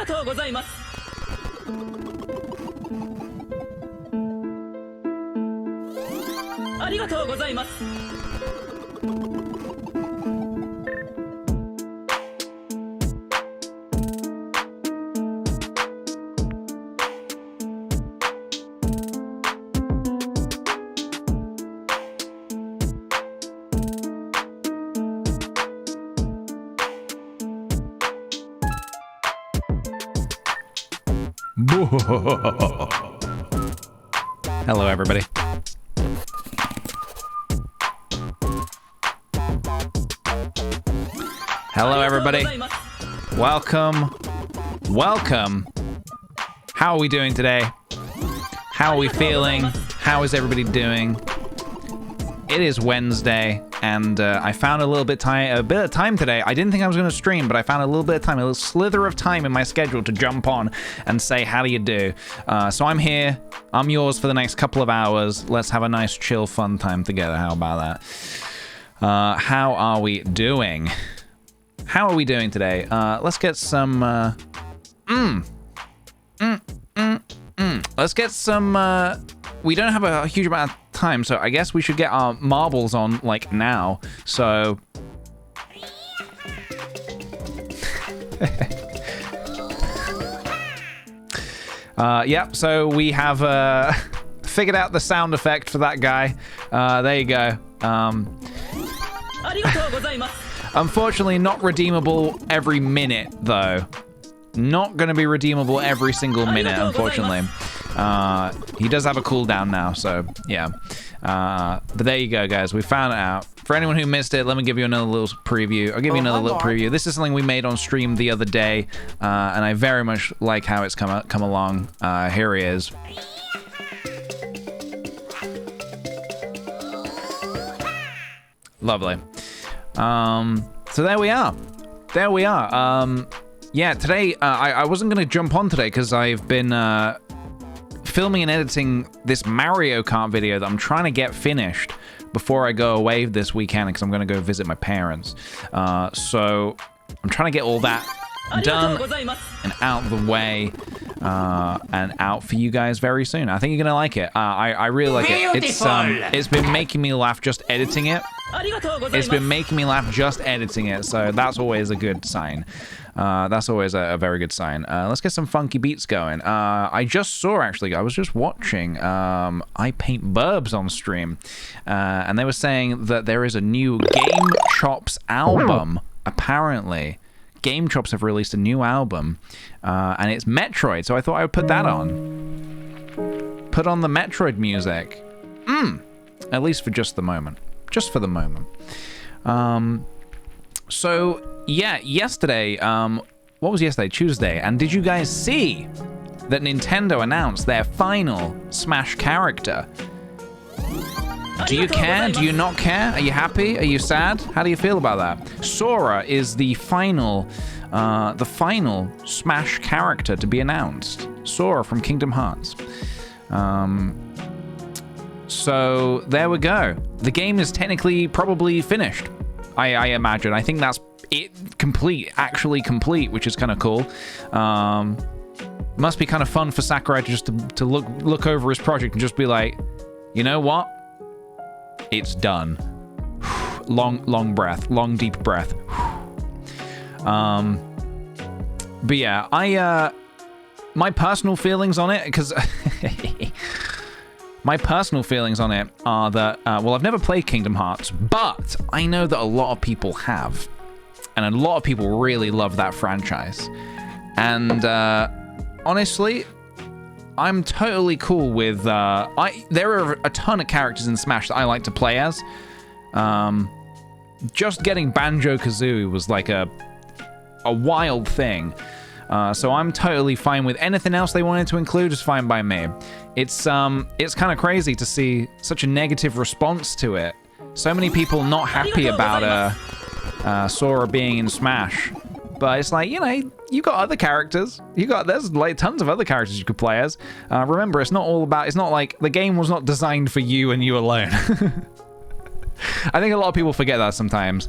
がとうございます。ありがとうございます。Hello, everybody. Hello, everybody. Welcome. Welcome. How are we doing today? How are we feeling? How is everybody doing? It is Wednesday, and I found a bit of time today. I didn't think I was going to stream, but I found a little bit of time, a little slither of time in my schedule to jump on and say, how do you do? So I'm here. I'm yours for the next couple of hours. Let's have a nice, chill, fun time together. How about that? How are we doing? How are we doing today? Let's get some... Let's get some... We don't have a huge amount of time, so I guess we should get our marbles on, like, now. So... yeah, so we have figured out the sound effect for that guy. There you go. Unfortunately, not redeemable every minute, though. Not going to be redeemable every single minute, unfortunately. He does have a cooldown now, so yeah. But there you go, guys. We found it out. For anyone who missed it, let me give you another little preview. I'll give you another little preview. This is something we made on stream the other day, and I very much like how it's come along. Here he is. Lovely. So there we are. There we are. Yeah, today, I wasn't going to jump on today because I've been filming and editing this Mario Kart video that I'm trying to get finished before I go away this weekend because I'm going to go visit my parents. So I'm trying to get all that done and out of the way and out for you guys very soon. I think you're going to like it. I really like it. It's been making me laugh just editing it. It's been making me laugh just editing it, so that's always a good sign. That's always a very good sign. Let's get some funky beats going. I just saw, actually, I was just watching I Paint Burbs on stream, and they were saying that there is a new Game Chops album, apparently. Game Chops have released a new album, and it's Metroid, so I thought I would put that on. Put on the Metroid music. At least for just the moment. Just for the moment. So, yeah, yesterday, what was yesterday? Tuesday. And did you guys see that Nintendo announced their final Smash character? Do you care? Do you not care? Are you happy? Are you sad? How do you feel about that? Sora is the final Smash character to be announced. Sora from Kingdom Hearts. So there we go. The game is technically probably finished, I imagine. I think that's it, complete, actually complete, which is kind of cool. Must be kind of fun for Sakurai just to look over his project and just be like, you know what? It's done. Long breath, long deep breath. But yeah, my personal feelings on it, because my personal feelings on it are that, well, I've never played Kingdom Hearts, but I know that a lot of people have. And a lot of people really love that franchise. And honestly, I'm totally cool with... there are a ton of characters in Smash that I like to play as. Just getting Banjo-Kazooie was like a wild thing. So I'm totally fine with anything else they wanted to include is fine by me. It's kind of crazy to see such a negative response to it. So many people not happy about Sora being in Smash. But it's like, you know, you got other characters. There's like tons of other characters you could play as. Remember, it's not like the game was not designed for you and you alone. I think a lot of people forget that sometimes.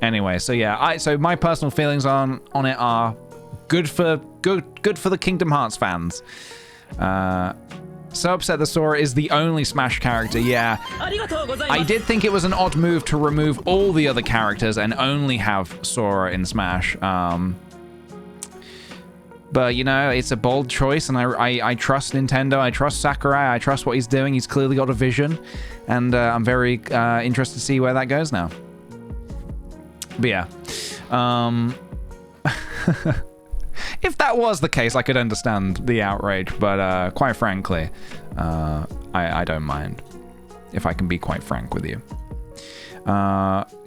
Anyway, so yeah, so my personal feelings on it are Good for the Kingdom Hearts fans. So upset that Sora is the only Smash character. Yeah, I did think it was an odd move to remove all the other characters and only have Sora in Smash. But you know, it's a bold choice, and I trust Nintendo. I trust Sakurai. I trust what he's doing. He's clearly got a vision, and I'm very interested to see where that goes now. But yeah, if that was the case, I could understand the outrage. But quite frankly, I don't mind. If I can be quite frank with you.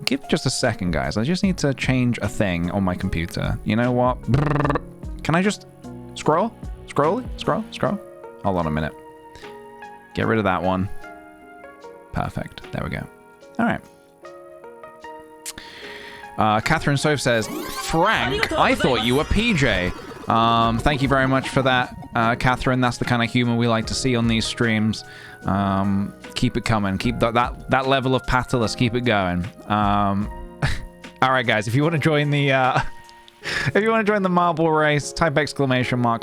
Give me just a second, guys. I just need to change a thing on my computer. You know what? Can I just scroll? Scroll? Hold on a minute. Get rid of that one. Perfect. There we go. All right. Catherine Soph says, Frank, I thought you were PJ. Thank you very much for that, Catherine. That's the kind of humor we like to see on these streams. Keep it coming. Keep that level of pathos. Keep it going. All right, guys. If you want to join the marble race, type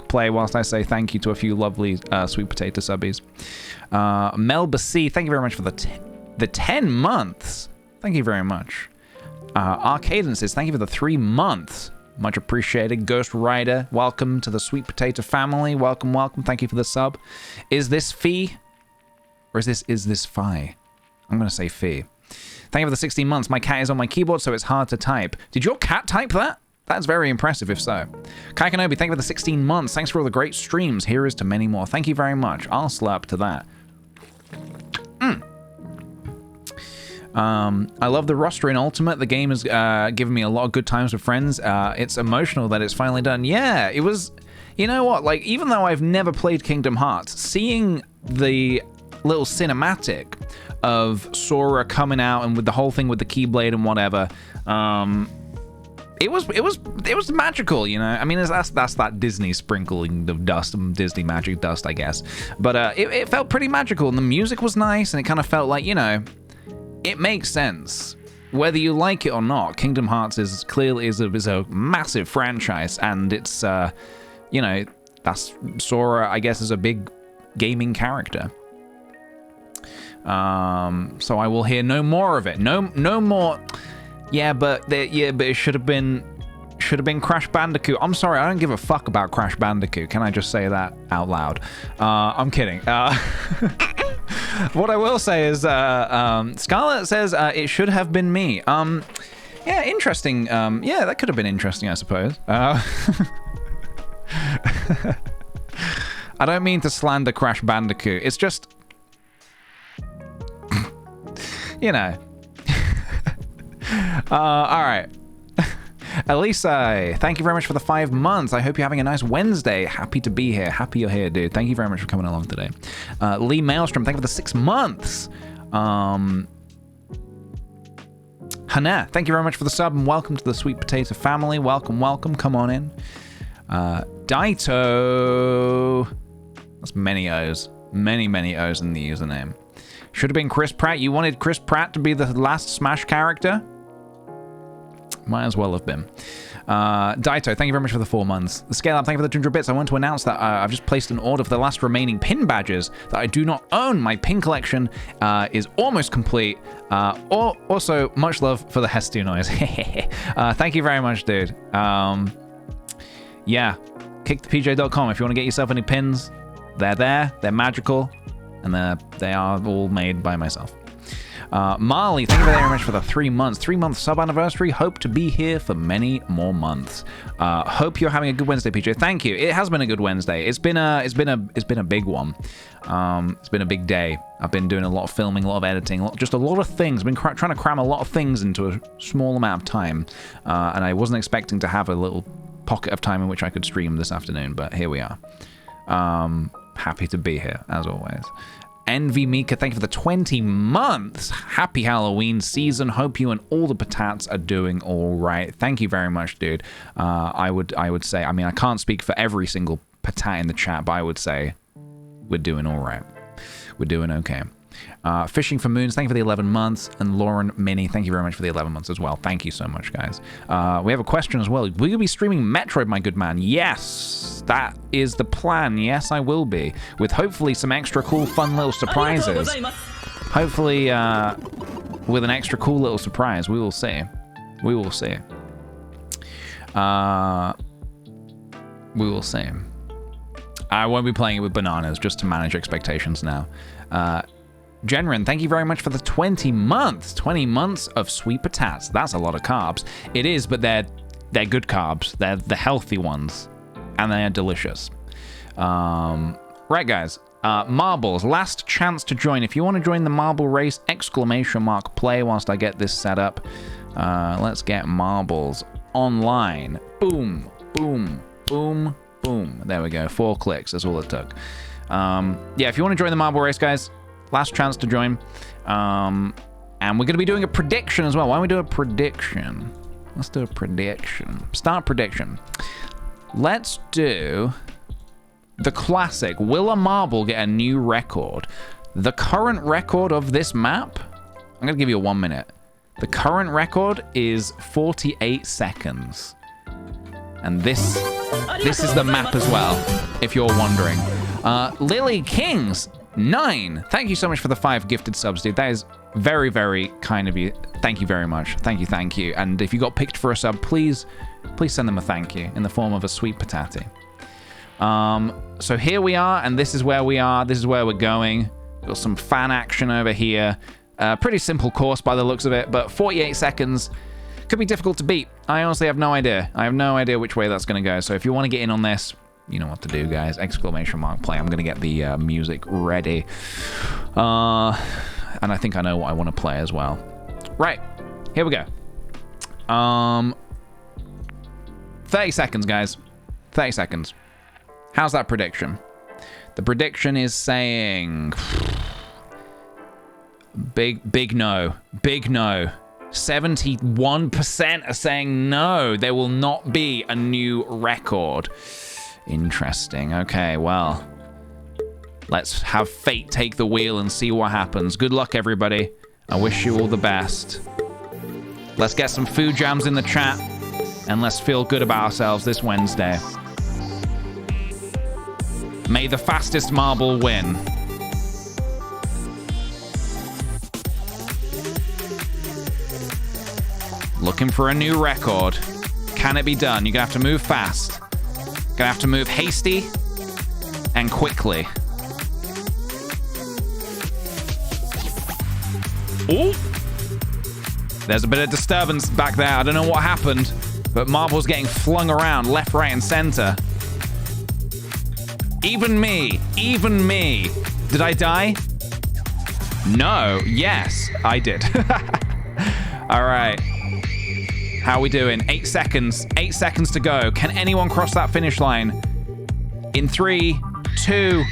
!play whilst I say thank you to a few lovely sweet potato subbies. Melba C, thank you very much for the 10 months. Thank you very much. Arcadences, thank you for the 3 months. Much appreciated. Ghost Rider, welcome to the sweet potato family. Welcome. Thank you for the sub. Is this Fee? Or is this Fi? I'm going to say Fee. Thank you for the 16 months. My cat is on my keyboard, so it's hard to type. Did your cat type that? That's very impressive, if so. Kai Kenobi, thank you for the 16 months. Thanks for all the great streams. Here is to many more. Thank you very much. I'll slurp to that. I love the roster in Ultimate. The game has given me a lot of good times with friends. It's emotional that it's finally done. Yeah, it was... You know what? Like, even though I've never played Kingdom Hearts, seeing the little cinematic of Sora coming out and with the whole thing with the Keyblade and whatever... It was magical, you know. I mean, that's that Disney sprinkling of dust, Disney magic dust, I guess. But it felt pretty magical, and the music was nice, and it kind of felt like, you know, it makes sense whether you like it or not. Kingdom Hearts is clearly is a massive franchise, and it's you know, that's Sora, I guess, is a big gaming character. So I will hear no more of it. No more. Yeah, but it should have been Crash Bandicoot. I'm sorry, I don't give a fuck about Crash Bandicoot. Can I just say that out loud? I'm kidding. What I will say is, Scarlett says it should have been me. Yeah, interesting. Yeah, that could have been interesting, I suppose. I don't mean to slander Crash Bandicoot. It's just, you know. All right. Elisa, thank you very much for the 5 months. I hope you're having a nice Wednesday. Happy to be here. Happy you're here, dude. Thank you very much for coming along today. Lee Maelstrom, thank you for the 6 months. Hannah, thank you very much for the sub, and welcome to the Sweet Potato family. Welcome. Come on in. Daito. That's many O's. Many O's in the username. Should have been Chris Pratt. You wanted Chris Pratt to be the last Smash character? Might as well have been. Daito, thank you very much for the 4 months. The Scale Up, thank you for the 200 bits. I want to announce that I've just placed an order for the last remaining pin badges that I do not own. My pin collection is almost complete. Also, much love for the Hestu noise. Thank you very much, dude. Yeah, kickthepj.com if you want to get yourself any pins. They're there. They're magical. And they are all made by myself. Marley, thank you very much for the 3 months. 3-month sub anniversary. Hope to be here for many more months. Hope you're having a good Wednesday, PJ. Thank you. It has been a good Wednesday. It's been a big one. It's been a big day. I've been doing a lot of filming, a lot of editing, just a lot of things. I've been trying to cram a lot of things into a small amount of time, and I wasn't expecting to have a little pocket of time in which I could stream this afternoon. But here we are. Happy to be here as always. Envy Mika, thank you for the 20 months. Happy Halloween season. Hope you and all the patats are doing all right. Thank you very much, dude. I would say, I mean, I can't speak for every single patat in the chat, but I would say we're doing all right. We're doing okay. Fishing for Moons, thank you for the 11 months. And Lauren Minnie, thank you very much for the 11 months as well. Thank you so much, guys. We have a question as well. Will you be streaming Metroid, my good man? Yes, that is the plan. Yes, I will be. With hopefully some extra cool, fun little surprises. Hopefully, with an extra cool little surprise. We will see. We will see. We will see. I won't be playing it with bananas, just to manage expectations now. Genren, thank you very much for the 20 months. 20 months of sweet potatoes. That's a lot of carbs. It is, but they're good carbs. They're the healthy ones, and they are delicious. Right, guys. Marbles, last chance to join. If you want to join the marble race, ! Play whilst I get this set up. Let's get marbles online. Boom, boom, boom, boom. There we go. 4 clicks. That's all it took. Yeah, if you want to join the marble race, guys, last chance to join. And we're going to be doing a prediction as well. Why don't we do a prediction? Let's do a prediction. Start prediction. Let's do the classic. Will a marble get a new record? The current record of this map, I'm going to give you a 1 minute. The current record is 48 seconds. And this is the map as well, if you're wondering. Lily Kings, 9. Thank you so much for the 5 gifted subs, dude. That is very, very kind of you. Thank you very much. Thank you, thank you. And if you got picked for a sub, please send them a thank you in the form of a sweet potato. So here we are, and this is where we are. This is where we're going. Got some fan action over here. Pretty simple course by the looks of it, but 48 seconds could be difficult to beat. I honestly have no idea. I have no idea which way that's going to go. So if you want to get in on this, you know what to do, guys. ! Play. I'm going to get the music ready. And I think I know what I want to play as well. Right. Here we go. 30 seconds, guys. 30 seconds. How's that prediction? The prediction is saying... Big no. Big no. 71% are saying no. There will not be a new record. Interesting. Okay, well. Let's have fate take the wheel and see what happens. Good luck, everybody. I wish you all the best. Let's get some food jams in the chat. And let's feel good about ourselves this Wednesday. May the fastest marble win. Looking for a new record. Can it be done? You're gonna have to move fast. Gonna have to move hasty and quickly. Ooh! There's a bit of disturbance back there. I don't know what happened, but marbles getting flung around left, right, and center. Even me. Even me. Did I die? No. Yes, I did. All right. How are we doing? 8 seconds. 8 seconds to go. Can anyone cross that finish line? In 3, 2...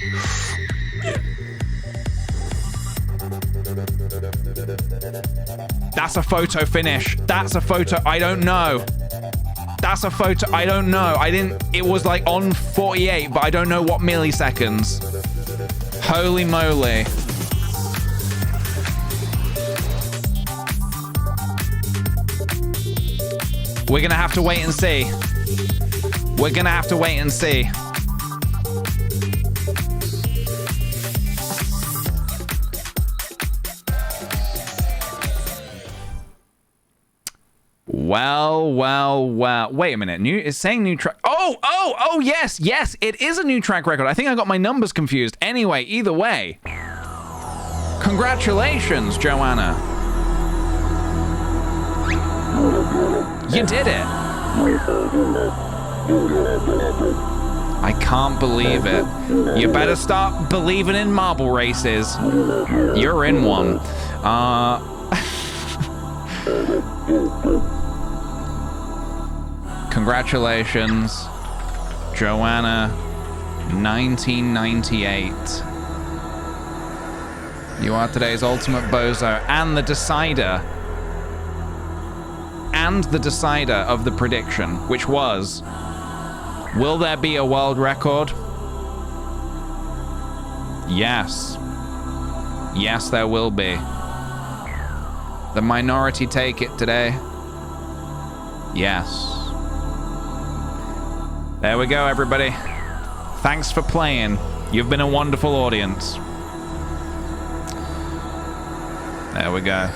That's a photo finish. That's a photo. I don't know. That's a photo. I don't know. It was like on 48, but I don't know what milliseconds. Holy moly. We're gonna have to wait and see. We're gonna have to wait and see. Well. Wait a minute. It's saying new track. Oh, yes. It is a new track record. I think I got my numbers confused. Anyway, either way. Congratulations, Joanna. You did it. I can't believe it. You better start believing in marble races. You're in one. Congratulations, Joanna, 1998. You are today's ultimate bozo and the decider. And the decider of the prediction, which was, will there be a world record? Yes. Yes, there will be. The minority take it today. Yes. There we go, everybody. Thanks for playing. You've been a wonderful audience. There we go.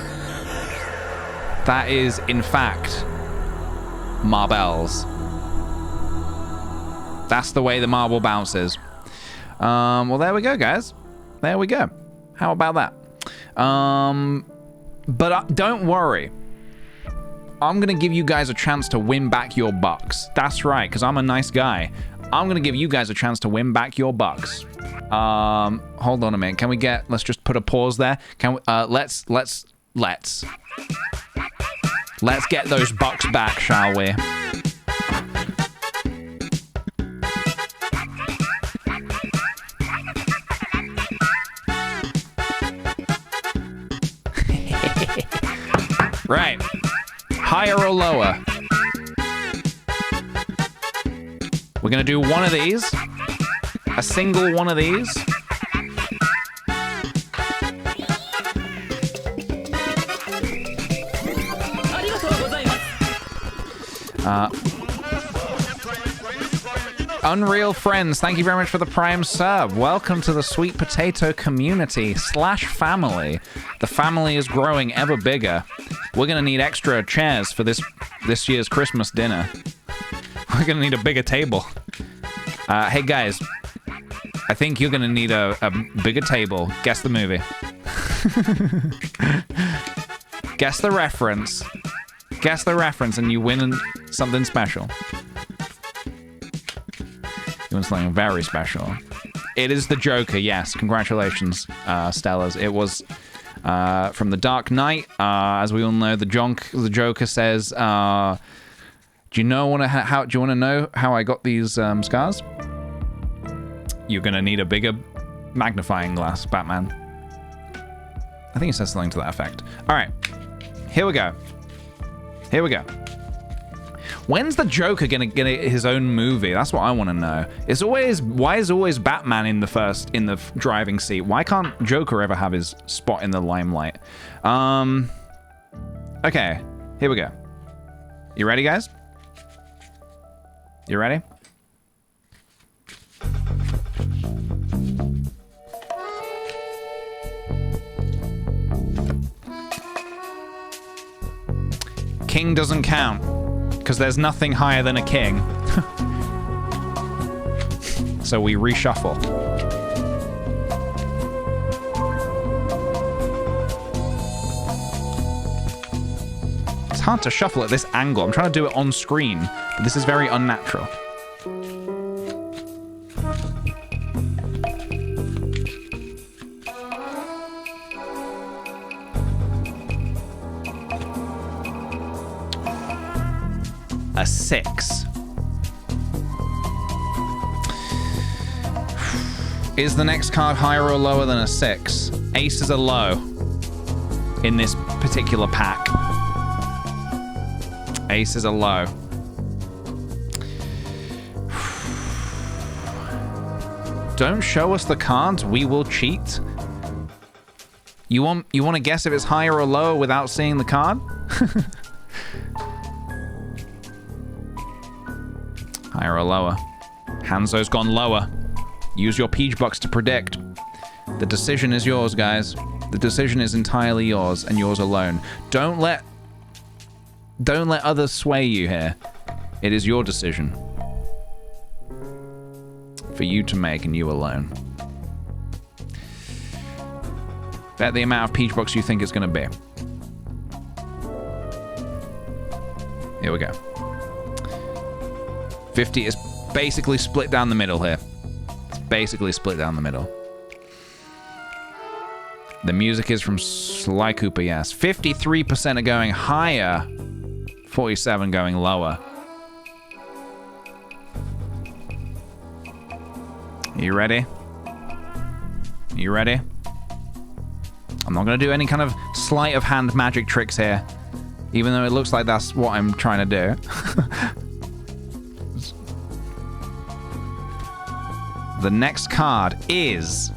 That is, in fact, marbles. That's the way the marble bounces. Well, there we go, guys. There we go. How about that? But don't worry. I'm going to give you guys a chance to win back your bucks. That's right, because I'm a nice guy. I'm going to give you guys a chance to win back your bucks. Hold on a minute. Can we get... Let's just put a pause there. Can we... Let's get those bucks back, shall we? Right. Higher or lower? We're going to do one of these. A single one of these. Unreal Friends, thank you very much for the Prime sub. Welcome to the Sweet Potato community / family. The family is growing ever bigger. We're gonna need extra chairs for this year's Christmas dinner. We're gonna need a bigger table. Hey guys, I think you're gonna need a bigger table. Guess the movie. Guess the reference. Guess the reference and you win something special. You win something very special. It is the Joker, yes. Congratulations, Stellas. It was from The Dark Knight. As we all know, the Joker says, do you want to know how I got these scars? You're gonna need a bigger magnifying glass, Batman. I think he says something to that effect. All right, here we go. Here we go. When's the Joker gonna get his own movie? That's what I want to know. Why is always Batman in the driving seat? Why can't Joker ever have his spot in the limelight? Okay, here we go. You ready, guys? You ready? King doesn't count, because there's nothing higher than a king. So we reshuffle. It's hard to shuffle at this angle. I'm trying to do it on screen, but this is very unnatural. A 6. Is the next card higher or lower than a 6? Aces are low in this particular pack. Aces are low. Don't show us the cards, we will cheat. You want to guess if it's higher or lower without seeing the card? Higher or lower? Hanzo's gone lower. Use your Peach Box to predict. The decision is yours, guys. The decision is entirely yours and yours alone. Don't let others sway you here. It is your decision. For you to make and you alone. Bet the amount of Peach Box you think it's going to be. Here we go. 50 is basically split down the middle here. It's basically split down the middle. The music is from Sly Cooper, yes. 53% are going higher. 47 going lower. You ready? You ready? I'm not going to do any kind of sleight of hand magic tricks here. Even though it looks like that's what I'm trying to do. The next card is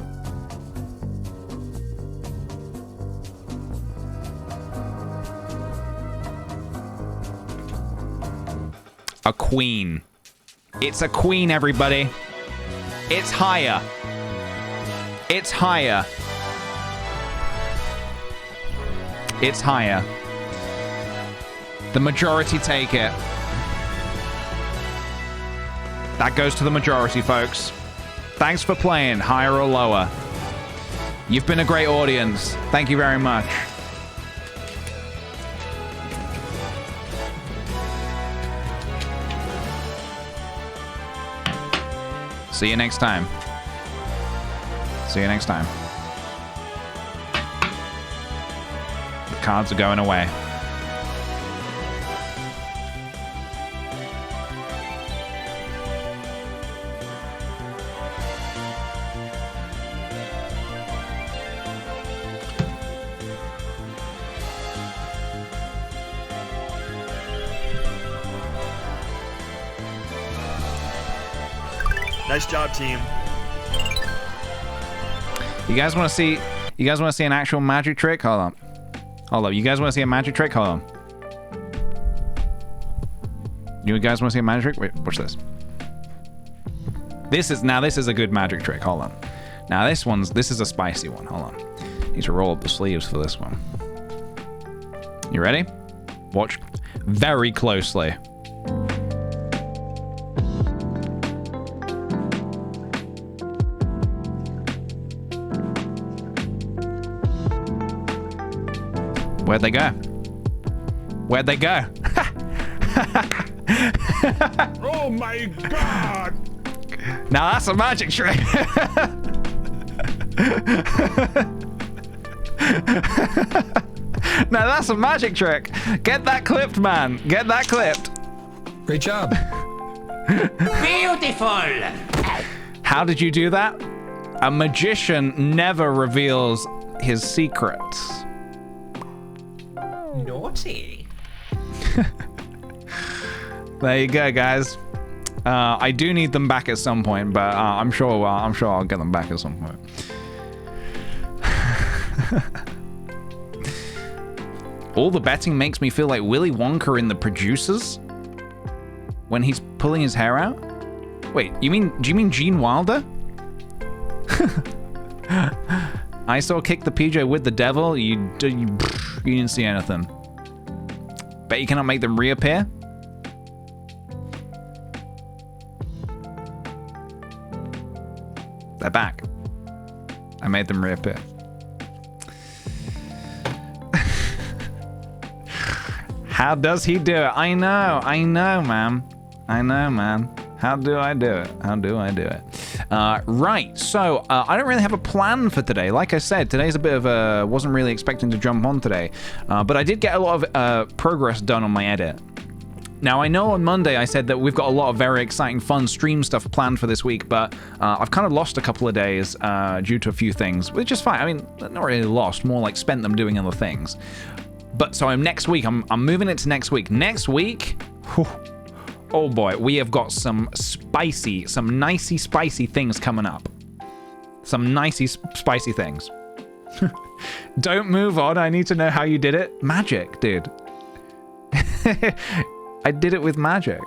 a queen. It's a queen, everybody. It's higher. It's higher. It's higher. The majority take it. That goes to the majority, folks. Thanks for playing, higher or lower. You've been a great audience. Thank you very much. See you next time. See you next time. The cards are going away. Nice job, team. You guys want to see? You guys want to see an actual magic trick? Hold on. Hold up. You guys want to see a magic trick? Hold on. You guys want to see a magic trick? Wait, watch this. This is a good magic trick. Hold on. Now this is a spicy one. Hold on. Need to roll up the sleeves for this one. You ready? Watch very closely. Where'd they go? Where'd they go? Oh my god! Now that's a magic trick. Now that's a magic trick. Get that clipped, man. Get that clipped. Great job. Beautiful. How did you do that? A magician never reveals his secrets. Naughty. There you go, guys. I do need them back at some point, but I'm sure I'll get them back at some point. All the betting makes me feel like Willy Wonka in The Producers when he's pulling his hair out. Wait, do you mean Gene Wilder? I saw Kick the PJ with the devil. You didn't see anything. Bet you cannot make them reappear. They're back. I made them reappear. How does he do it? I know, man. I know, man. How do I do it? How do I do it? Right, so I don't really have a plan for today. Like I said, today's a bit of a... Wasn't really expecting to jump on today. But I did get a lot of progress done on my edit. Now, I know on Monday I said that we've got a lot of very exciting, fun stream stuff planned for this week, but I've kind of lost a couple of days due to a few things, which is fine. I mean, not really lost, more like spent them doing other things. But so next week, I'm moving it to next week. Next week, whew, oh boy, we have got some nicey spicy things coming up. Some nicey spicy things. Don't move on, I need to know how you did it. Magic, dude. I did it with magic.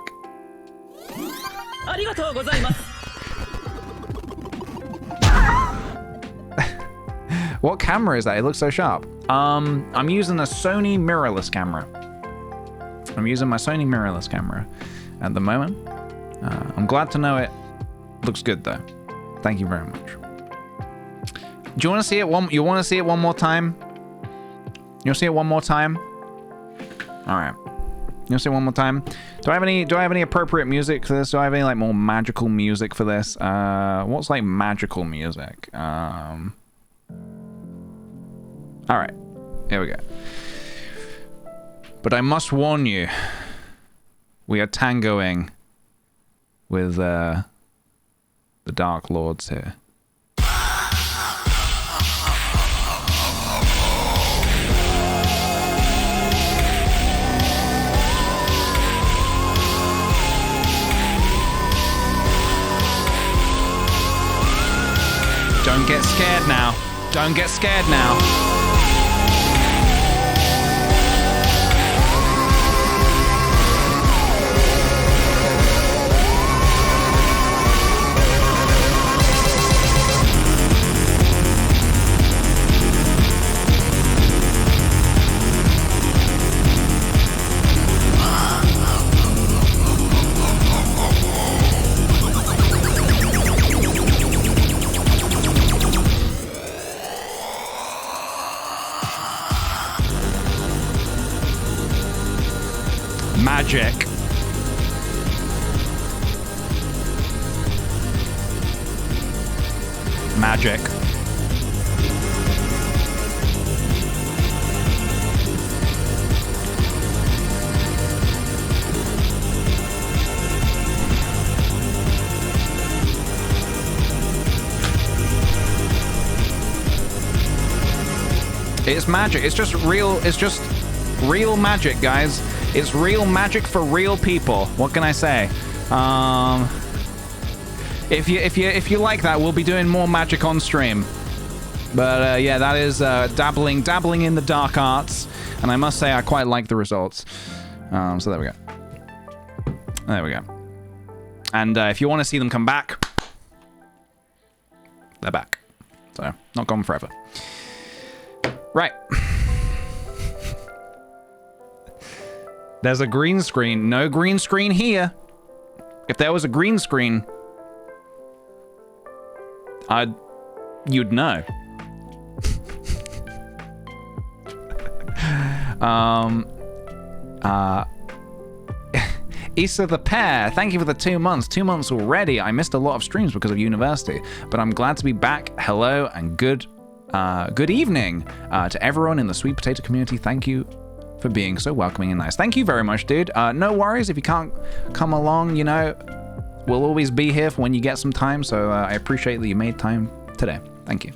What camera is that? It looks so sharp. I'm using a Sony mirrorless camera. I'm using my Sony mirrorless camera at the moment. I'm glad to know it looks good though. Thank you very much. Do you want to see it one? You want to see it one more time? You want to see it one more time? All right. You want to see it one more time? Do I have any appropriate music for this? Do I have any like more magical music for this? What's like magical music? All right. Here we go. But I must warn you, we are tangoing with the Dark Lords here. Don't get scared now. Don't get scared now. Magic. Magic. It's magic. It's just real magic, guys. It's real magic for real people. What can I say? If you like that, we'll be doing more magic on stream. But yeah, that is dabbling in the dark arts, and I must say I quite like the results. So there we go. There we go. And if you want to see them come back, they're back. So not gone forever. Right. There's a green screen. No green screen here. If there was a green screen, you'd know. Issa the Pear, thank you for the 2 months. 2 months already. I missed a lot of streams because of university, but I'm glad to be back. Hello and good evening to everyone in the Sweet Potato community. Thank you for being so welcoming and nice. Thank you very much, dude. No worries if you can't come along, you know, we'll always be here for when you get some time, so I appreciate that you made time today. Thank you.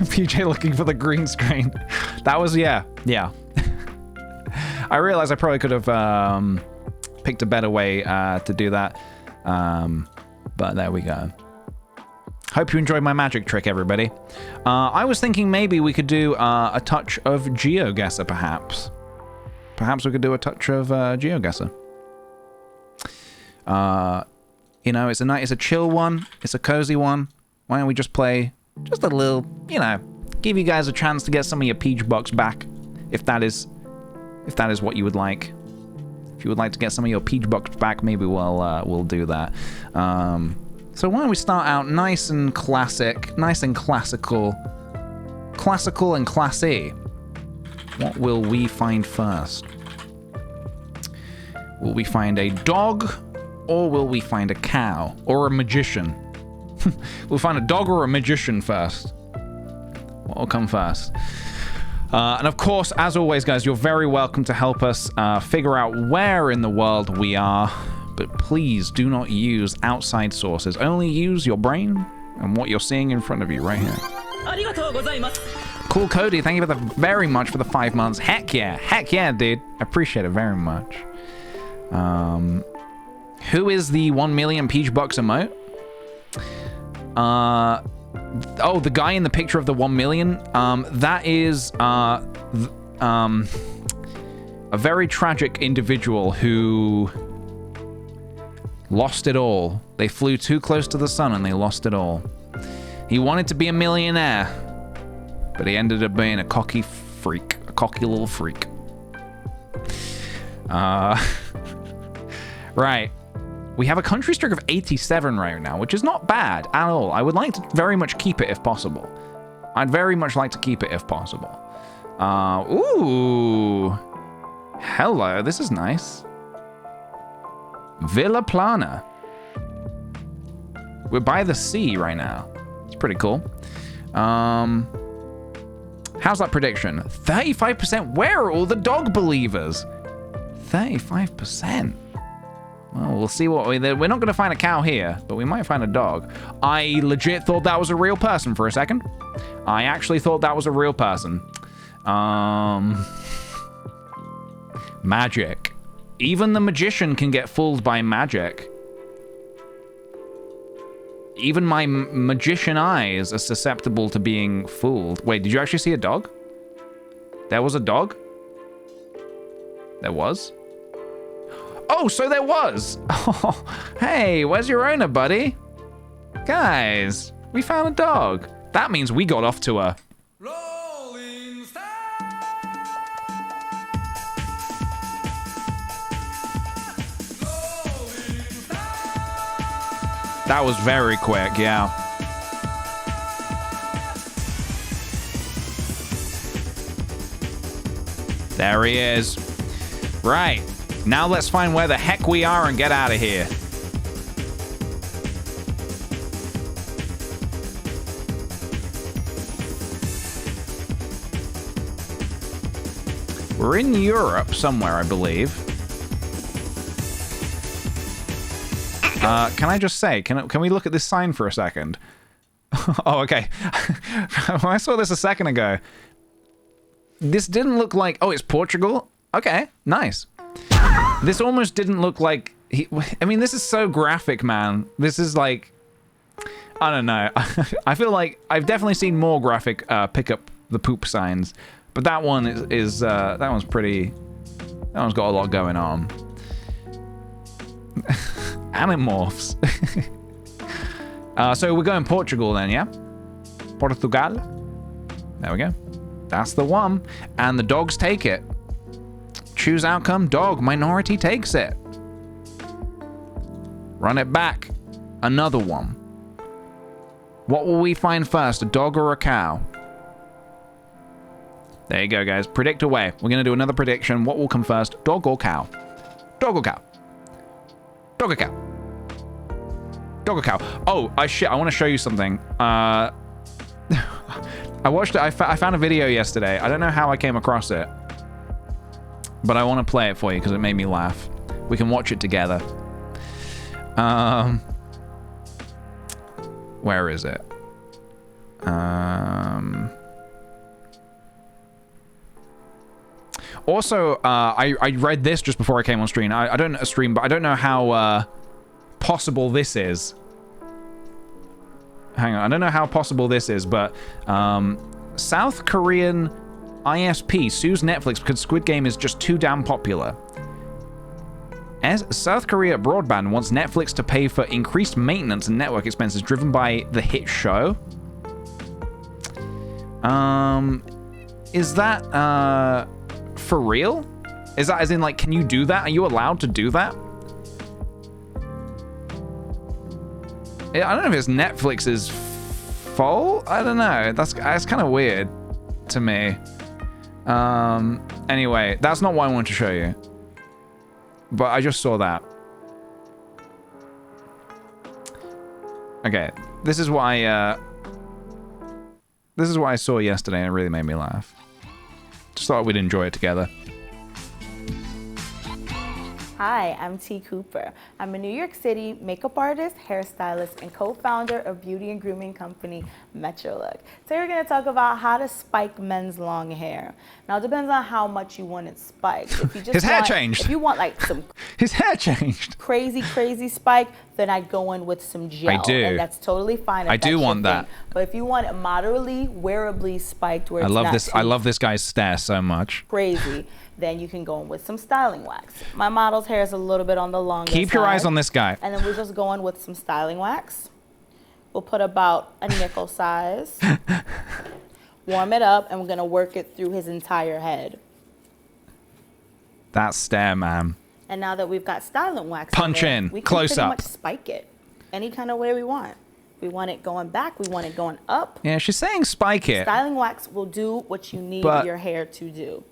PJ looking for the green screen. That was, yeah. I realized I probably could have picked a better way to do that, but there we go. Hope you enjoyed my magic trick, everybody. I was thinking maybe we could do a touch of GeoGuessr, perhaps. Perhaps we could do a touch of GeoGuessr. You know, it's a chill one. It's a cozy one. Why don't we just play just a little, you know, give you guys a chance to get some of your Peach Bucks back, if that is what you would like. If you would like to get some of your Peach Bucks back, maybe we'll do that. So why don't we start out nice and classic, nice and classical and classy. What will we find first? Will we find a dog, or will we find a cow, or a magician? We'll find a dog or a magician first. What will come first? And of course, as always, guys, you're very welcome to help us figure out where in the world we are. But please do not use outside sources. Only use your brain and what you're seeing in front of you right here. Cool, Cody. Thank you very much for the 5 months. Heck yeah, dude. I appreciate it very much. Who is the 1 million Peach Bucks emote? Oh, the guy in the picture of the 1 million. That is a very tragic individual who lost it all. They flew too close to the sun and they lost it all. He wanted to be a millionaire, but he ended up being a cocky freak, a cocky little freak. Right. We have a country streak of 87 right now, which is not bad at all. I would like to very much keep it if possible. I'd very much like to keep it if possible. Ooh. Hello, this is nice. Villa Plana. We're by the sea right now. It's pretty cool. How's that prediction? 35%? Where are all the dog believers? 35%. Well, we'll see what we're not going to find a cow here, but we might find a dog. I legit thought that was a real person for a second. I actually thought that was a real person. Magic. Even the magician can get fooled by magic. Even my magician eyes are susceptible to being fooled. Wait, did you actually see a dog? There was a dog? There was? Oh, so there was! Oh, hey, where's your owner, buddy? Guys, we found a dog. That means we got off to a... Rolling Star! That was very quick, yeah. There he is. Right. Now let's find where the heck we are and get out of here. We're in Europe somewhere, I believe. Can I just say, can we look at this sign for a second? Oh, okay. When I saw this a second ago, this didn't look like... Oh, it's Portugal? Okay, nice. This almost didn't look like... I mean, this is so graphic, man. This is like... I don't know. I feel like I've definitely seen more graphic pick up the poop signs. But that one is that one's pretty... That one's got a lot going on. Animorphs. So we're going Portugal then, yeah? Portugal. There we go. That's the one. And the dogs take it. Choose outcome, dog. Minority takes it. Run it back. Another one. What will we find first, a dog or a cow? There you go, guys. Predict away. We're going to do another prediction. What will come first, dog or cow? Dog or cow? Dog or cow? Dog or cow? Oh, shit. I want to show you something. I watched it. I found a video yesterday. I don't know how I came across it. But I want to play it for you because it made me laugh. We can watch it together. Where is it? Also, I read this just before I came on stream. I don't stream, but I don't know how possible this is. Hang on, I don't know how possible this is, but South Korean ISP sues Netflix because Squid Game is just too damn popular. As South Korea Broadband wants Netflix to pay for increased maintenance and network expenses driven by the hit show. Is that for real? Is that as in like, can you do that? Are you allowed to do that? I don't know if it's Netflix's fault. I don't know. That's kind of weird to me. Anyway, that's not what I wanted to show you. But I just saw that. Okay, this is what I saw yesterday and it really made me laugh. Just thought we'd enjoy it together. Hi, I'm T. Cooper. I'm a New York City makeup artist, hairstylist, and co-founder of beauty and grooming company Metro Look. Today we're going to talk about how to spike men's long hair. Now it depends on how much you want it spiked. If you just His hair changed. If you want like some His hair changed. crazy spike, then I'd go in with some gel. I do. And that's totally fine. I do want that. But if you want it moderately, wearably spiked, where I it's love not this. too I love this guy's stare so much. crazy, then you can go in with some styling wax. My model's hair is a little bit on the longer Keep your eyes side. on this guy. And then we're just going with some styling wax. We'll put about a nickel size. Warm it up, and we're gonna work it through his entire head. That stare, man. And now that we've got styling wax, Punch there, in, we can close pretty up. much spike it any kind of way we want. We want it going back. We want it going up. Yeah, she's saying spike it. Styling wax will do what you need But- your hair to do.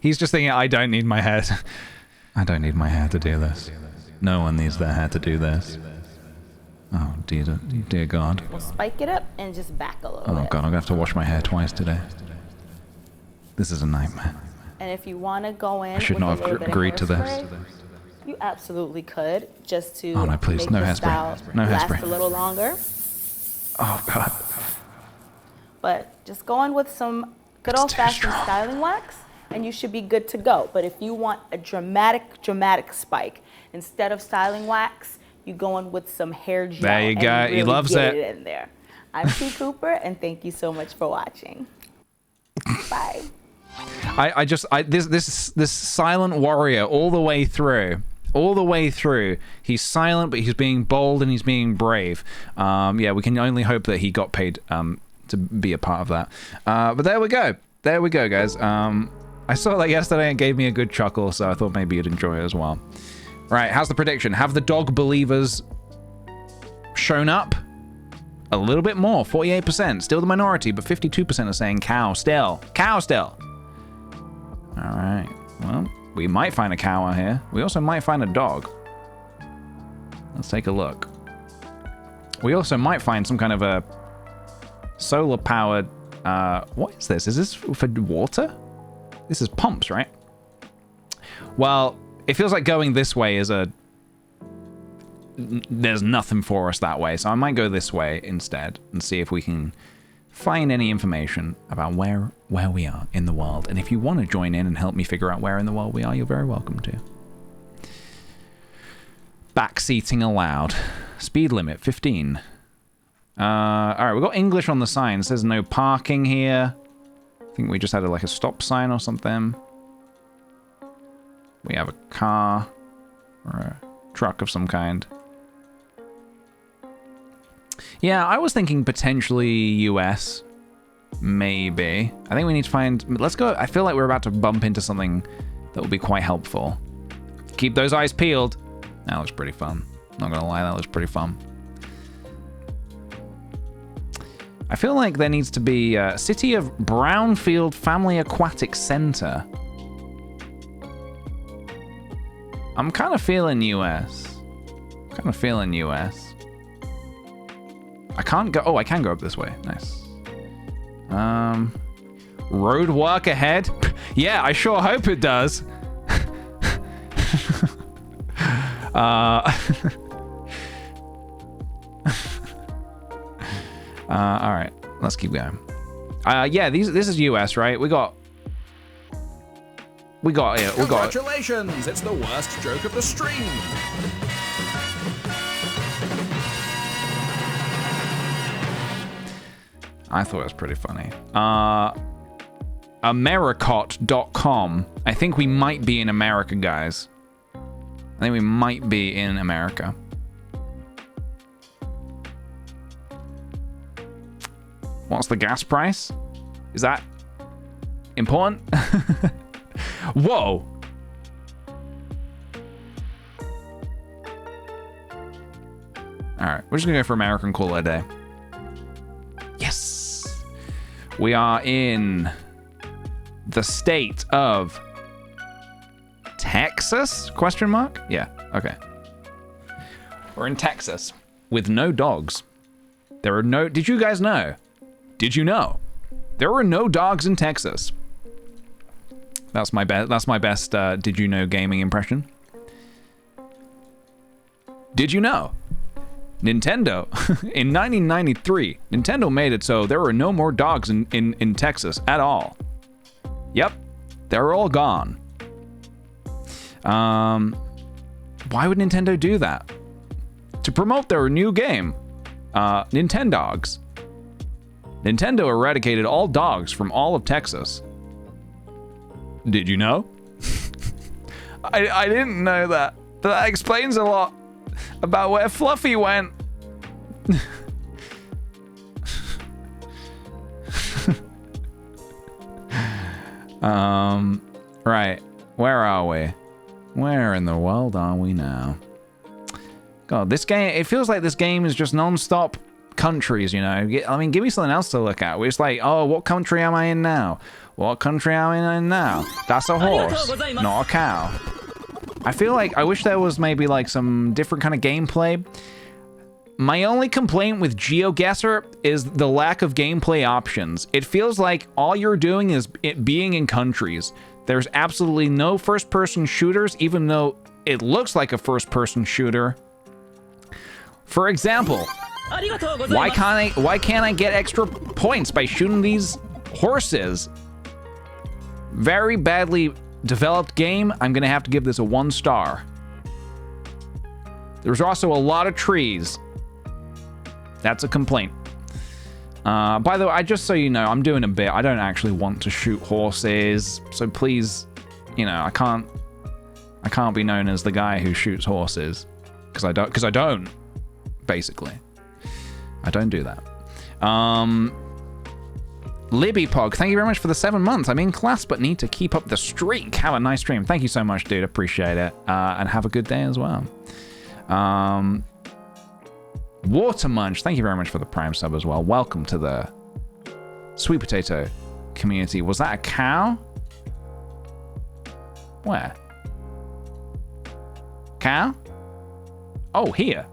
He's just thinking, I don't need my hair. I don't need my hair to do this. No one needs their hair to do this. Oh, dear God. We'll spike it up and just back a little Oh, bit. God, I'm going to have to wash my hair twice today. This is a nightmare. And if you want to go in, I should with not a little have bit of agreed to this. hairspray, you absolutely could, just to Oh, no, please, make no the hairspray. style No last hairspray. a little longer. Oh, God. But just go in with some good It's too old-fashioned strong. styling wax, and you should be good to go. But if you want a dramatic spike, instead of styling wax, you go in with some hair gel. There you and go. He really loves get it. in there. I'm T. Cooper, and thank you so much for watching. Bye. This silent warrior all the way through. All the way through. He's silent, but he's being bold and he's being brave. Yeah, we can only hope that he got paid to be a part of that. But there we go. There we go, guys. I saw that yesterday and it gave me a good chuckle, so I thought maybe you'd enjoy it as well. Right, how's the prediction? Have the dog believers shown up? A little bit more, 48%. Still the minority, but 52% are saying cow still. Cow still. We might find a cow out here. We also might find a dog. Let's take a look. We also might find some kind of a solar-powered... what is this? Is this for water? This is pumps, right? Well, it feels like going this way is a... There's nothing for us that way, so I might go this way instead and see if we can find any information about where we are in the world. And if you want to join in and help me figure out where in the world we are, you're very welcome to. Backseating allowed. Speed limit 15. All right, we've got English on the sign. It says no parking here. I think we just had like a stop sign or something. We have a car or a truck of some kind. Yeah, I was thinking potentially US. Maybe. I think we need to find... Let's go... I feel like we're about to bump into something that will be quite helpful. Keep those eyes peeled. That looks pretty fun. Not gonna lie, that looks pretty fun. I feel like there needs to be a City of Brownfield Family Aquatic Center. I'm kind of feeling US. I can't go... Oh, I can go up this way. Nice. Road work ahead? Yeah, I sure hope it does. All right, let's keep going. Yeah, this is US, right? We got. Congratulations! It's the worst joke of the stream. I thought it was pretty funny. Americot.com. I think we might be in America, guys. I think we might be in America. What's the gas price? Is that important? Whoa! Alright, we're just gonna go for American call it a day. Yes! We are in the state of Texas? Question mark? Yeah, okay. We're in Texas with no dogs. There are no... Did you guys know? Did you know? There are no dogs in Texas. That's my best did you know gaming impression. Did you know? Nintendo, in 1993, Nintendo made it so there were no more dogs in Texas at all. Yep, they're all gone. Why would Nintendo do that? To promote their new game, Nintendogs. Nintendo eradicated all dogs from all of Texas. Did you know? I didn't know that. But that explains a lot about where Fluffy went. Right. Where are we? Where in the world are we now? God, this game, it feels like this game is just non-stop countries, you know? I mean, give me something else to look at. It's like, oh, what country am I in now? What country am I in now? That's a horse, not a cow. I feel like, I wish there was maybe like some different kind of gameplay. My only complaint with GeoGuessr is the lack of gameplay options. It feels like all you're doing is it being in countries. There's absolutely no first-person shooters, even though it looks like a first-person shooter. For example, why can't I get extra points by shooting these horses? Very badly developed game. I'm gonna have to give this a 1 star. There's also a lot of trees. That's a complaint. By the way, just so you know, I'm doing a bit. I don't actually want to shoot horses, so please, you know, I can't be known as the guy who shoots horses, because I don't. Basically, I don't do that. LibbyPog, thank you very much for the 7 months. I'm in class, but need to keep up the streak. Have a nice stream. Thank you so much, dude. Appreciate it. And have a good day as well. Watermunch, thank you very much for the Prime sub as well. Welcome to the Sweet Potato community. Was that a cow? Where? Cow? Oh, here.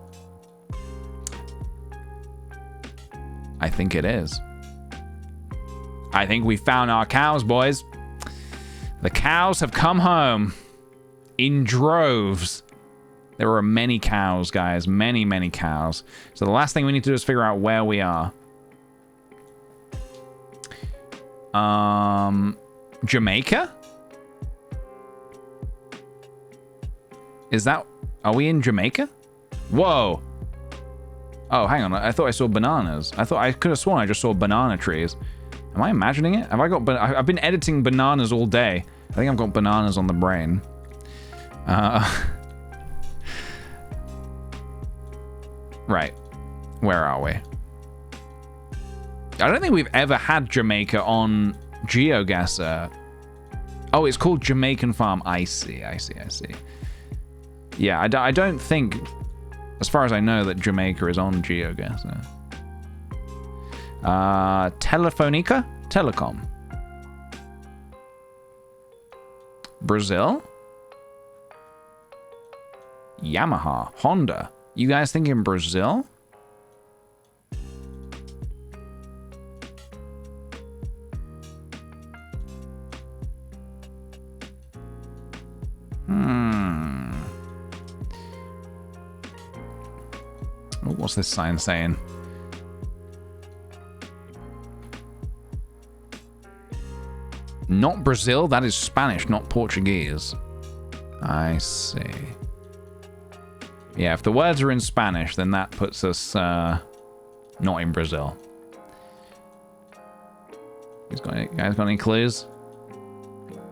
I think it is. I think we found our cows, boys. The cows have come home in droves. There are many cows, guys. Many, many cows. So the last thing we need to do is figure out where we are. Jamaica? Is that... Are we in Jamaica? Whoa. Oh, hang on. I thought I saw bananas. I could have sworn I just saw banana trees. Am I imagining it? Have I got... I've been editing bananas all day. I think I've got bananas on the brain. Right. Where are we? I don't think we've ever had Jamaica on GeoGuessr. Oh, it's called Jamaican Farm. I see. Yeah, I don't think, as far as I know, that Jamaica is on GeoGuessr. Telefonica? Telecom. Brazil? Yamaha. Honda. You guys thinking Brazil? Oh, what's this sign saying? Not Brazil, that is Spanish, not Portuguese. I see. Yeah, if the words are in Spanish, then that puts us not in Brazil. You guys got any clues?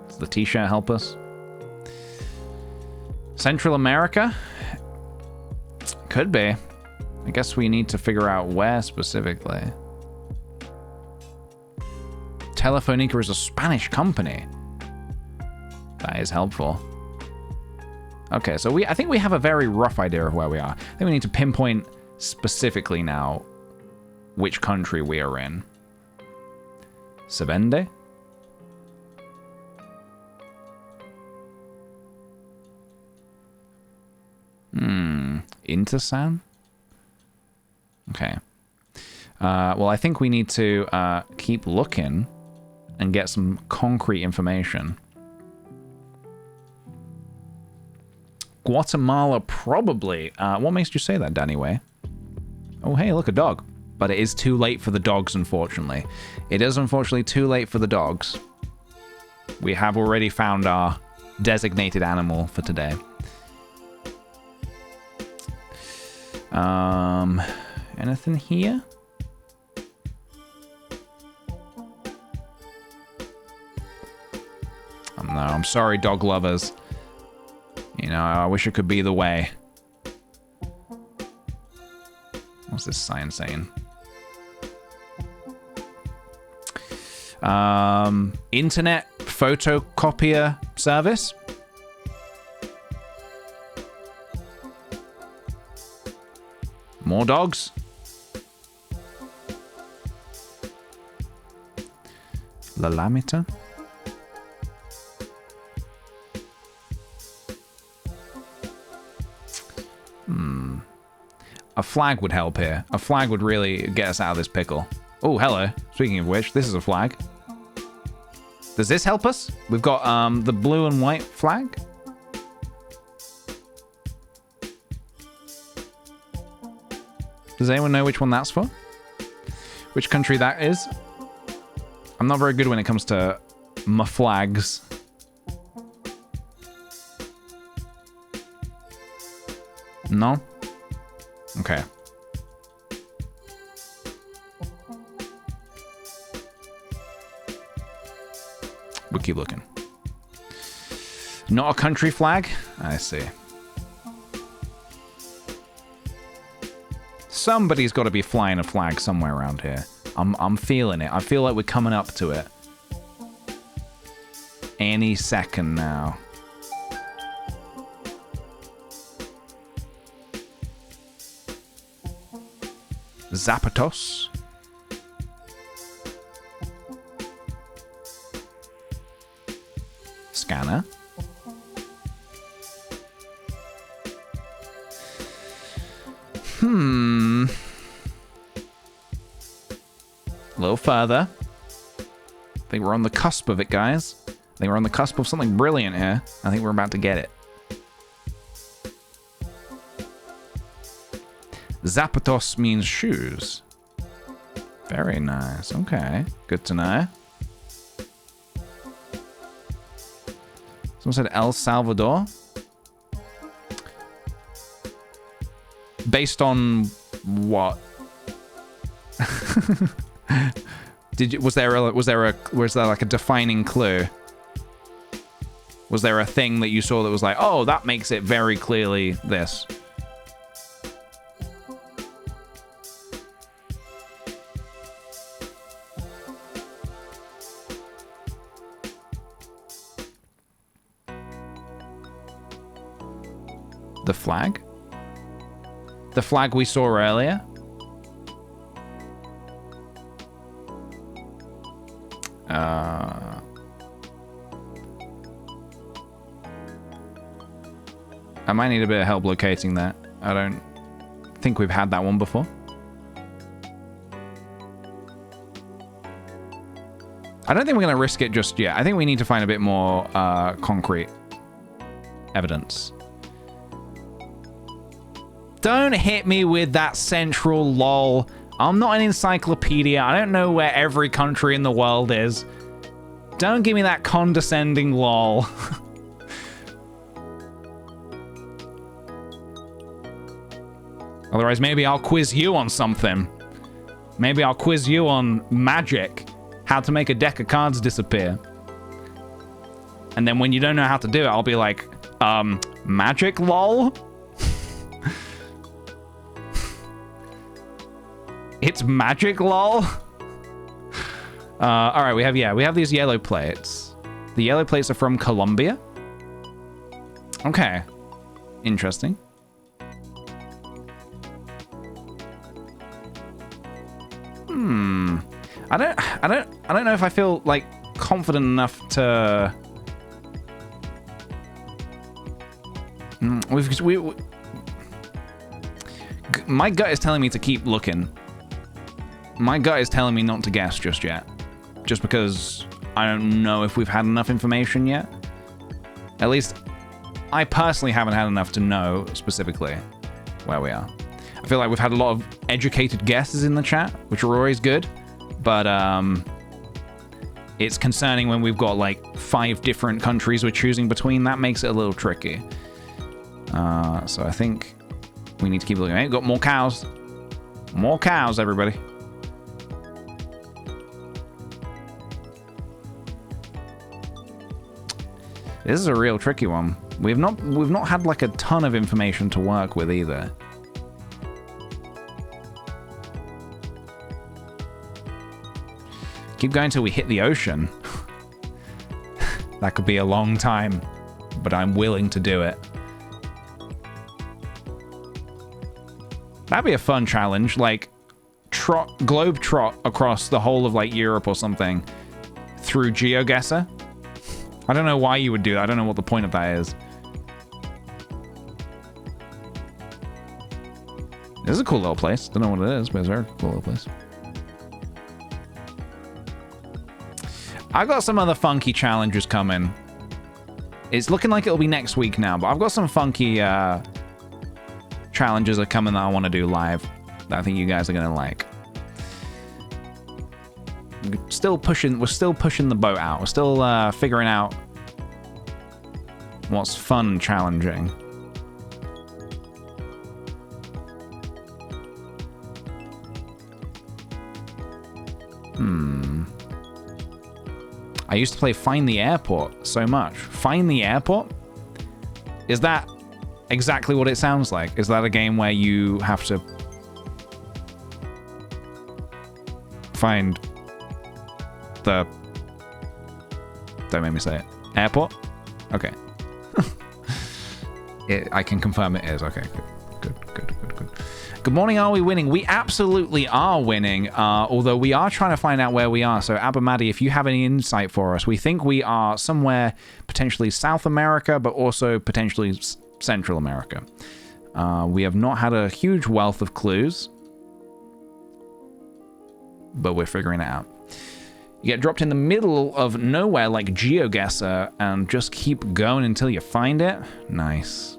Does the t-shirt help us? Central America? Could be. I guess we need to figure out where specifically. Telefonica is a Spanish company. That is helpful. Okay, so I think we have a very rough idea of where we are. I think we need to pinpoint specifically now which country we are in. Se vende? Intersan? Okay. Well, I think we need to keep looking and get some concrete information. Guatemala, probably. What makes you say that, Danny Way? Oh, hey, look, a dog. But it is too late for the dogs, unfortunately. It is unfortunately too late for the dogs. We have already found our designated animal for today. Anything here? Oh, no, I'm sorry, dog lovers. You know, I wish it could be the way. What's this sign saying? Internet photocopier service? More dogs? La Lamita? A flag would help here. A flag would really get us out of this pickle. Oh, hello. Speaking of which, this is a flag. Does this help us? We've got the blue and white flag. Does anyone know which one that's for? Which country that is? I'm not very good when it comes to my flags. No? Okay. We'll keep looking. Not a country flag? I see. Somebody's got to be flying a flag somewhere around here. I'm feeling it. I feel like we're coming up to it. Any second now. Zapatos. Scanner. A little further. I think we're on the cusp of it, guys. I think we're on the cusp of something brilliant here. I think we're about to get it. Zapatos means shoes. Very nice. Okay. Good to know. Someone said El Salvador. Based on what? Was there like a defining clue? Was there a thing that you saw that was like, oh, that makes it very clearly this? The flag? The flag we saw earlier? I might need a bit of help locating that. I don't think we've had that one before. I don't think we're going to risk it just yet. I think we need to find a bit more concrete evidence. Don't hit me with that central lol. I'm not an encyclopedia. I don't know where every country in the world is. Don't give me that condescending lol. Otherwise, maybe I'll quiz you on something. Maybe I'll quiz you on magic. How to make a deck of cards disappear. And then when you don't know how to do it, I'll be like, magic lol? It's magic lol? All right, we have these yellow plates. The yellow plates are from Colombia. Okay. Interesting. I don't know if I feel like confident enough to my gut is telling me to keep looking. My gut is telling me not to guess just yet. Just because I don't know if we've had enough information yet. At least I personally haven't had enough to know specifically where we are. I feel like we've had a lot of educated guesses in the chat, which are always good. But it's concerning when we've got like 5 different countries we're choosing between. That makes it a little tricky. So I think we need to keep looking. We've got more cows. More cows, everybody. This is a real tricky one. We've not had like a ton of information to work with either. Keep going till we hit the ocean. That could be a long time, but I'm willing to do it. That'd be a fun challenge, like globe trot across the whole of like Europe or something through GeoGuessr. I don't know why you would do that. I don't know what the point of that is. This is a cool little place. Don't know what it is, but it's a very cool little place. I've got some other funky challenges coming. It's looking like it'll be next week now, but I've got some funky challenges are coming that I want to do live that I think you guys are going to like. We're still pushing the boat out. We're still figuring out what's fun and challenging. I used to play Find the Airport so much. Find the Airport? Is that exactly what it sounds like? Is that a game where you have to find the... Don't make me say it. Airport? Okay. I can confirm it is. Okay, good. Good morning, are we winning? We absolutely are winning, although we are trying to find out where we are. So, Abamadi, if you have any insight for us, we think we are somewhere potentially South America, but also potentially Central America. We have not had a huge wealth of clues, but we're figuring it out. You get dropped in the middle of nowhere like GeoGuessr and just keep going until you find it. Nice.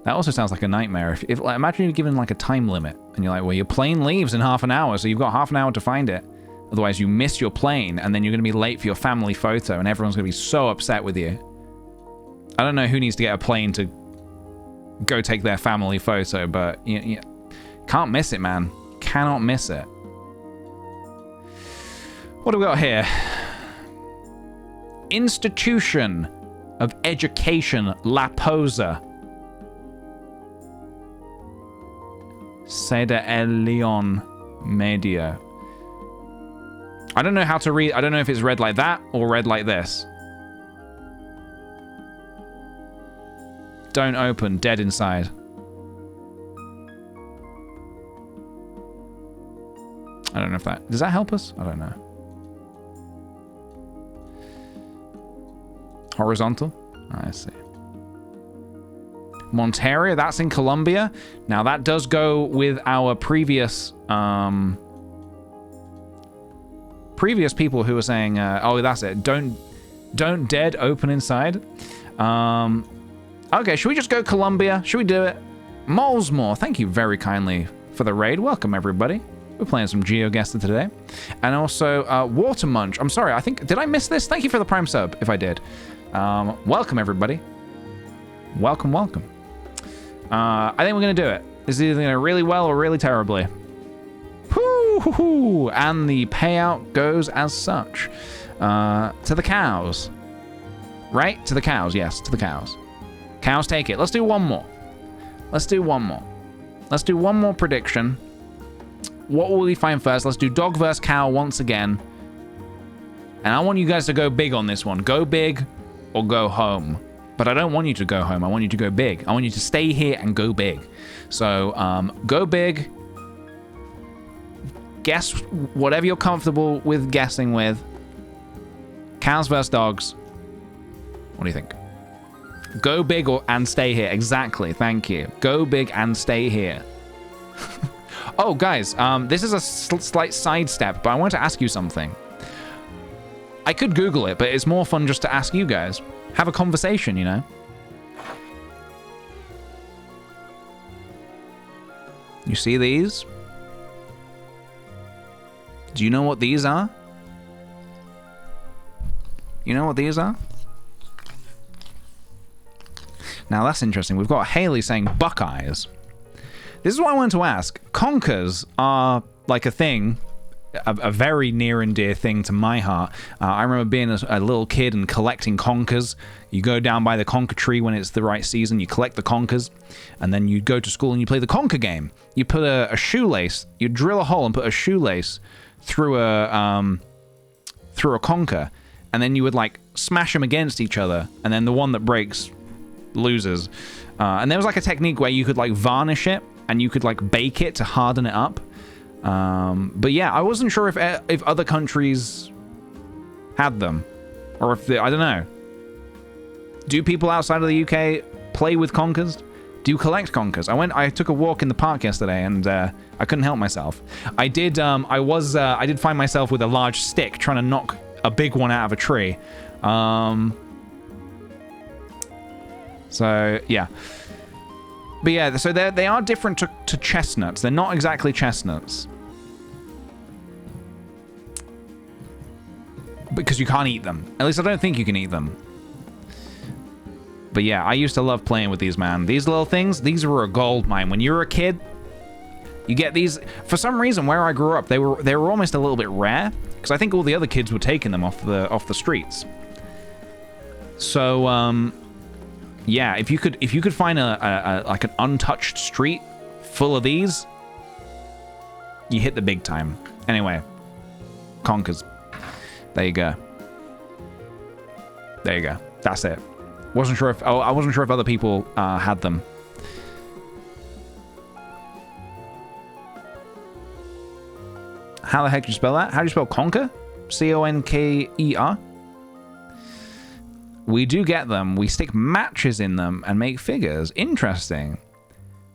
That also sounds like a nightmare. If like, imagine you're given like a time limit and you're like, well, your plane leaves in half an hour, so you've got half an hour to find it. Otherwise, you miss your plane and then you're going to be late for your family photo and everyone's going to be so upset with you. I don't know who needs to get a plane to go take their family photo, but you can't miss it, man. Cannot miss it. What do we got here? Institution of Education La Posa. Seda El Leon Medio. I don't know how to read. I don't know if it's read like that or read like this. Don't open. Dead inside. I don't know if that... Does that help us? I don't know. Horizontal? I see. Monteria, that's in Colombia. Now that does go with our previous previous people who were saying, oh, that's it. Don't dead open inside. Okay, should we just go Colombia? Should we do it? Molesmore, thank you very kindly for the raid. Welcome, everybody. We're playing some GeoGuessr today. And also, Water Munch. I'm sorry, I think... Did I miss this? Thank you for the Prime sub, if I did. Welcome, everybody. Welcome, welcome. I think we're going to do it. This is either going to really well or really terribly. Woo-hoo-hoo. And the payout goes as such. To the cows. Right? To the cows, yes, to the cows. Cows take it. Let's do one more. Let's do one more. Let's do one more prediction. What will we find first? Let's do dog versus cow once again. And I want you guys to go big on this one. Go big or go home. But I don't want you to go home. I want you to go big. I want you to stay here and go big. So go big. Guess whatever you're comfortable with guessing with. Cows versus dogs. What do you think? Go big and stay here. Exactly. Thank you. Go big and stay here. Oh, guys, this is a slight sidestep, but I want to ask you something. I could Google it, but it's more fun just to ask you guys. Have a conversation, you know? You see these? Do you know what these are? You know what these are? Now, that's interesting. We've got Haley saying Buckeyes. This is what I wanted to ask. Conkers are like a thing, a very near and dear thing to my heart. I remember being a little kid and collecting conkers. You go down by the conker tree when it's the right season, you collect the conkers, and then you go to school and you play the conker game. You put a shoelace, you drill a hole and put a shoelace through a conker, and then you would like smash them against each other, and then the one that breaks loses. And there was like a technique where you could like varnish it, and you could like bake it to harden it up. But yeah, I wasn't sure if other countries had them, or if I don't know. Do people outside of the UK play with conkers? Do you collect conkers? I took a walk in the park yesterday, and I couldn't help myself. I did find myself with a large stick trying to knock a big one out of a tree. So yeah. But yeah, so they are different to chestnuts. They're not exactly chestnuts. Because you can't eat them. At least I don't think you can eat them. But yeah, I used to love playing with these, man. These little things, these were a gold mine. When you were a kid, you get these. For some reason, where I grew up, they were almost a little bit rare. Because I think all the other kids were taking them off the streets. So, yeah, if you could find like an untouched street full of these, you hit the big time. Anyway, conkers. There you go. There you go. That's it. I wasn't sure if other people had them. How the heck do you spell that? How do you spell conker? C-O-N-K-E-R? We do get them. We stick matches in them and make figures. Interesting.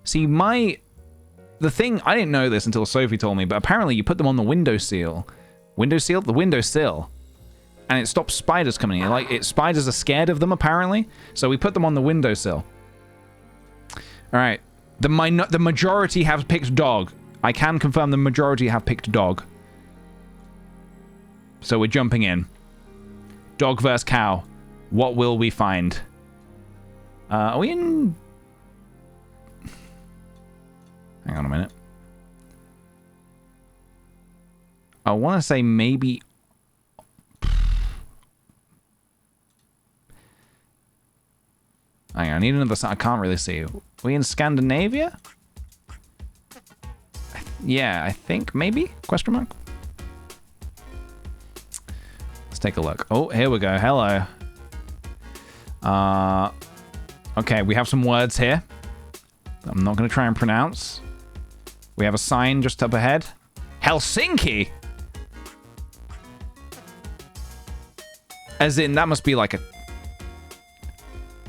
See, the thing, I didn't know this until Sophie told me, but apparently you put them on the windowsill. Windowsill? The windowsill. And it stops spiders coming in. Like, spiders are scared of them, apparently. So we put them on the windowsill. All right. The majority have picked dog. I can confirm the majority have picked dog. So we're jumping in. Dog versus cow. What will we find? Are we in... Hang on a minute. I want to say maybe... Hang on, I need another sign. I can't really see. Are we in Scandinavia? Yeah, I think maybe? Question mark? Let's take a look. Oh, here we go. Hello. Okay, we have some words here. I'm not going to try and pronounce. We have a sign just up ahead. Helsinki! As in, that must be like a...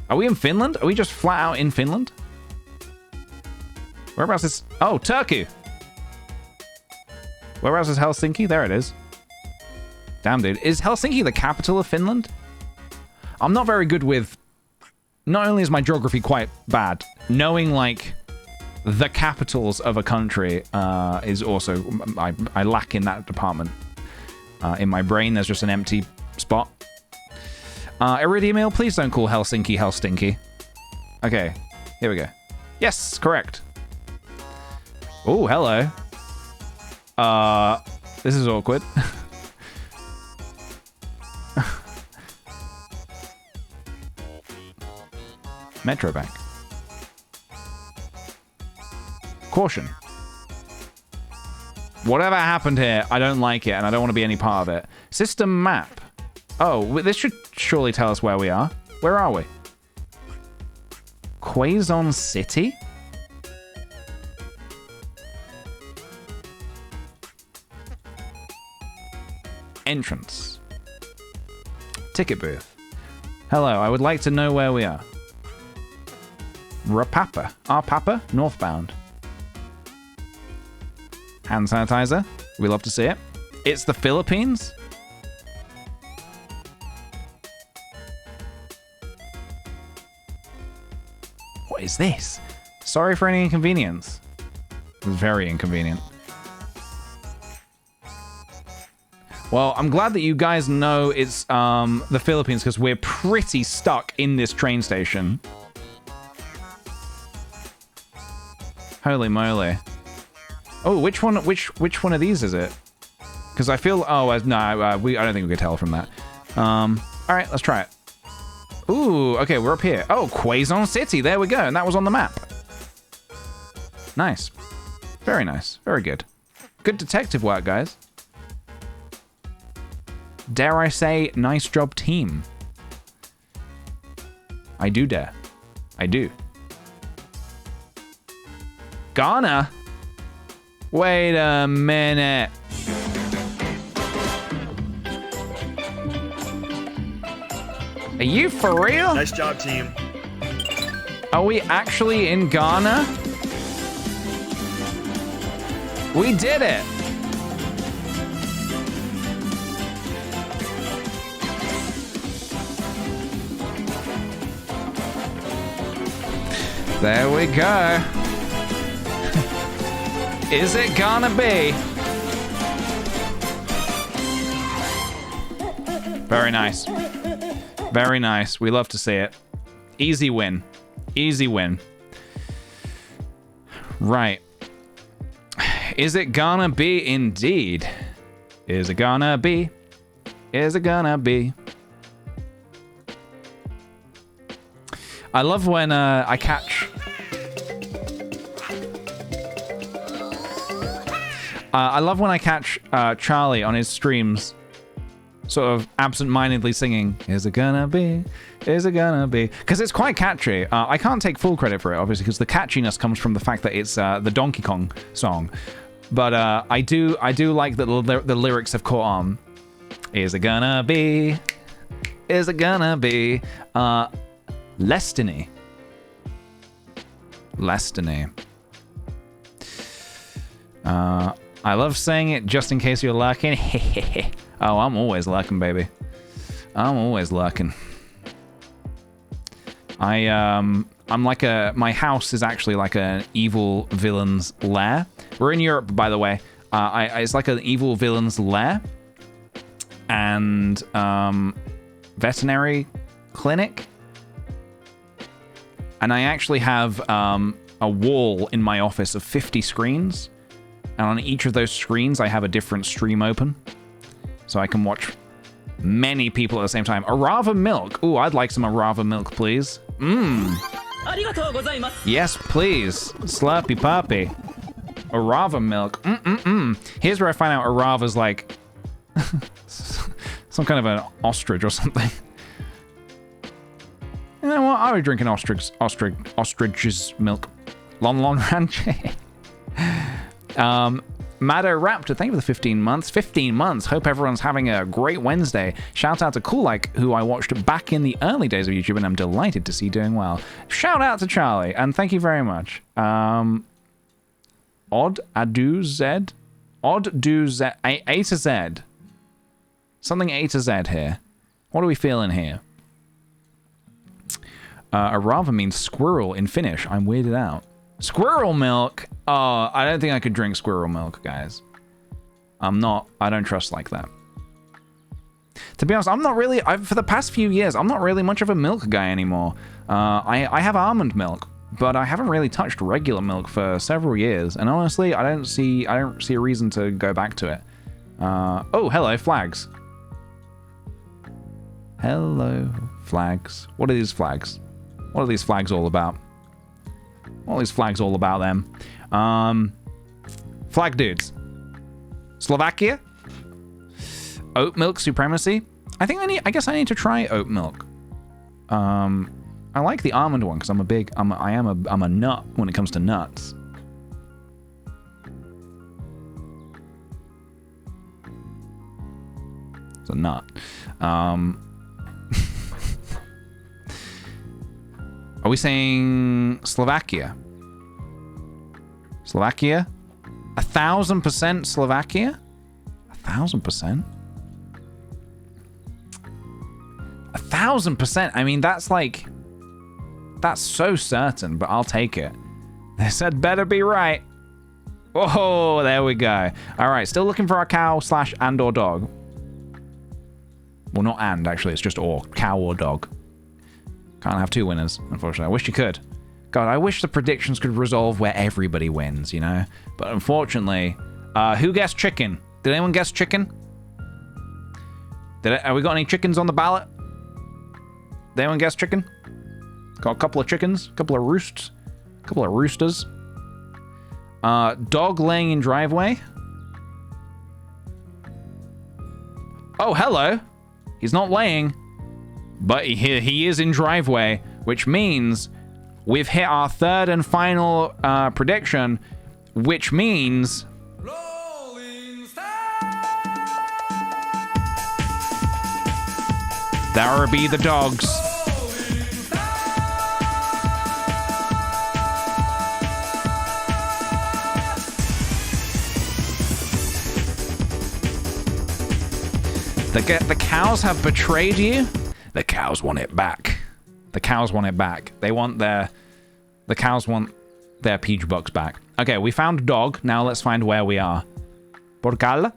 Are we in Finland? Are we just flat out in Finland? Whereabouts is... Oh, Turkey! Whereabouts is Helsinki? There it is. Damn, dude. Is Helsinki the capital of Finland? I'm not very good with... Not only is my geography quite bad, knowing, like, the capitals of a country is also... I lack in that department. In my brain, there's just an empty spot. Iridium, please don't call Helsinki Helstinky. Okay, here we go. Yes, correct. Oh, hello. This is awkward. Metro Bank. Caution. Whatever happened here, I don't like it, and I don't want to be any part of it. System map. Oh, this should surely tell us where we are. Where are we? Quezon City? Entrance. Ticket booth. Hello, I would like to know where we are. Rapapa. Papa, northbound. Hand sanitizer. We love to see it. It's the Philippines? What is this? Sorry for any inconvenience. It was very inconvenient. Well, I'm glad that you guys know it's the Philippines because we're pretty stuck in this train station. Holy moly. Oh, which one of these is it? Because I feel... Oh, no, I don't think we could tell from that. All right, let's try it. Ooh, okay, we're up here. Oh, Quezon City, there we go. And that was on the map. Nice. Very nice. Very good. Good detective work, guys. Dare I say, nice job, team. I do dare. I do. Ghana? Wait a minute. Are you for real? Nice job, team. Are we actually in Ghana? We did it. There we go. Is it gonna be? Very nice. Very nice. We love to see it. Easy win. Easy win. Right. Is it gonna be indeed? Is it gonna be? Is it gonna be? I love when I catch... I love when I catch Charlie on his streams sort of absent-mindedly singing, is it gonna be? Is it gonna be? Because it's quite catchy. I can't take full credit for it, obviously, because the catchiness comes from the fact that it's the Donkey Kong song. But I do like that the lyrics have caught on. Is it gonna be? is it gonna be? Lestiny. Lestiny. I love saying it just in case you're lurking. Oh, I'm always lurking, baby. I'm always lurking. I'm like my house is actually like an evil villain's lair. We're in Europe, by the way. It's like an evil villain's lair. And, veterinary clinic. And I actually have, a wall in my office of 50 screens. And on each of those screens, I have a different stream open. So I can watch many people at the same time. Arava milk. Ooh, I'd like some Arava milk, please. Mmm. Yes, please. Slurpy puppy. Arava milk. Here's where I find out Arava's like some kind of an ostrich or something. You know what? I would drink an ostrich's milk. Lon Lon Ranch. Maddo Raptor, thank you for the 15 months. 15 months. Hope everyone's having a great Wednesday. Shout out to Coolike, who I watched back in the early days of YouTube, and I'm delighted to see doing well. Shout out to Charlie, and thank you very much. Odd Adu Z? Odd Do Z. A to Z. Something A to Z here. What are we feeling here? Arava means squirrel in Finnish. I'm weirded out. Squirrel milk? Oh, I don't think I could drink squirrel milk, guys. I don't trust like that. To be honest, I'm not really, for the past few years, I'm not really much of a milk guy anymore. I have almond milk, but I haven't really touched regular milk for several years. And honestly, I don't see a reason to go back to it. Oh, hello, flags. Hello, flags. What are these flags? What are these flags all about? What are these flags all about them? Flag dudes. Slovakia? Oat milk supremacy? I guess I need to try oat milk. I like the almond one because I'm a nut when it comes to nuts. It's a nut. Are we saying Slovakia? Slovakia? 1,000% Slovakia? 1,000%? 1,000%? I mean, that's so certain, but I'll take it. They said better be right. Oh, there we go. All right, still looking for our cow / and or dog. Well, not and, actually. It's just or. Cow or dog. Can't have two winners, unfortunately. I wish you could. God, I wish the predictions could resolve where everybody wins, you know? But unfortunately, who guessed chicken? Did anyone guess chicken? Have we got any chickens on the ballot? Did anyone guess chicken? Got a couple of chickens, a couple of roosts, a couple of roosters. Dog laying in driveway. Oh, hello. He's not laying, but he is in driveway, which means we've hit our third and final prediction, which means there be the dogs. The cows have betrayed you. The cows want it back. The cows want it back. The cows want their peach bucks back. Okay, we found a dog. Now let's find where we are. Porcal.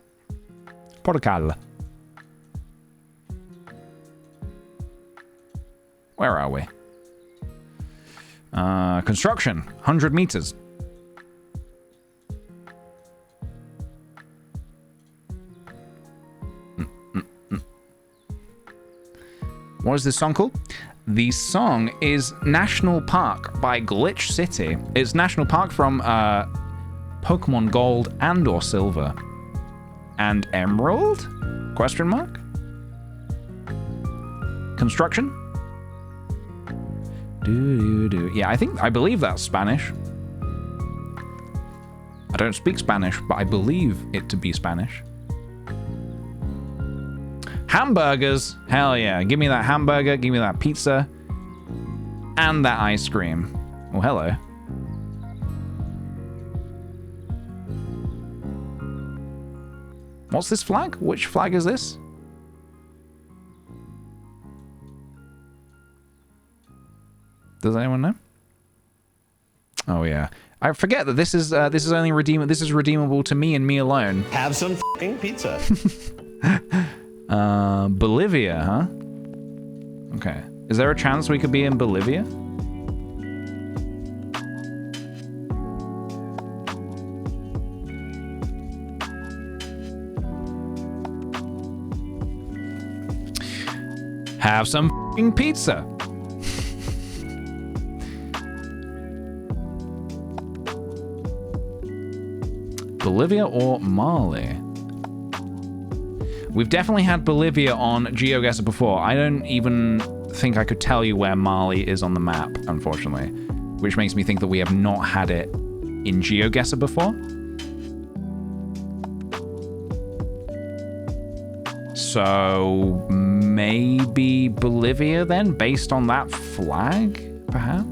Where are we? Construction. 100 meters. What is this song called? The song is National Park by Glitch City. It's National Park from Pokemon Gold and or Silver. And Emerald? Question mark? Construction? Yeah, I believe that's Spanish. I don't speak Spanish, but I believe it to be Spanish. Hamburgers. Hell yeah. Give me that hamburger. Give me that pizza. And that ice cream. Oh, hello. What's this flag? Which flag is this? Does anyone know? Oh yeah. I forget that this is only redeemable. This is redeemable to me and me alone. Have some f***ing pizza. Bolivia, huh? Okay. Is there a chance we could be in Bolivia? Have some f***ing pizza. Bolivia or Mali? We've definitely had Bolivia on GeoGuessr before. I don't even think I could tell you where Mali is on the map, unfortunately. Which makes me think that we have not had it in GeoGuessr before. So maybe Bolivia then, based on that flag, perhaps?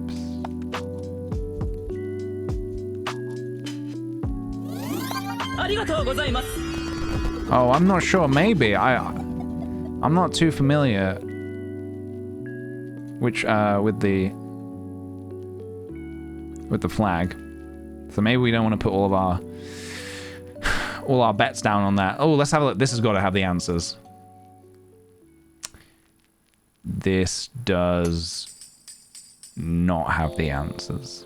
Oh, I'm not sure. Maybe. I'm not too familiar with the flag. So maybe we don't want to put all our bets down on that. Oh, let's have a look. This has got to have the answers. This does not have the answers.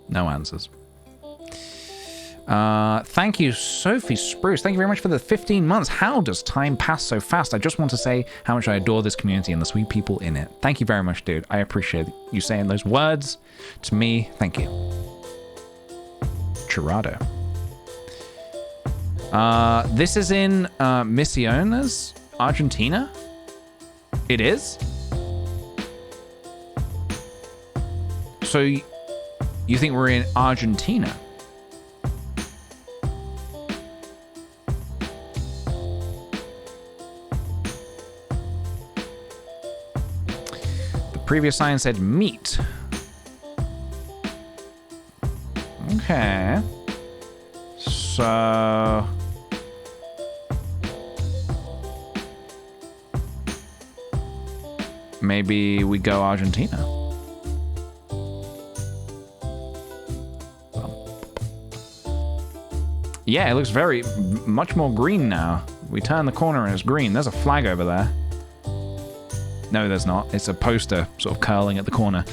No answers. Thank you, Sophie Spruce. Thank you very much for the 15 months. How does time pass so fast? I just want to say how much I adore this community and the sweet people in it. Thank you very much, dude. I appreciate you saying those words to me. Thank you. Chirado. This is in Misiones, Argentina? It is? So you think we're in Argentina? The previous sign said meat. Okay. So maybe we go Argentina. Yeah, it looks much more green now. We turn the corner and it's green. There's a flag over there. No, there's not. It's a poster sort of curling at the corner.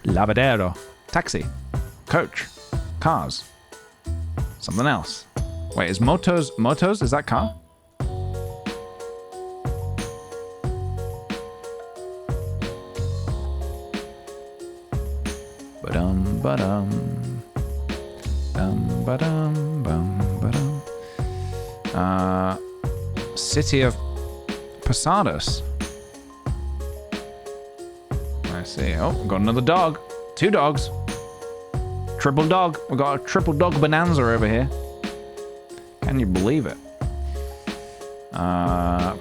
Lavadero. Taxi. Coach. Cars. Something else. Wait, is motos? Is that car? Ba-dum, ba-dum. Ba-dum, bum, ba-dum. City of Posadas. I see. Oh, we've got another dog. 2 dogs. Triple dog. We've got a triple dog bonanza over here. Can you believe it?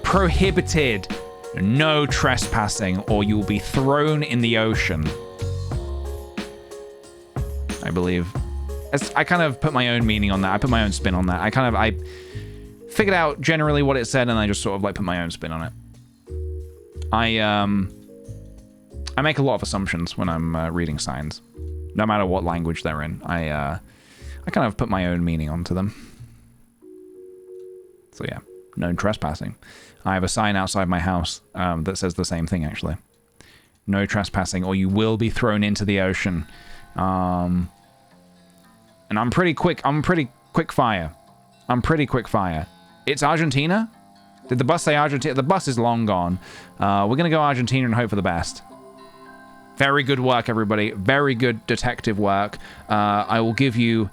Prohibited. No trespassing or you'll be thrown in the ocean. I believe. I kind of put my own meaning on that. I put my own spin on that. I figured out generally what it said and I just sort of like put my own spin on it. I make a lot of assumptions when I'm reading signs. No matter what language they're in. I kind of put my own meaning onto them. So yeah, no trespassing. I have a sign outside my house that says the same thing actually. No trespassing or you will be thrown into the ocean. And I'm pretty quick fire. It's Argentina? Did the bus say Argentina? The bus is long gone. We're gonna go Argentina and hope for the best. Very good work, everybody. Very good detective work. I will give you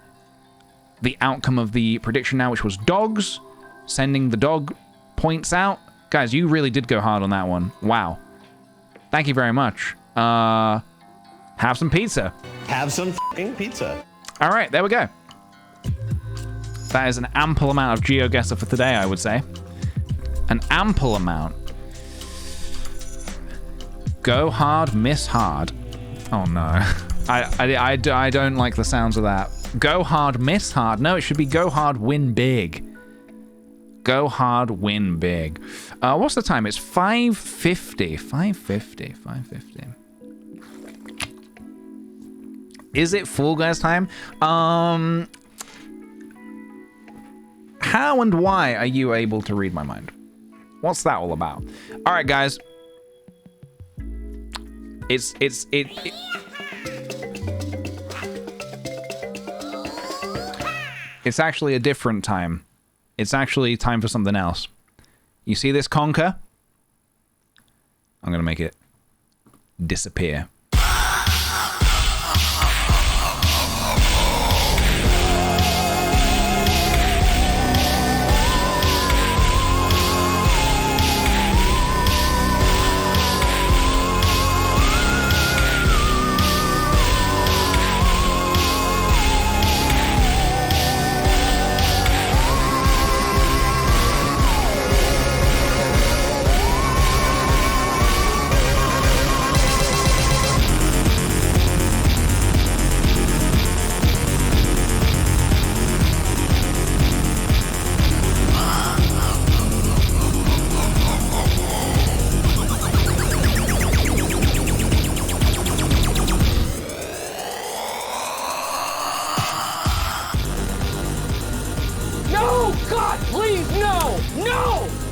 the outcome of the prediction now, which was dogs. Sending the dog points out. Guys, you really did go hard on that one. Wow. Thank you very much. Have some pizza. Have some f***ing pizza. All right, there we go. That is an ample amount of GeoGuessr for today, I would say. An ample amount. Go hard, miss hard. Oh no. I don't like the sounds of that. Go hard, miss hard. No, it should be go hard, win big. Go hard, win big. What's the time? It's 5:50. 5:50. Is it Fall Guys time? How and why are you able to read my mind? What's that all about? All right, guys. It's actually a different time. It's actually time for something else. You see this conker? I'm gonna make it disappear.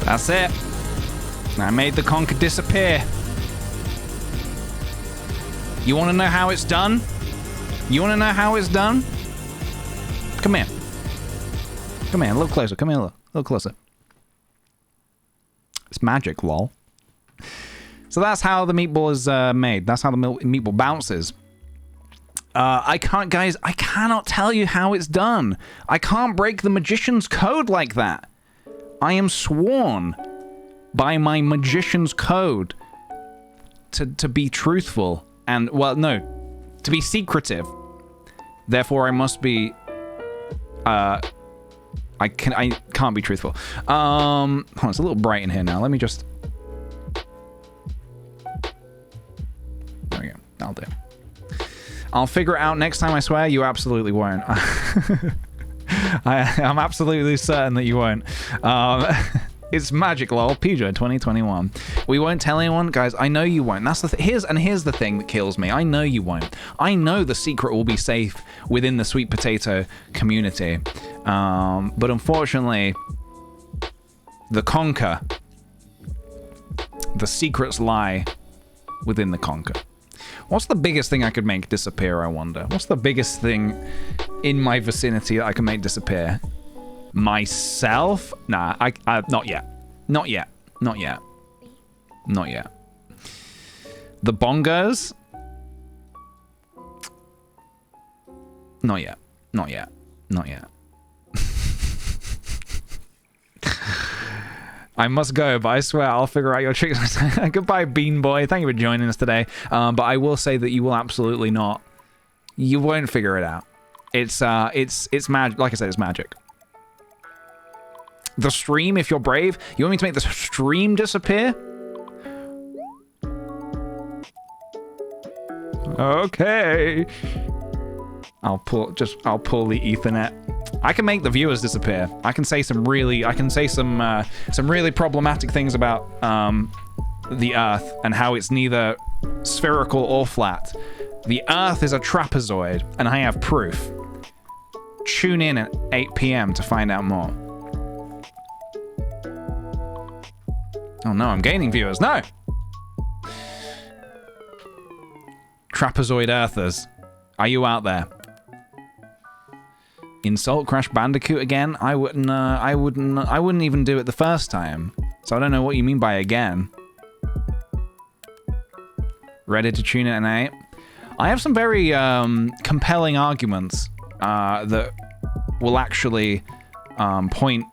That's it. I made the conker disappear. You want to know how it's done? You want to know how it's done? Come here. Come here, a little closer. Come here, a little closer. It's magic, lol. So that's how the meatball is made. That's how the meatball bounces. I cannot tell you how it's done. I can't break the magician's code like that. I am sworn by my magician's code to be truthful and, well, no, to be secretive. Therefore, I must be, I can't be truthful. Hold on, it's a little bright in here now. Let me just, there we go, that'll do. I'll figure it out next time, I swear. You absolutely won't. I'm absolutely certain that you won't. It's magic, lol. PJ 2021. We won't tell anyone, guys. I know you won't. That's the here's the thing that kills me. I know you won't. I know the secret will be safe within the sweet potato community, but unfortunately, the conker, the secrets lie within the conker. What's the biggest thing I could make disappear, I wonder? What's the biggest thing in my vicinity that I can make disappear? Myself? Nah, I not yet. Not yet. Not yet. Not yet. The bongos? Not yet. Not yet. Not yet. I must go, but I swear I'll figure out your tricks. Goodbye, Bean Boy. Thank you for joining us today. But I will say that you will absolutely not. You won't figure it out. It's magic. Like I said, it's magic. The stream, if you're brave. You want me to make the stream disappear? Okay. I'll pull the Ethernet. I can make the viewers disappear. I can say some really problematic things about the Earth and how it's neither spherical or flat. The Earth is a trapezoid, and I have proof. Tune in at 8 p.m. to find out more. Oh no, I'm gaining viewers. No! Trapezoid Earthers. Are you out there? Insult Crash Bandicoot again? I wouldn't even do it the first time. So I don't know what you mean by again. Ready to tune in at 8? I have some very compelling arguments that will actually point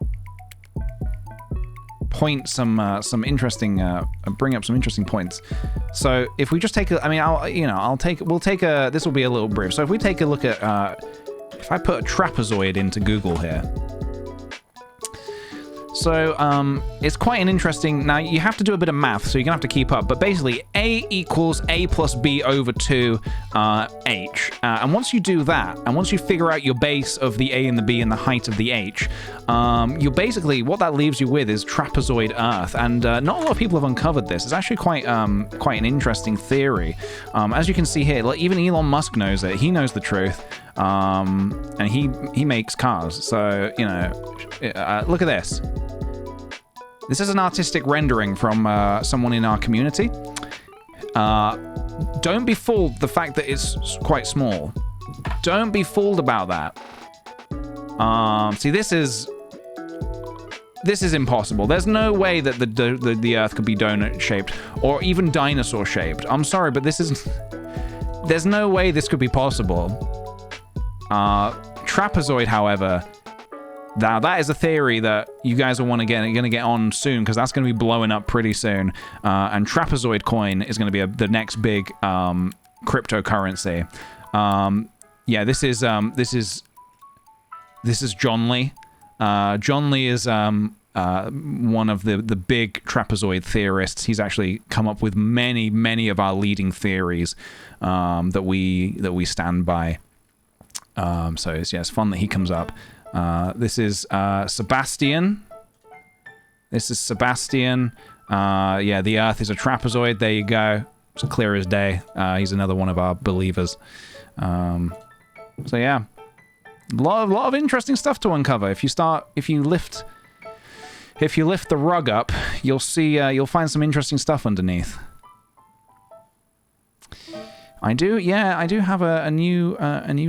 some interesting bring up some interesting points. So if we just take a, I mean, we'll take a, this will be a little brief. So if we take a look at if I put a trapezoid into Google here. So it's quite an interesting... Now, you have to do a bit of math, so you're going to have to keep up. But basically, A equals A plus B over 2 H. And once you do that, and once you figure out your base of the A and the B and the height of the H, you're basically... What that leaves you with is trapezoid Earth. And not a lot of people have uncovered this. It's actually quite an interesting theory. As you can see here, like, even Elon Musk knows it. He knows the truth. And he makes cars. So, you know, look at this. This is an artistic rendering from someone in our community. Don't be fooled the fact that it's quite small. Don't be fooled about that. See, this is impossible. There's no way that the Earth could be donut-shaped or even dinosaur-shaped. I'm sorry, but this is... There's no way this could be possible. Trapezoid, however... Now, that is a theory that you guys are going to get on soon, because that's going to be blowing up pretty soon. And trapezoid coin is going to be the next big cryptocurrency. Yeah, this is John Lee. John Lee is one of the big trapezoid theorists. He's actually come up with many of our leading theories that we stand by. So it's fun that he comes up. This is Sebastian. This is Sebastian. Yeah, the Earth is a trapezoid. There you go. It's clear as day. He's another one of our believers. So yeah, a lot of interesting stuff to uncover. If you lift the rug up, you'll see. You'll find some interesting stuff underneath. I do have a new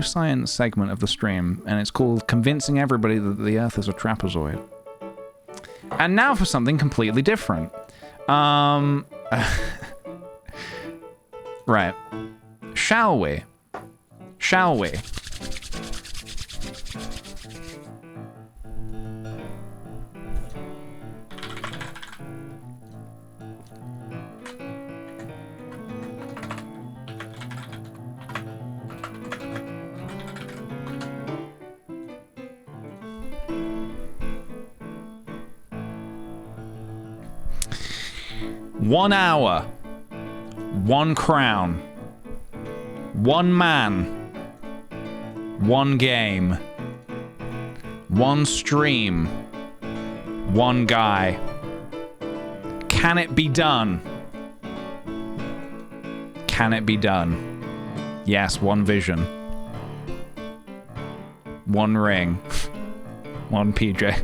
science segment of the stream, and it's called Convincing Everybody That the Earth is a Trapezoid. And now for something completely different. Right. Shall we? 1 hour, 1 crown, 1 man, 1 game, 1 stream, 1 guy. Can it be done? Can it be done? Yes, 1 vision. 1 ring. 1 PJ.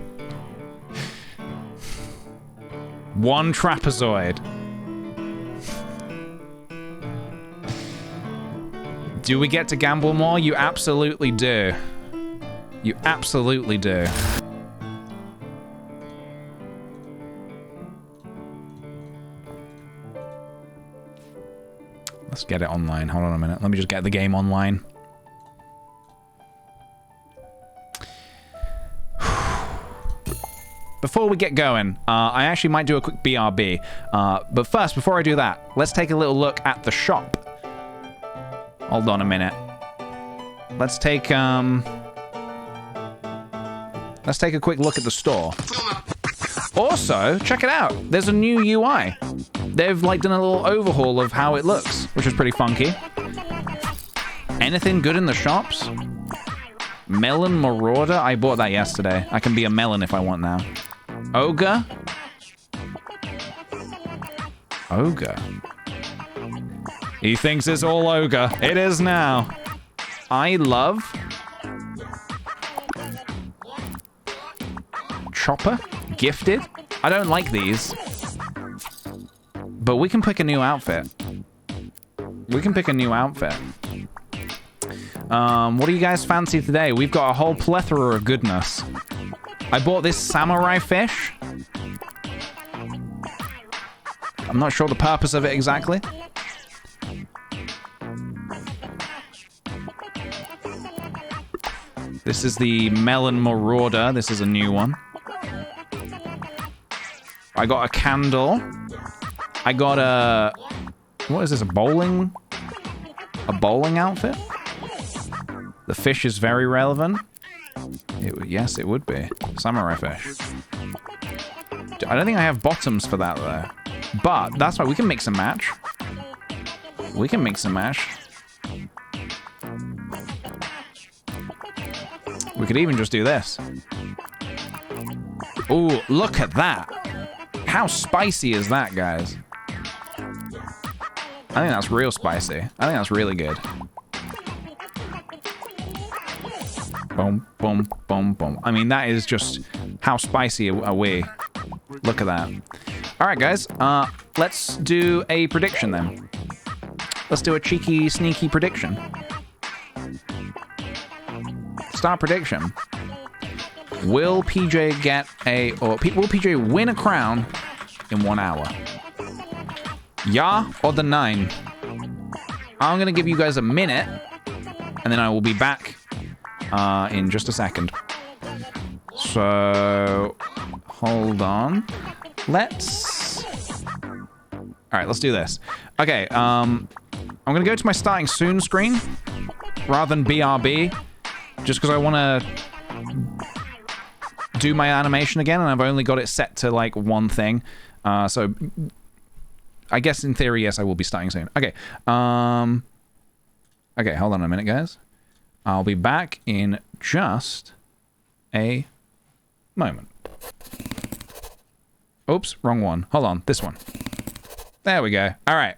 1 trapezoid. Do we get to gamble more? You absolutely do. You absolutely do. Let's get it online. Hold on a minute. Let me just get the game online. Before we get going, I actually might do a quick BRB. But first, before I do that, let's take a little look at the shop. Hold on a minute. Let's take a quick look at the store. Also, check it out. There's a new UI. They've like done a little overhaul of how it looks, which is pretty funky. Anything good in the shops? Melon Marauder? I bought that yesterday. I can be a melon if I want now. Ogre? Ogre? He thinks it's all ogre. It is now. I love... Chopper? Gifted? I don't like these. But we can pick a new outfit. We can pick a new outfit. What do you guys fancy today? We've got a whole plethora of goodness. I bought this samurai fish. I'm not sure the purpose of it exactly. This is the Melon Marauder. This is a new one. I got a candle. I got a... What is this, a bowling outfit? The fish is very relevant. Yes, it would be. Samurai fish. I don't think I have bottoms for that, though. But that's why we can mix and match. We can mix and match. We could even just do this. Ooh, look at that. How spicy is that, guys? I think that's real spicy. I think that's really good. Boom, boom, boom, boom. I mean, that is just how spicy are we. Look at that. All right, guys. Let's do a prediction then. Let's do a cheeky, sneaky prediction. Start prediction. Will PJ get will PJ win a crown in 1 hour? Yeah or the 9? I'm going to give you guys a minute, and then I will be back in just a second. So, hold on. All right, let's do this. Okay, I'm going to go to my starting soon screen rather than BRB, just because I want to do my animation again, and I've only got it set to, like, one thing. So, I guess in theory, yes, I will be starting soon. Okay, okay, hold on a minute, guys. I'll be back in just a moment. Oops, wrong one. Hold on, this one. There we go. All right.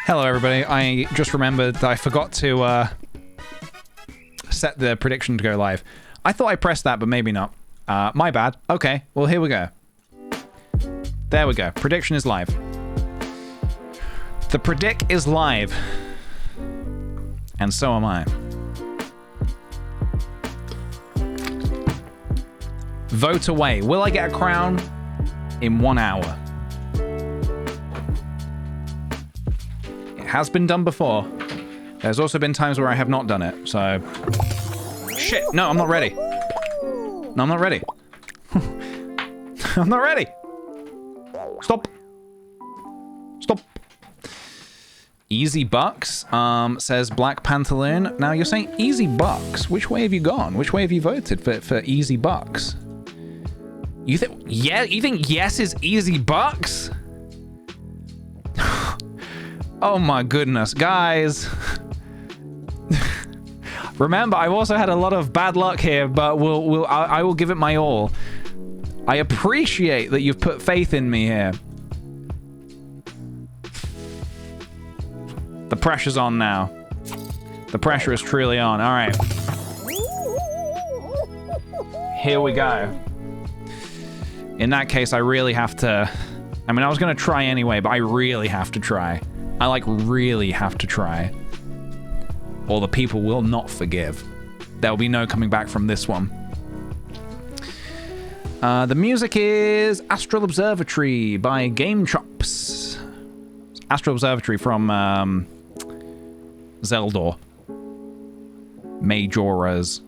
Hello, everybody. I just remembered that I forgot to set the prediction to go live. I thought I pressed that, but maybe not. My bad. Okay, well, here we go. There we go. Prediction is live. The predict is live. And so am I. Vote away. Will I get a crown in 1 hour? Has been done before. There's also been times where I have not done it, so... Shit! No, I'm not ready. No, I'm not ready. I'm not ready! Stop! Stop! Easy Bucks, says Black Pantaloon. Now, you're saying Easy Bucks. Which way have you gone? Which way have you voted for Easy Bucks? You think... Yeah? You think yes is Easy Bucks? Oh my goodness, guys. Remember, I've also had a lot of bad luck here, but I will give it my all. I appreciate that you've put faith in me here. The pressure's on now. The pressure is truly on. All right. Here we go. In that case, I really have to... I mean, I was going to try anyway, but I really have to try. I, like, really have to try. Or the people will not forgive. There'll be no coming back from this one. The music is Astral Observatory by Game Chops. Astral Observatory from Zeldor. Majora's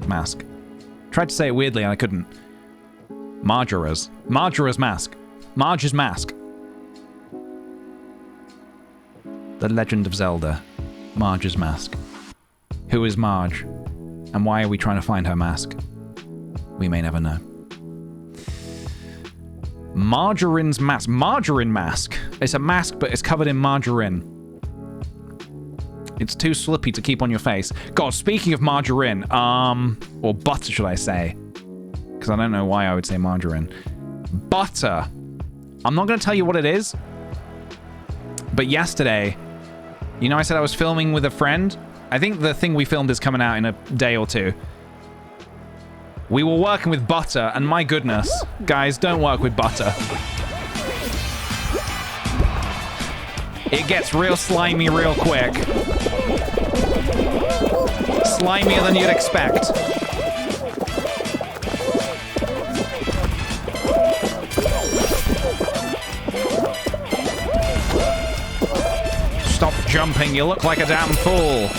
Mask. Tried to say it weirdly and I couldn't. Majora's Mask. Marge's Mask. The Legend of Zelda. Marge's Mask. Who is Marge? And why are we trying to find her mask? We may never know. Margarine's mask. Margarine mask. It's a mask, but it's covered in margarine. It's too slippy to keep on your face. God, speaking of margarine, or butter, should I say? Because I don't know why I would say margarine. Butter. I'm not going to tell you what it is. But yesterday, you know I said I was filming with a friend? I think the thing we filmed is coming out in a day or two. We were working with butter, and my goodness, guys, don't work with butter. It gets real slimy real quick. Slimier than you'd expect. Stop jumping, you look like a damn fool.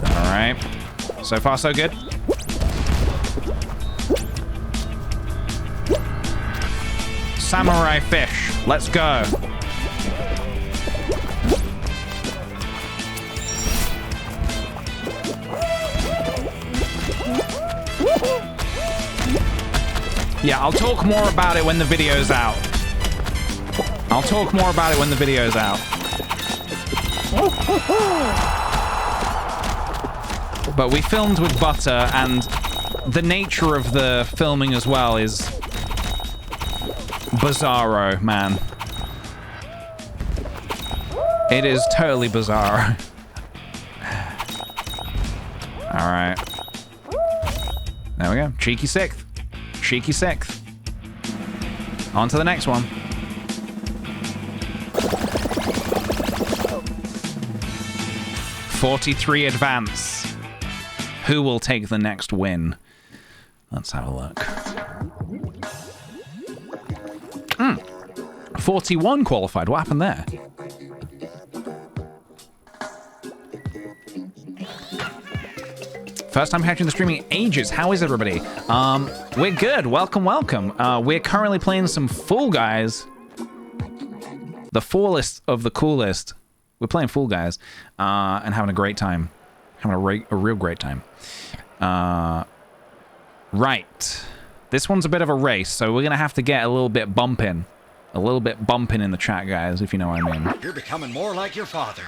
Alright. So far, so good. Samurai fish. Let's go. Yeah, I'll talk more about it when the video's out. I'll talk more about it when the video's out. But we filmed with butter, and the nature of the filming as well is bizarro, man. It is totally bizarro. Alright. There we go. Cheeky sixth. Cheeky sixth. On to the next one. .43 advance. Who will take the next win? Let's have a look. 41 qualified. What happened there? First time catching the streaming ages. How is everybody? We're good. Welcome, welcome. We're currently playing some Fall Guys. The fullest of the coolest. We're playing Fall Guys and having a great time. Having a real great time. Right. This one's a bit of a race, so we're going to have to get a little bit bumping. A little bit bumping in the chat, guys, if you know what I mean. You're becoming more like your father.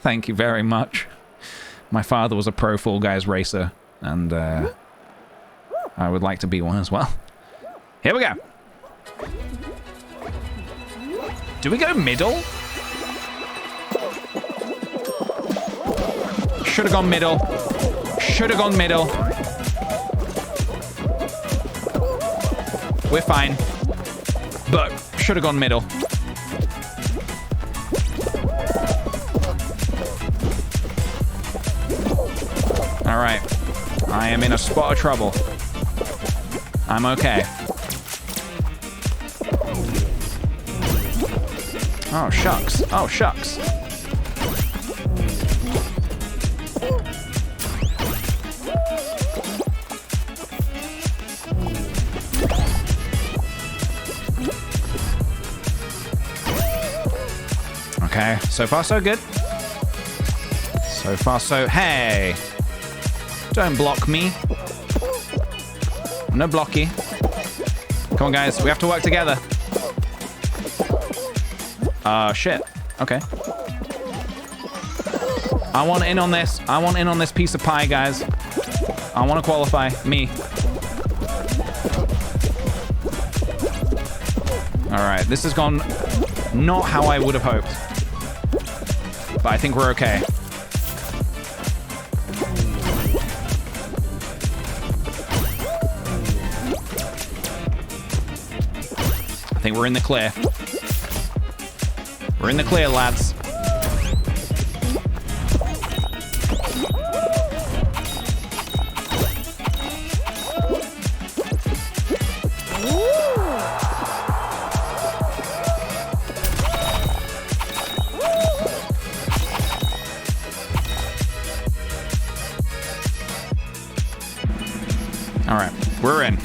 Thank you very much. My father was a pro Fall Guys racer, and I would like to be one as well. Here we go. Do we go middle? Should have gone middle. Should have gone middle. We're fine. But should have gone middle. All right. I am in a spot of trouble. I'm okay. Oh, shucks. Oh, shucks. Okay, so far so good. So far so... Hey! Don't block me. No blocky. Come on, guys. We have to work together. Shit. Okay. I want in on this. I want in on this piece of pie, guys. I want to qualify. Me. Alright, this has gone not how I would have hoped. But I think we're okay. I think we're in the clear. We're in the clear, lads. All right, we're in.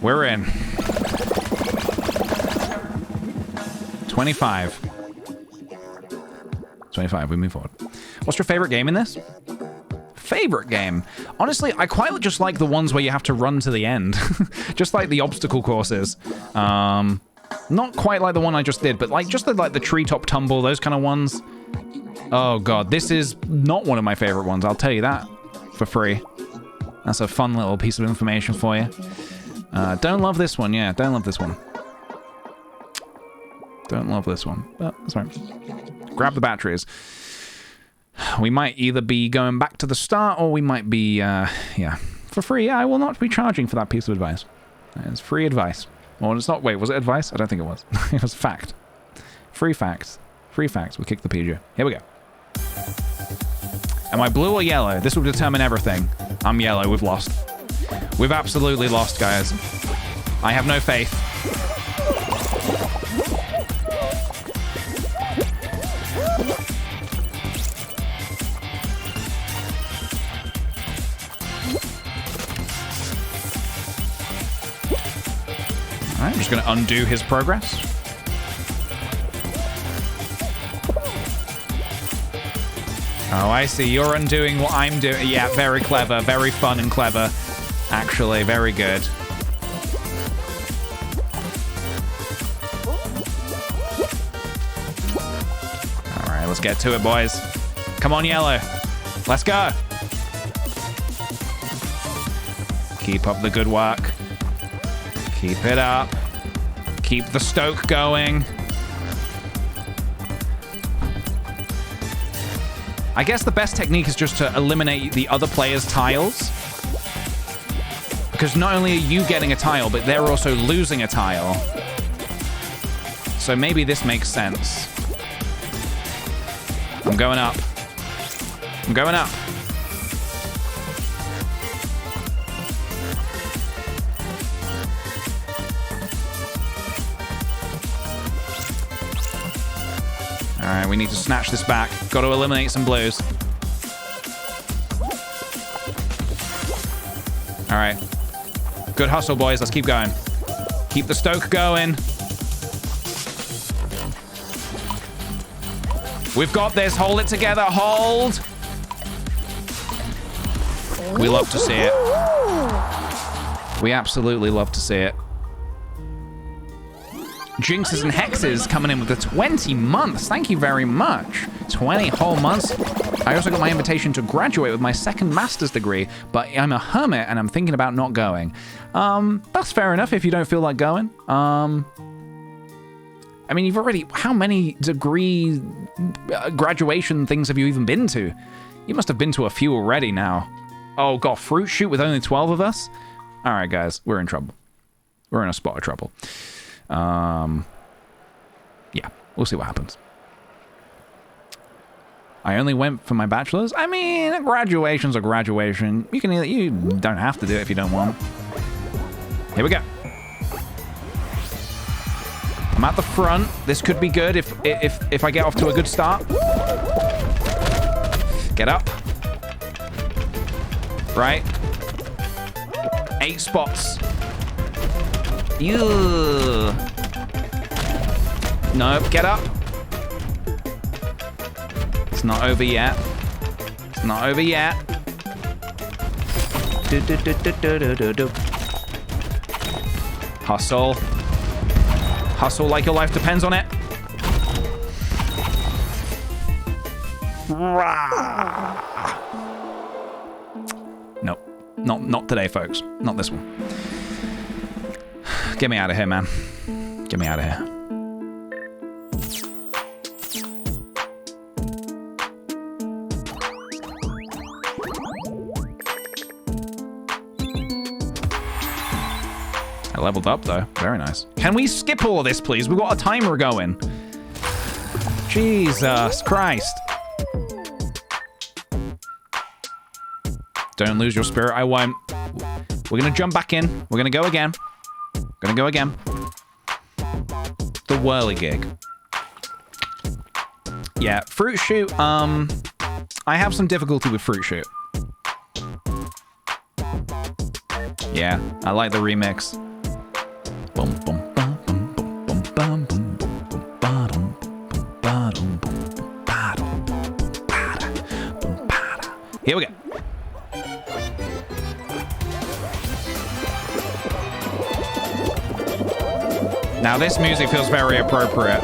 We're in. 25. 25, we move forward. What's your favorite game in this? favorite game. Honestly, I quite just like the ones where you have to run to the end. Just like the obstacle courses. Not quite like the one I just did, but like just the treetop tumble, those kind of ones. Oh god, this is not one of my favorite ones, I'll tell you that for free. That's a fun little piece of information for you. Don't love this one, yeah, don't love this one. Don't love this one, but that's fine. Grab the batteries. We might either be going back to the start, or we might be, yeah, for free. Yeah, I will not be charging for that piece of advice. It's free advice. Well, it's not, wait, was it advice? I don't think it was. It was fact. Free facts. Free facts. We kick the PJ. Here we go. Am I blue or yellow? This will determine everything. I'm yellow. We've lost. We've absolutely lost, guys. I have no faith. All right, I'm just going to undo his progress. Oh, I see. You're undoing what I'm doing. Yeah, very clever. Very fun and clever. Actually, very good. All right, let's get to it, boys. Come on, yellow. Let's go. Keep up the good work. Keep it up. Keep the stoke going. I guess the best technique is just to eliminate the other player's tiles. Because not only are you getting a tile, but they're also losing a tile. So maybe this makes sense. I'm going up. I'm going up. All right, we need to snatch this back. Got to eliminate some blues. All right. Good hustle, boys. Let's keep going. Keep the stoke going. We've got this. Hold it together. Hold. We love to see it. We absolutely love to see it. Jinxes and Hexes coming in with the 20 months. Thank you very much. 20 whole months. I also got my invitation to graduate with my second master's degree, but I'm a hermit and I'm thinking about not going. That's fair enough if you don't feel like going. I mean, you've already... How many degree graduation things have you even been to? You must have been to a few already now. Oh, God, fruit shoot with only 12 of us? All right, guys, we're in trouble. We're in a spot of trouble. Yeah, we'll see what happens. I only went for my bachelor's. I mean, a graduation's a graduation. You don't have to do it if you don't want. Here we go. I'm at the front. This could be good if I get off to a good start. Get up. Right. 8 spots. Ew. Nope, get up. It's not over yet. It's not over yet. Hustle. Hustle like your life depends on it. Nope. Not today, folks. Not this one. Get me out of here, man. Get me out of here. I leveled up, though. Very nice. Can we skip all of this, please? We've got a timer going. Jesus Christ. Don't lose your spirit. I won't. We're going to jump back in. We're going to go again. Gonna go again. The whirligig. Yeah, fruit shoot. I have some difficulty with fruit shoot. Yeah, I like the remix. Here we go. Now this music feels very appropriate.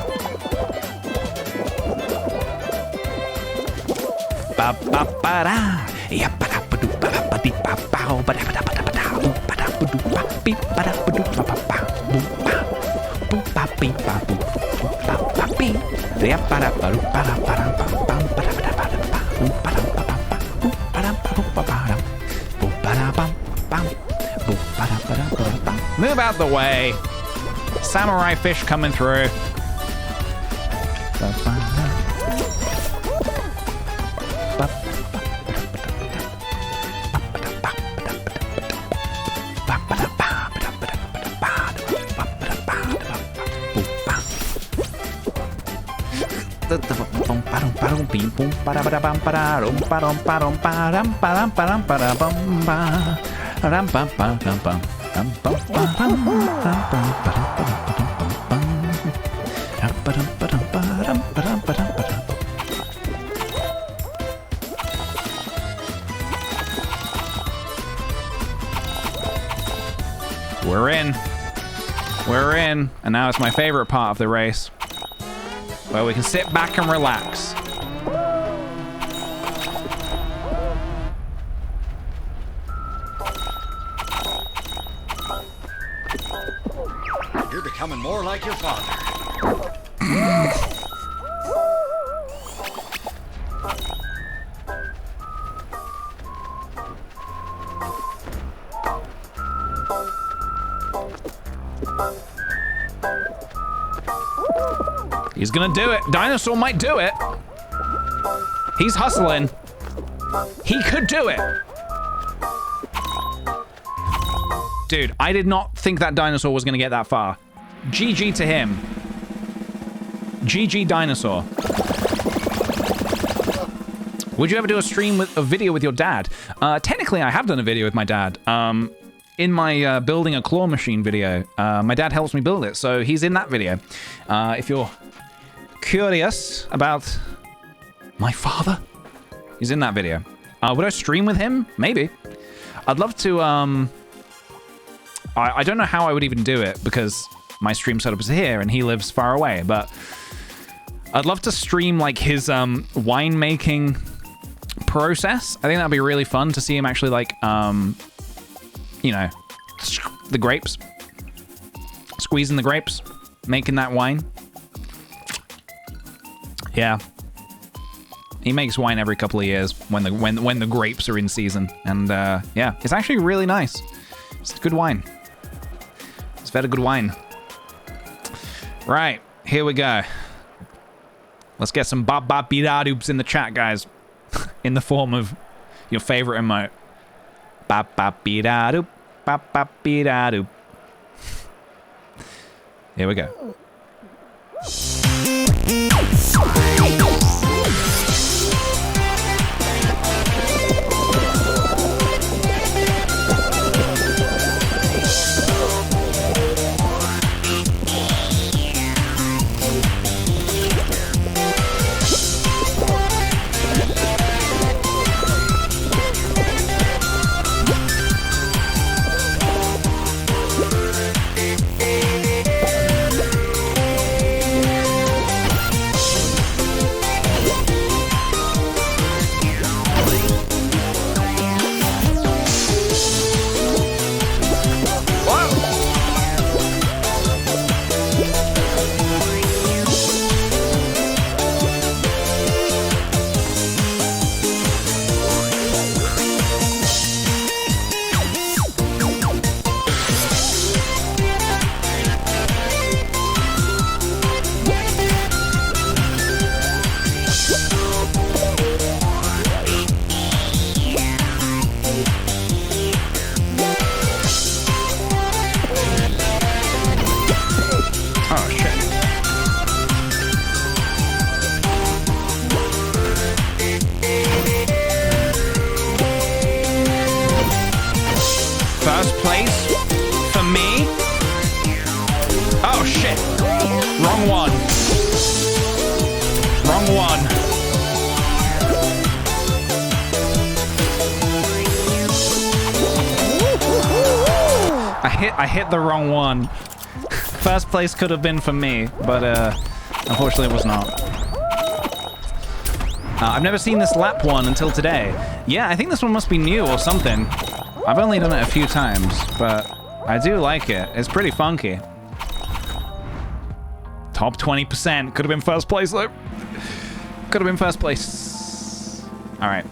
Move out the way. Samurai fish coming through. We're in, and now it's my favorite part of the race, where we can sit back and relax. You're becoming more like your father. He's gonna do it. Dinosaur might do it. He's hustling. He could do it. Dude, I did not think that dinosaur was gonna get that far. GG to him. GG dinosaur. Would you ever do a stream with a video with your dad? Technically, I have done a video with my dad. In my building a claw machine video. My dad helps me build it, so he's in that video. If you're curious about my father, he's in that video. Would I stream with him? Maybe. I'd love to, I don't know how I would even do it because my stream setup is here and he lives far away, but I'd love to stream like his winemaking process. I think that'd be really fun to see him actually like, you know, the grapes, squeezing the grapes, making that wine. Yeah, he makes wine every couple of years when the grapes are in season, and yeah, it's actually really nice. It's good wine. It's very good wine. Right, here we go. Let's get some bop bop beep in the chat, guys, in the form of your favorite emote. Bop bop beep bop bop beep. Here we go. I hit the wrong one. First place could have been for me, but unfortunately it was not. I've never seen this lap one until today. Yeah, I think this one must be new or something. I've only done it a few times, but I do like it. It's pretty funky. Top 20%. Could have been first place, though. Could have been first place. All right.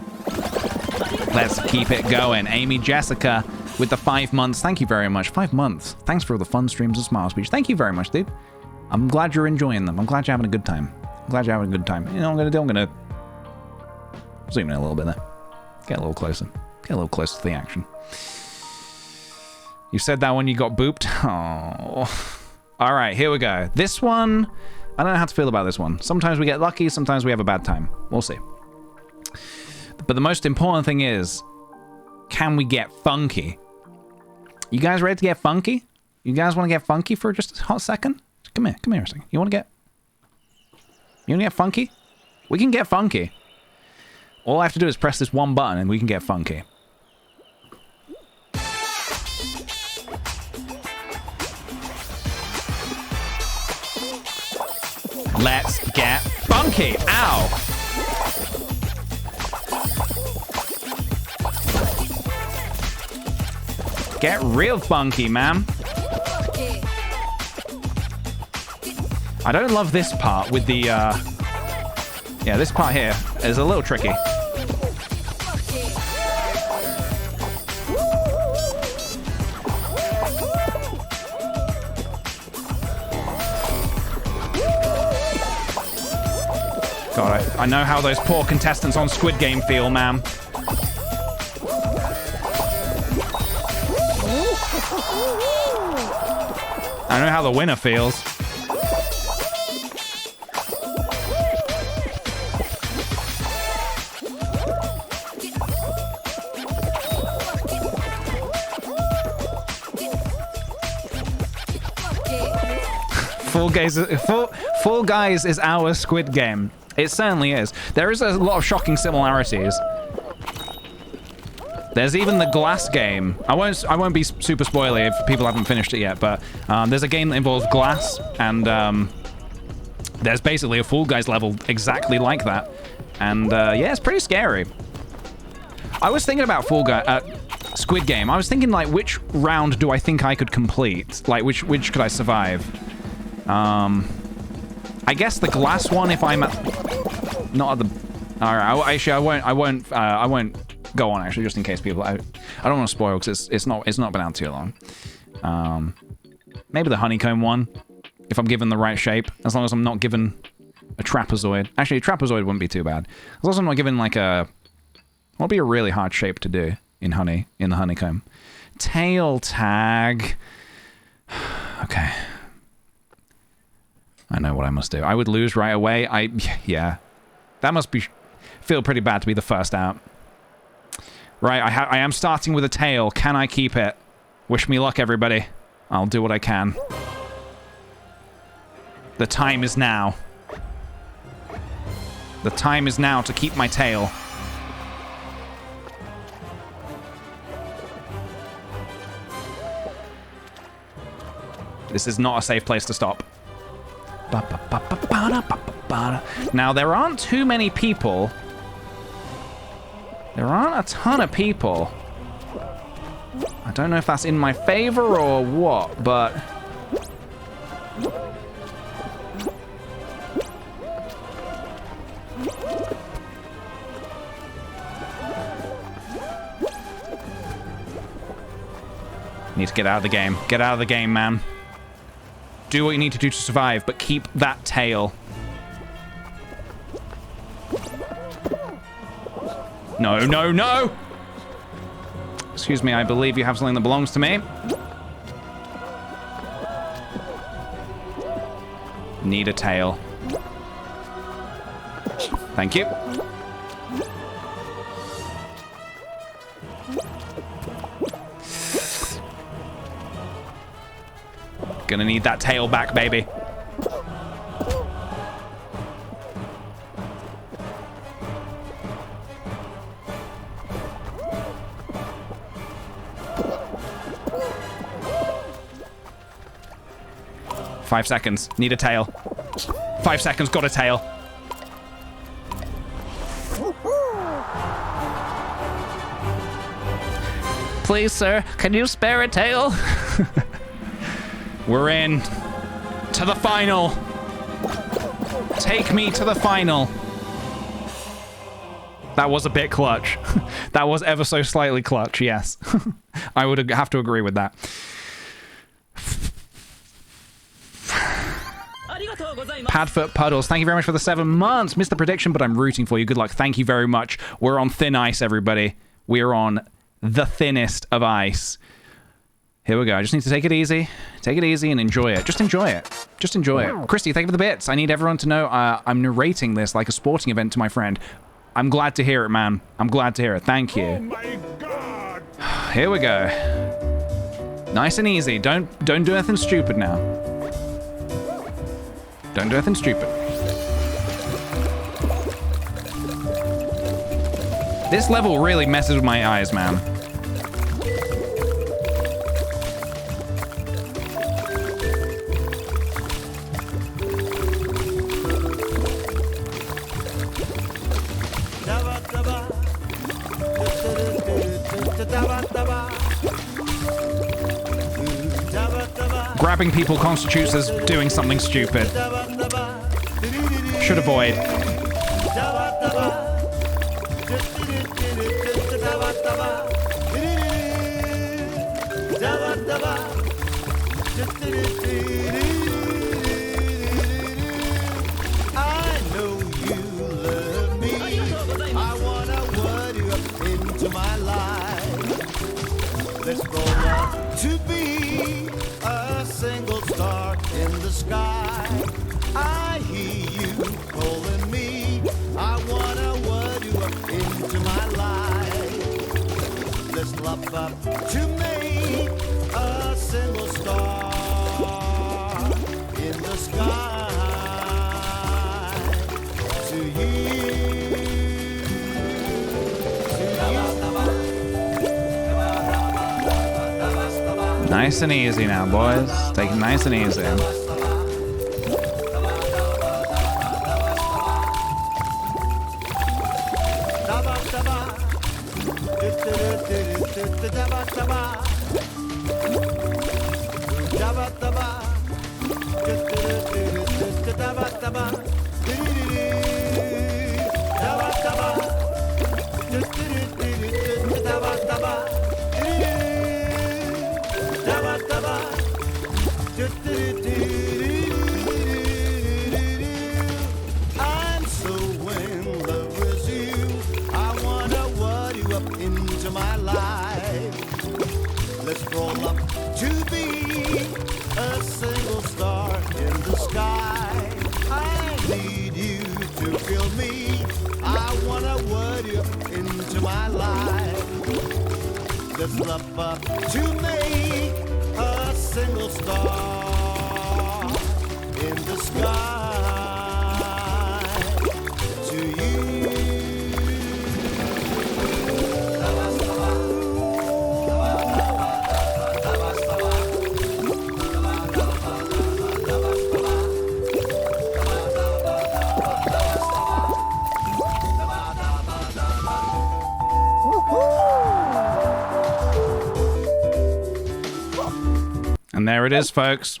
Let's keep it going. Amy Jessica with the 5 months. Thank you very much. 5 months. Thanks for all the fun streams and smile speech. Thank you very much, dude. I'm glad you're enjoying them. I'm glad you're having a good time. I'm glad you're having a good time. You know what I'm going to do? I'm going to zoom in a little bit there. Get a little closer. Get a little closer to the action. You said that when you got booped? Oh. All right, here we go. This one, I don't know how to feel about this one. Sometimes we get lucky, sometimes we have a bad time. We'll see. But the most important thing is, can we get funky? You guys ready to get funky? You guys want to get funky for just a hot second? Come here a second. You want to get funky? We can get funky. All I have to do is press this one button and we can get funky. Let's get funky. Ow. Get real funky, man. I don't love this part with the, yeah, this part here is a little tricky. God, I know how those poor contestants on Squid Game feel, man. I know how the winner feels. Fall Guys is our Squid Game. It certainly is. There is a lot of shocking similarities. There's even the glass game. I won't be super spoily if people haven't finished it yet, but there's a game that involves glass, and there's basically a Fall Guys level exactly like that. And yeah, it's pretty scary. I was thinking about Squid Game. I was thinking, like, which round do I think I could complete? Like, which could I survive? I guess the glass one if I'm not at the... Alright, actually I won't go on, actually, just in case people... I don't want to spoil, because it's not been out too long. Maybe the honeycomb one, if I'm given the right shape, as long as I'm not given a trapezoid. Actually, a trapezoid wouldn't be too bad. As long as I'm not given, like, a... What'll be a really hard shape to do in the honeycomb? Tail tag. Okay. I know what I must do. I would lose right away. Yeah. That must feel pretty bad to be the first out. Right, I am starting with a tail. Can I keep it? Wish me luck, everybody. I'll do what I can. The time is now. The time is now to keep my tail. This is not a safe place to stop. Now, there aren't too many people. There aren't a ton of people. I don't know if that's in my favor or what, but... Need to get out of the game. Get out of the game, man. Do what you need to do to survive, but keep that tail. No, no, no! Excuse me, I believe you have something that belongs to me. Need a tail. Thank you. Gonna need that tail back, baby. 5 seconds. Need a tail. 5 seconds. Got a tail. Please, sir, can you spare a tail? We're in to the final. Take me to the final. That was a bit clutch. That was ever so slightly clutch, yes. I would have to agree with that. Padfoot Puddles, thank you very much for the 7 months. Missed the prediction, but I'm rooting for you. Good luck. Thank you very much. We're on thin ice, everybody. We're on the thinnest of ice. Here we go. I just need to take it easy. Take it easy and enjoy it. Just enjoy it. Just enjoy it. Christy, thank you for the bits. I need everyone to know I'm narrating this like a sporting event to my friend. I'm glad to hear it, man. I'm glad to hear it. Thank you. Oh my God! Here we go. Nice and easy. Don't do anything stupid now. Don't do anything stupid. This level really messes with my eyes, man. Grabbing people constitutes as doing something stupid. Should avoid. I know you love me. I wanna word you up into my life. Let's roll up to be a single star in the sky. I hear you calling me. I wanna word you up into my life. Let's love up to make a single star in the sky. To you. Nice and easy now, boys. Take it nice and easy. I'm so in love with you. I wanna word you up into my life. Let's roll up to be a single star in the sky. I need you to feel me. I wanna word you up into my life. Let's love up to make a single star in the sky. To you. And there it is, folks.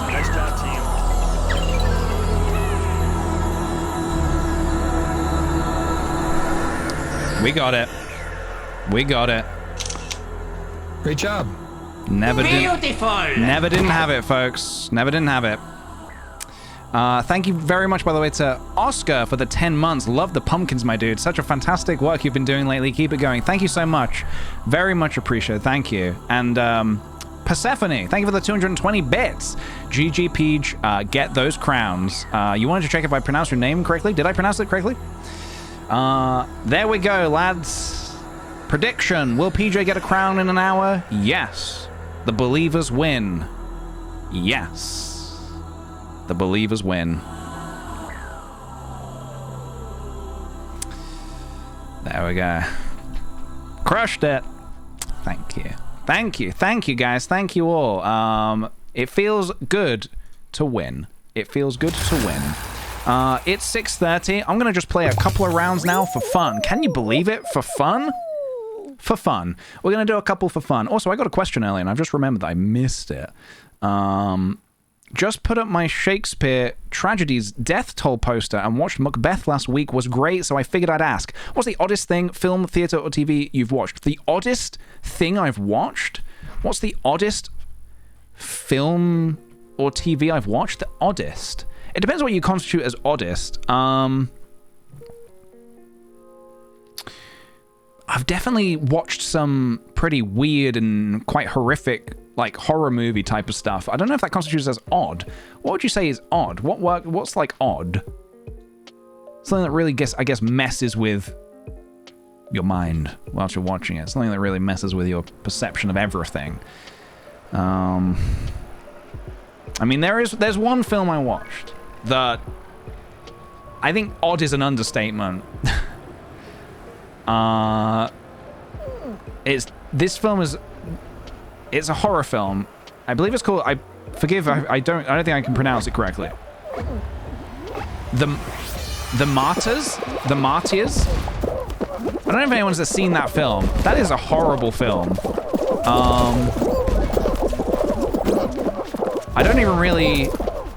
Nice job, team. We got it. We got it. Great job. Never didn't have it, folks. Never didn't have it. Thank you very much, by the way, to Oscar for the 10 months. Love the pumpkins, my dude. Such a fantastic work you've been doing lately. Keep it going. Thank you so much. Very much appreciated. Thank you. And Persephone, thank you for the 220 bits. GG Peach, get those crowns. You wanted to check if I pronounced your name correctly? Did I pronounce it correctly? There we go, lads. Prediction. Will PJ get a crown in an hour? Yes. The believers win. Yes. The believers win. There we go. Crushed it. Thank you. Thank you. Thank you, guys. Thank you all. It feels good to win. It feels good to win. It's 6:30. I'm going to just play a couple of rounds now for fun. Can you believe it? For fun? For fun. We're going to do a couple for fun. Also, I got a question earlier, and I've just remembered that I missed it. Just put up my Shakespeare Tragedies death toll poster and watched Macbeth last week. Was great, so I figured I'd ask. What's the oddest thing, film, theatre, or TV you've watched? The oddest thing I've watched? What's the oddest film or TV I've watched? The oddest? It depends what you constitute as oddest. I've definitely watched some pretty weird and quite horrific, like, horror movie type of stuff. I don't know if that constitutes as odd. What would you say is odd? What's like odd? Something that really, I guess, messes with your mind whilst you're watching it. Something that really messes with your perception of everything. I mean, there's one film I watched that I think odd is an understatement. It's a horror film. I believe it's called, I don't think I can pronounce it correctly. The Martyrs? The Martyrs? I don't know if anyone's seen that film. That is a horrible film. I don't even really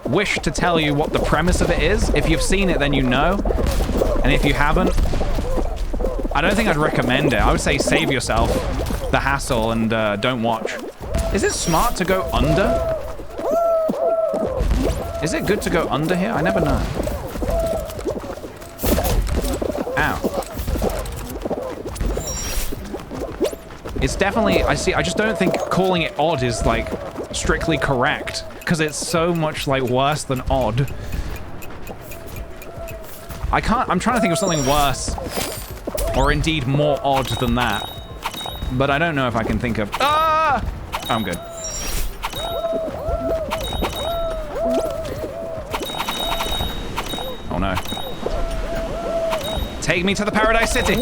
wish to tell you what the premise of it is. If you've seen it, then you know. And if you haven't, I don't think I'd recommend it. I would say save yourself the hassle and don't watch. Is it smart to go under? Is it good to go under here? I never know. Ow. It's definitely, I just don't think calling it odd is like strictly correct because it's so much like worse than odd. I'm trying to think of something worse or indeed more odd than that. But I don't know if I can think of... Ah! I'm good. Oh no. Take me to the Paradise City!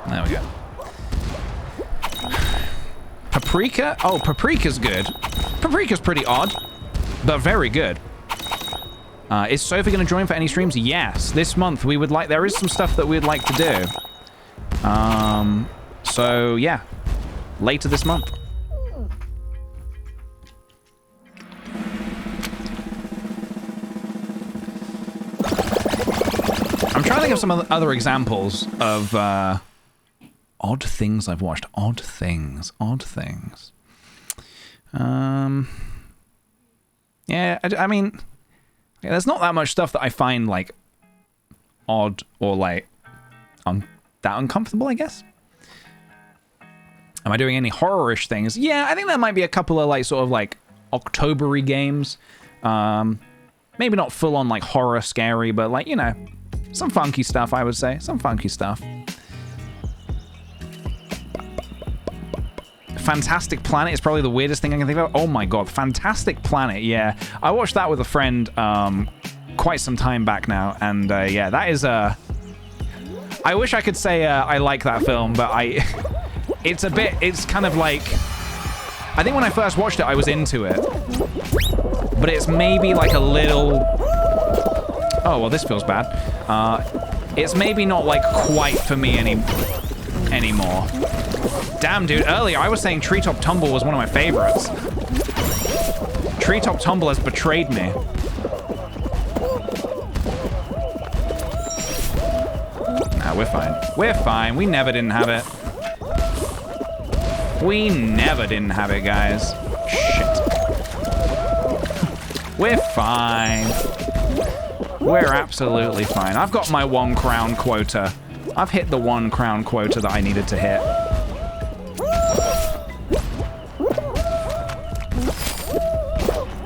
There we go. Paprika? Oh, Paprika's good. Paprika's pretty odd, but very good. Is Sophie going to join for any streams? Yes. This month we would like... There is some stuff that we'd like to do. So yeah. Later this month. I'm trying to think of some other examples of odd things I've watched. Odd things. Odd things. Yeah, I mean... Yeah, there's not that much stuff that I find, like, odd or, like, that uncomfortable, I guess. Am I doing any horror-ish things? Yeah, I think there might be a couple of, like, sort of, like, October-y games. Maybe not full-on, like, horror scary, but, like, you know, some funky stuff, I would say. Some funky stuff. Fantastic Planet is probably the weirdest thing I can think of. Oh my god, Fantastic Planet, yeah. I watched that with a friend quite some time back now, and yeah, that is I wish I could say I like that film, but it's kind of like... I think when I first watched it, I was into it. But it's maybe like a little... Oh, well, this feels bad. It's maybe not like quite for me anymore. Damn, dude, earlier I was saying Treetop Tumble was one of my favorites. Treetop Tumble has betrayed me. Nah, we're fine. We're fine. We never didn't have it. We never didn't have it, guys. Shit. We're fine. We're absolutely fine. I've got my 1 crown quota. I've hit the 1 crown quota that I needed to hit.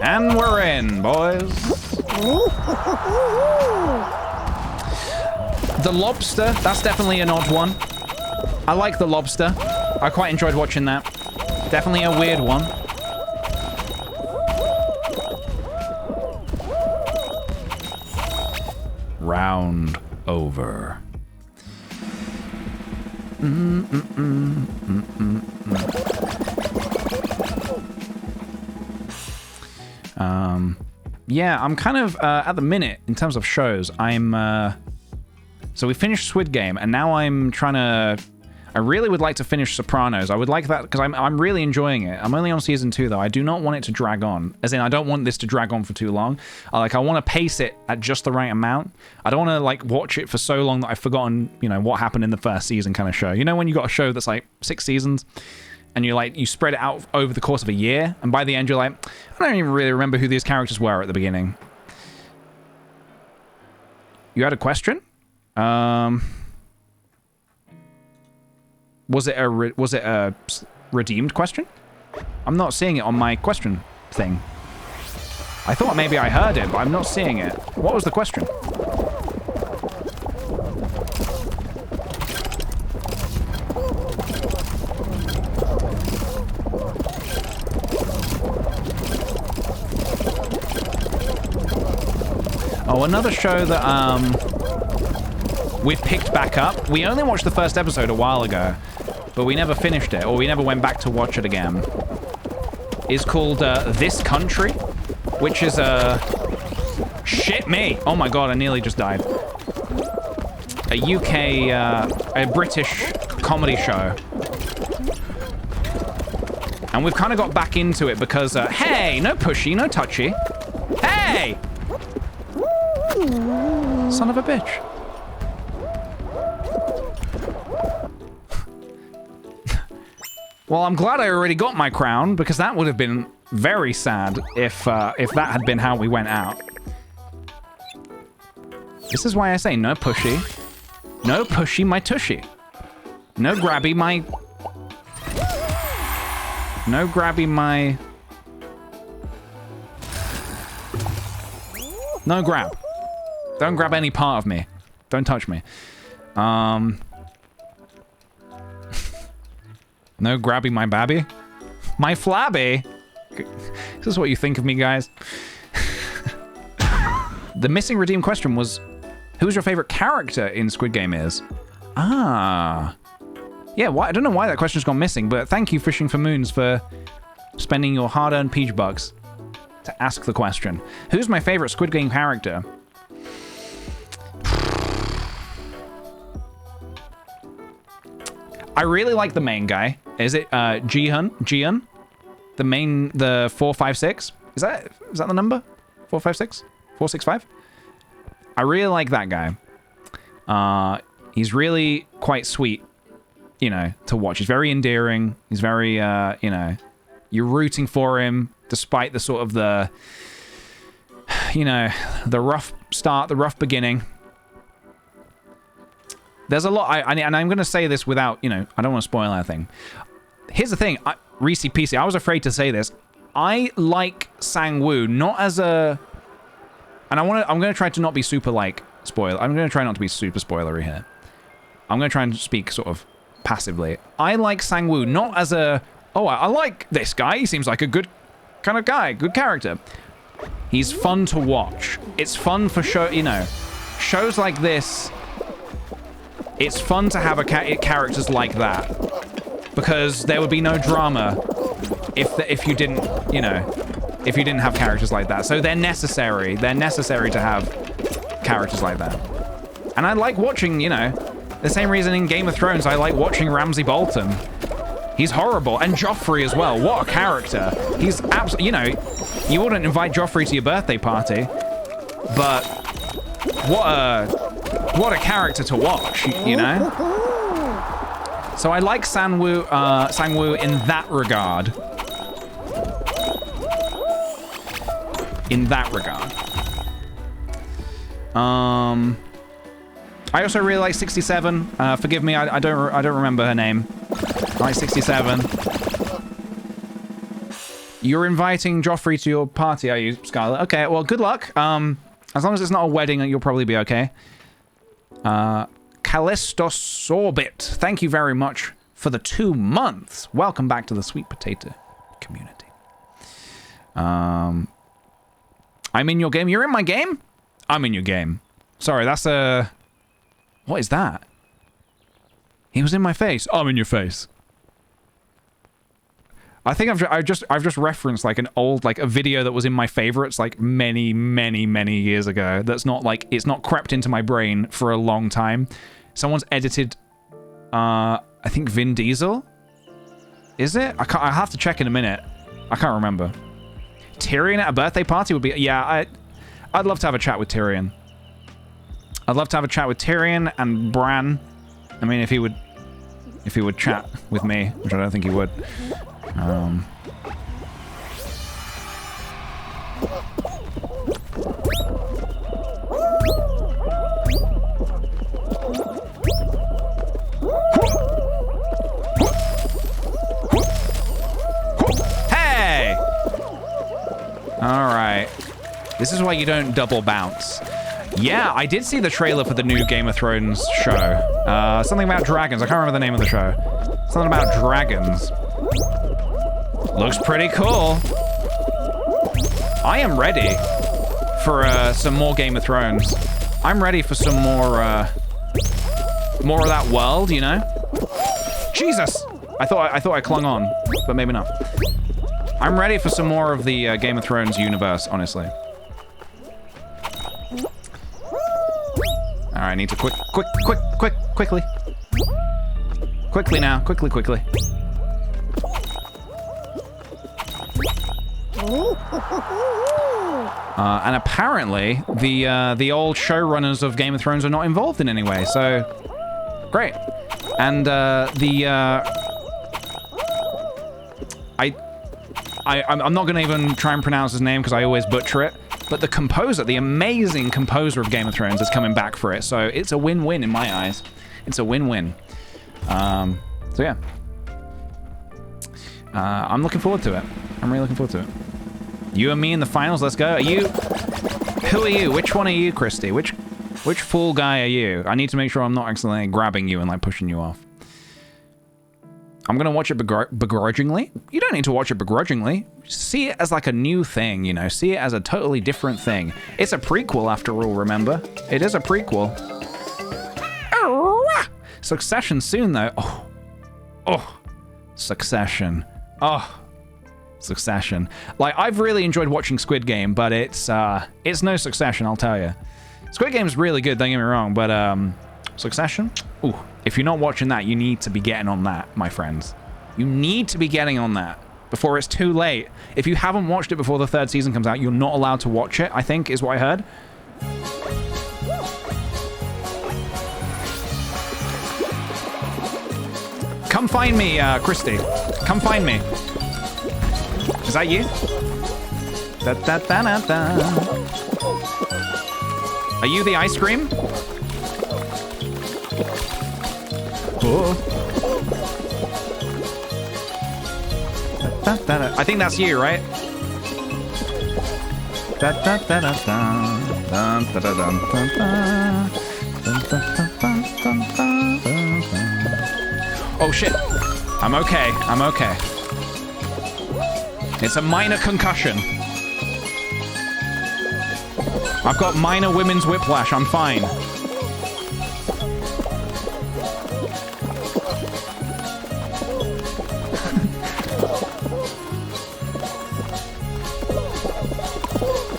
And we're in, boys. The lobster, that's definitely an odd one. I like the lobster. I quite enjoyed watching that. Definitely a weird one. Round over. Yeah, I'm kind of, at the minute, in terms of shows, I'm, so we finished Squid Game, and now I'm trying to, I really would like to finish Sopranos. I would like that, because I'm really enjoying it. I'm only on season 2, though. I do not want it to drag on. As in, I don't want this to drag on for too long. I want to pace it at just the right amount. I don't want to, like, watch it for so long that I've forgotten, you know, what happened in the first season kind of show. You know when you got a show that's, like, 6 seasons? And you spread it out over the course of a year, and by the end you're like, I don't even really remember who these characters were at the beginning. You had a question? Was it a redeemed question? I'm not seeing it on my question thing. I thought maybe I heard it, but I'm not seeing it. What was the question? Oh, another show that we've picked back up. We only watched the first episode a while ago, but we never finished it, or we never went back to watch it again. It's called This Country, which is a... Shit me! Oh my god, I nearly just died. A UK, a British comedy show. And we've kind of got back into it because, hey, no pushy, no touchy. Hey! Son of a bitch. Well, I'm glad I already got my crown, because that would have been very sad if that had been how we went out. This is why I say no pushy. No pushy my tushy. No grabby my... No grabby my... No grab. Don't grab any part of me. Don't touch me. No grabby my babby. My flabby. Is this what you think of me, guys? The missing redeemed question was, who's your favorite character in Squid Game is? Ah. Yeah, I don't know why that question's gone missing, but thank you, Fishing for Moons, for spending your hard-earned peach bucks to ask the question. Who's my favorite Squid Game character? I really like the main guy. Is it Jihyun? The 456? Is that the number? 456? 465? I really like that guy. He's really quite sweet, you know, to watch. He's very endearing. He's very, you know, you're rooting for him despite the sort of the, you know, the rough start, the rough beginning. There's a lot, and I'm going to say this without, you know, I don't want to spoil anything. Here's the thing, Reese PC, I was afraid to say this. I like Sang-woo, not as a... And I'm going to try to not be super, like, spoiler. I'm going to try not to be super spoilery here. I'm going to try and speak sort of passively. I like Sang-woo, not as a... Oh, I like this guy. He seems like a good kind of guy, good character. He's fun to watch. It's fun for show, you know, shows like this... It's fun to have characters like that, because there would be no drama if you didn't, you know, if you didn't have characters like that. So they're necessary. They're necessary to have characters like that. And I like watching, you know, the same reason in Game of Thrones I like watching Ramsay Bolton. He's horrible, and Joffrey as well. What a character! He's absolutely, you know, you wouldn't invite Joffrey to your birthday party, but what a character to watch, you know? So I like Sang-woo in that regard. In that regard. I also really like 67. Forgive me, I don't remember her name. I like 67. You're inviting Joffrey to your party, are you, Scarlett? Okay, well, good luck. As long as it's not a wedding, you'll probably be okay. Callistosorbit, thank you very much for the 2 months. Welcome back to the Sweet Potato community. I'm in your game. You're in my game? I'm in your game. Sorry, that's a... What is that? He was in my face. I'm in your face. I think I've just referenced like an old, like a video that was in my favorites like many years ago. That's not like, it's not crept into my brain for a long time. Someone's edited, I think Vin Diesel? Is it? I have to check in a minute. I can't remember. Tyrion at a birthday party would be, yeah, I'd love to have a chat with Tyrion. I'd love to have a chat with Tyrion and Bran. I mean, if he would chat with me, which I don't think he would. Hey! All right. This is why you don't double bounce. Yeah, I did see the trailer for the new Game of Thrones show. Something about dragons. I can't remember the name of the show. Something about dragons. Looks pretty cool. I am ready for some more Game of Thrones. I'm ready for some more of that world, you know? Jesus! I thought I clung on, but maybe not. I'm ready for some more of the Game of Thrones universe, honestly. All right, I need to quickly. Quickly now, quickly. And apparently, the old showrunners of Game of Thrones are not involved in any way, so great. And I'm not going to even try and pronounce his name because I always butcher it. But the composer, the amazing composer of Game of Thrones, is coming back for it. So it's a win-win in my eyes. It's a win-win. So yeah. I'm looking forward to it. I'm really looking forward to it. You and me in the finals. Let's go. Who are you? Which one are you, Christy? Which fool guy are you? I need to make sure I'm not accidentally grabbing you and like pushing you off. I'm gonna watch it begrudgingly. You don't need to watch it begrudgingly. See it as like a new thing, you know. See it as a totally different thing. It's a prequel after all, remember? It is a prequel. Succession soon though. Oh. Succession. Oh. Succession. Like, I've really enjoyed watching Squid Game, but it's no Succession, I'll tell you. Squid Game's really good, don't get me wrong, but Succession? Ooh. If you're not watching that, you need to be getting on that, my friends. You need to be getting on that before it's too late. If you haven't watched it before the 3rd season comes out, you're not allowed to watch it, I think, is what I heard. Come find me, Christy. Come find me. Is that you? Are you the ice cream? Oh. I think that's you, right? Oh shit. I'm okay. I'm okay. It's a minor concussion. I've got minor women's whiplash. I'm fine.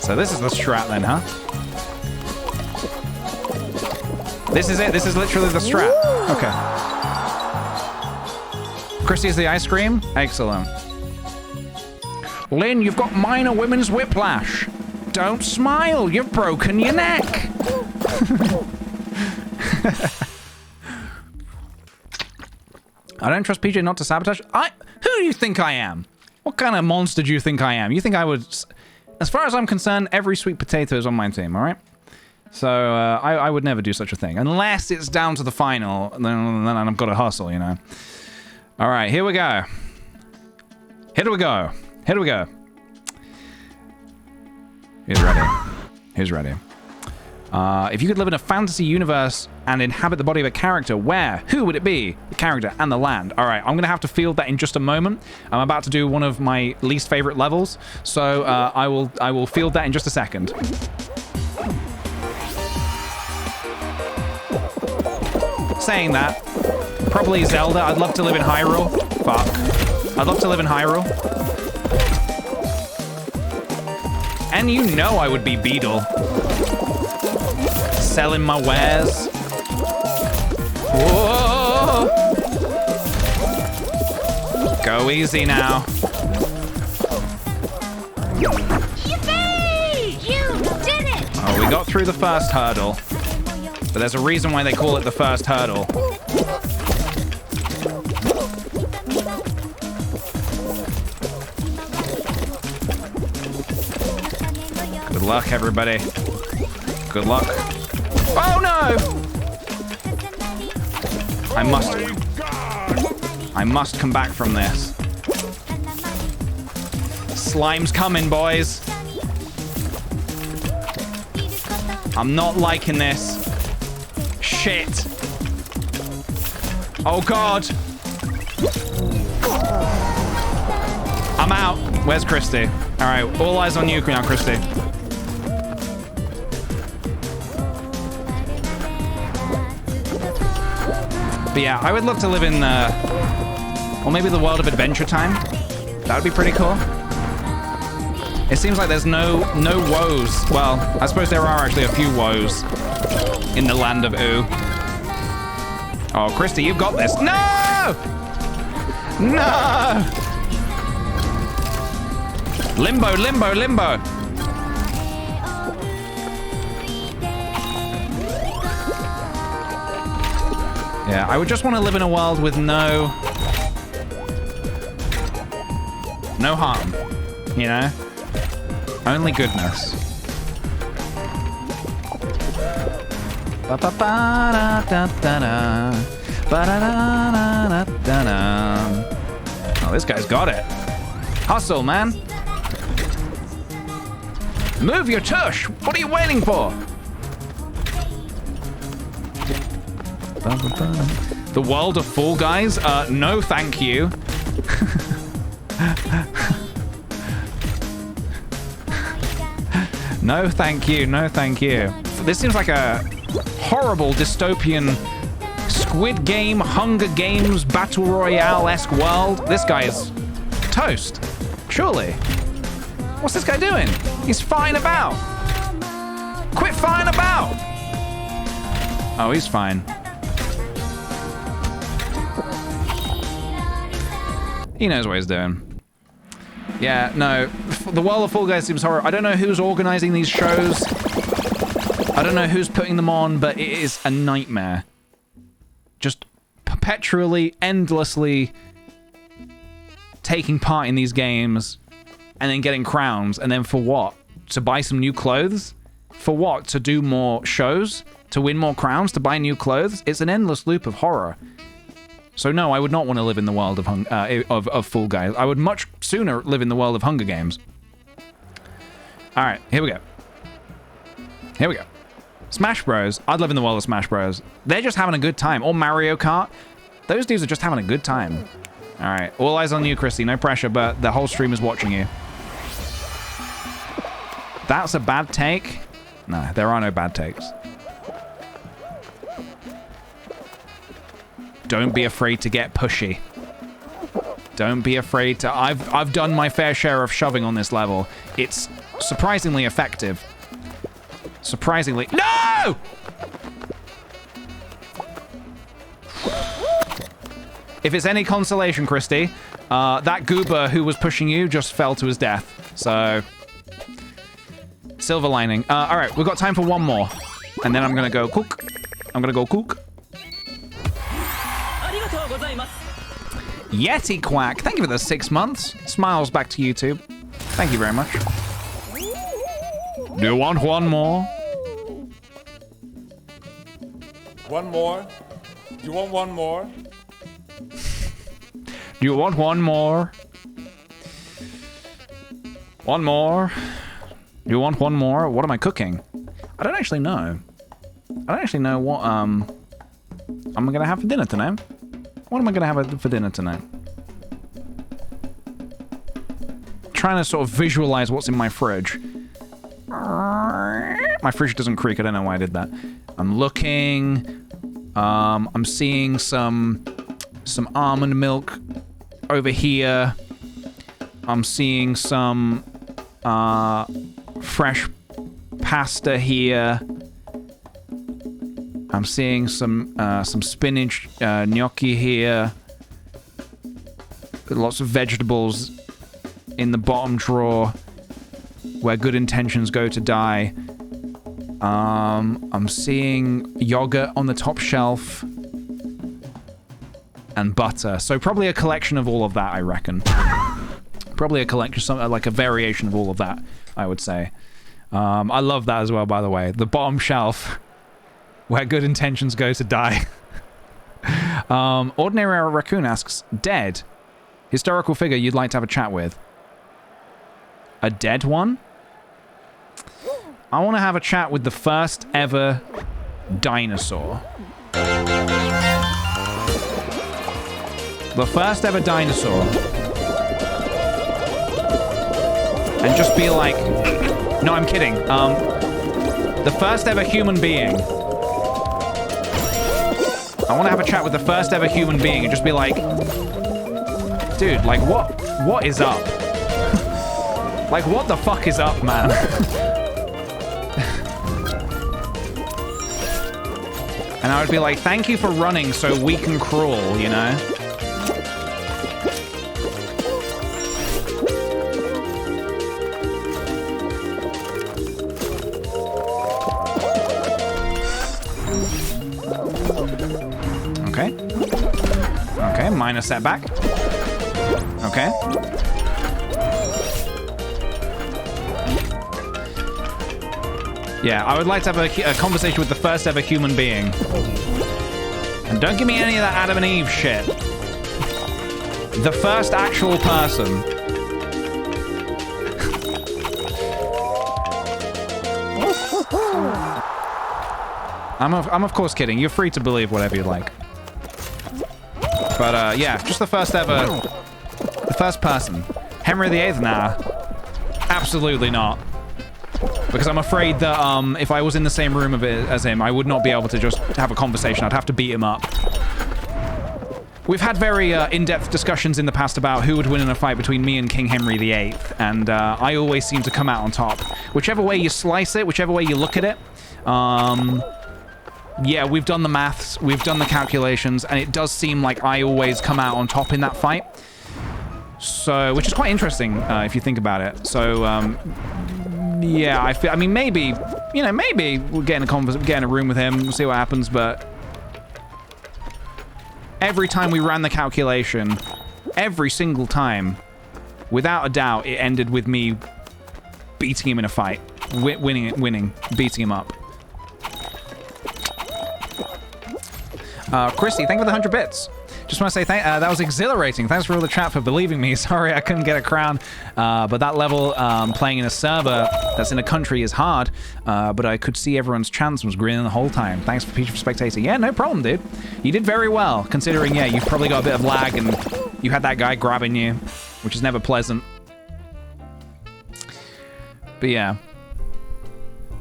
So this is the strat then, huh? This is it. This is literally the strat. Okay. Christy's the ice cream. Excellent. Lynn, you've got minor women's whiplash. Don't smile. You've broken your neck. I don't trust PJ not to sabotage. Who do you think I am? What kind of monster do you think I am? You think I would... As far as I'm concerned, every sweet potato is on my team, all right? So I would never do such a thing. Unless it's down to the final, then I've got to hustle, you know? All right, here we go. Here we go. Here we go. Who's ready? Who's ready? If you could live in a fantasy universe and inhabit the body of a character. Where? Who would it be? The character and the land. All right, I'm going to have to field that in just a moment. I'm about to do one of my least favorite levels, so I will field that in just a second. Saying that, probably Zelda. I'd love to live in Hyrule. Fuck. I'd love to live in Hyrule. And you know I would be Beedle. Selling my wares. Whoa! Go easy now. Yippee! You did it! Oh, we got through the first hurdle. But there's a reason why they call it the first hurdle. Good luck, everybody. Good luck. Oh, no! I must come back from this. Slime's coming, boys. I'm not liking this. Shit. Oh, God. I'm out. Where's Christy? All right, all eyes on you now, Christy. But yeah, I would love to live in, or maybe the world of Adventure Time. That would be pretty cool. It seems like there's no woes. Well, I suppose there are actually a few woes in the land of Ooh. Oh, Christy, you've got this. No! No! Limbo, limbo, limbo. Yeah, I would just want to live in a world with no harm, you know? Only goodness. Oh, this guy's got it. Hustle, man. Move your tush. What are you waiting for? The world of Fall Guys? No, thank you. No, thank you. No, thank you. This seems like a horrible dystopian Squid Game, Hunger Games, Battle Royale-esque world. This guy is toast. Surely. What's this guy doing? He's fine about. Quit fine about. Oh, he's fine. He knows what he's doing. Yeah, no. The world of Fall Guys seems horrible. I don't know who's organizing these shows. I don't know who's putting them on, but it is a nightmare. Just perpetually, endlessly taking part in these games and then getting crowns. And then for what? To buy some new clothes? For what? To do more shows? To win more crowns? To buy new clothes? It's an endless loop of horror. So no, I would not want to live in the world of Fall Guys. I would much sooner live in the world of Hunger Games. All right, here we go. Here we go. Smash Bros. I'd live in the world of Smash Bros. They're just having a good time. Or Mario Kart. Those dudes are just having a good time. All right, all eyes on you, Christy. No pressure, but the whole stream is watching you. That's a bad take. No, there are no bad takes. Don't be afraid to get pushy. Don't be afraid to... I've done my fair share of shoving on this level. It's surprisingly effective. Surprisingly... No! If it's any consolation, Christy, that goober who was pushing you just fell to his death. So... Silver lining. All right, we've got time for one more. And then I'm going to go cook. I'm going to go cook. Yeti Quack, thank you for the 6 months. Smiles back to YouTube. Thank you very much. Do you want one more? One more? You want one more? Do you want one more? One more? Do you want one more? What am I cooking? I don't actually know. I don't actually know what I'm gonna have for dinner tonight. What am I gonna have for dinner tonight? Trying to sort of visualize what's in my fridge. My fridge doesn't creak. I don't know why I did that. I'm looking. I'm seeing some almond milk over here. I'm seeing some fresh pasta here. I'm seeing some spinach gnocchi here. Lots of vegetables in the bottom drawer where good intentions go to die. I'm seeing yogurt on the top shelf and butter. So probably a collection of all of that, I reckon. Probably a collection, something like a variation of all of that, I would say. I love that as well, by the way. The bottom shelf where good intentions go to die. Ordinary Raccoon asks, dead. Historical figure you'd like to have a chat with. A dead one? I want to have a chat with the first ever dinosaur. The first ever dinosaur. And just be like... No, I'm kidding. The first ever human being. I want to have a chat with the first ever human being and just be like... Dude, like, what is up? Like, what the fuck is up, man? And I would be like, thank you for running so weak and cruel, you know? Okay. Okay, minor setback. Okay. Yeah, I would like to have a conversation with the first ever human being. And don't give me any of that Adam and Eve shit. The first actual person. I'm of course kidding. You're free to believe whatever you like. But yeah, just the first ever... The first person. Henry VIII? Nah. Absolutely not. Because I'm afraid that if I was in the same room as him, I would not be able to just have a conversation. I'd have to beat him up. We've had very in-depth discussions in the past about who would win in a fight between me and King Henry VIII, and I always seem to come out on top. Whichever way you slice it, whichever way you look at it, yeah, we've done the maths, we've done the calculations, and it does seem like I always come out on top in that fight. So, which is quite interesting if you think about it. So, yeah, I mean, maybe, you know, maybe we'll get in a room with him, we'll see what happens, but every time we ran the calculation, every single time, without a doubt, it ended with me beating him in a fight, winning, beating him up. Chrissy, thank you for the 100 bits. Just want to say that was exhilarating. Thanks for all the chat for believing me. Sorry I couldn't get a crown, but that level playing in a server that's in a country is hard, but I could see everyone's chance was grinning the whole time. Thanks for Peach for spectating. Yeah, no problem, dude. You did very well, considering, yeah, you've probably got a bit of lag and you had that guy grabbing you, which is never pleasant. But yeah.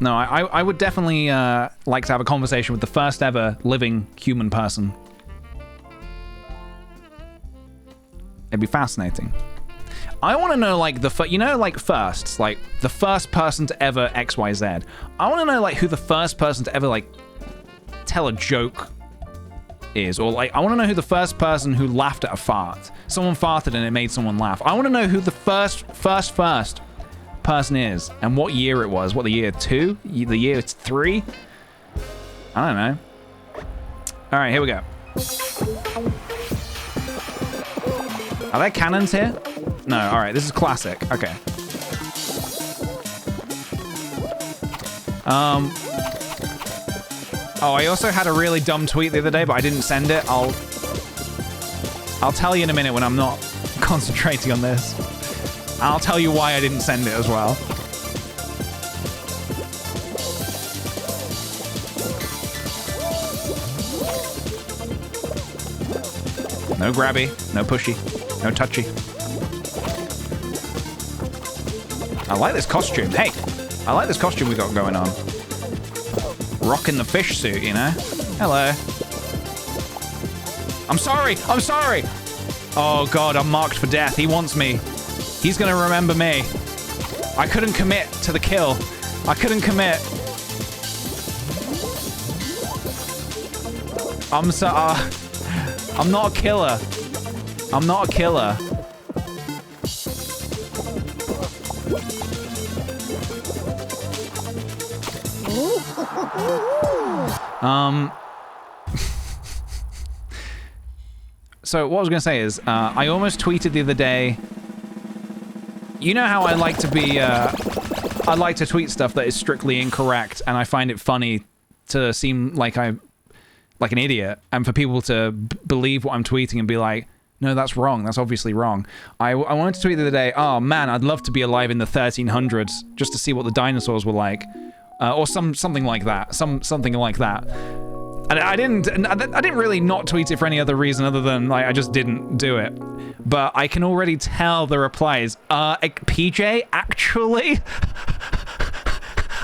No, I would definitely like to have a conversation with the first ever living human person. It'd be fascinating. I want to know, like, you know, like, firsts, like, the first person to ever XYZ. I want to know, like, who the first person to ever, like, tell a joke is. Or, like, I want to know who the first person who laughed at a fart. Someone farted and it made someone laugh. I want to know who the first person is and what year it was. What, the year 2? The year 3? I don't know. All right, here we go. Are there cannons here? No, all right, this is classic. Okay. Oh, I also had a really dumb tweet the other day, but I didn't send it. I'll tell you in a minute when I'm not concentrating on this. I'll tell you why I didn't send it as well. No grabby, no pushy, no touchy. I like this costume. Hey, I like this costume we got going on. Rocking the fish suit, you know? Hello. I'm sorry, I'm sorry. Oh God, I'm marked for death. He wants me. He's gonna remember me. I couldn't commit to the kill. I couldn't commit. I'm not a killer. I'm not a killer. So what I was gonna say is, I almost tweeted the other day. You know how I like to be, I like to tweet stuff that is strictly incorrect, and I find it funny to seem like I'm like an idiot, and for people to believe what I'm tweeting and be like, no, that's wrong. That's obviously wrong. I wanted to tweet the other day, oh man, I'd love to be alive in the 1300s just to see what the dinosaurs were like, or something like that. Something like that. And I didn't really not tweet it for any other reason other than like I just didn't do it. But I can already tell the replies. PJ, actually,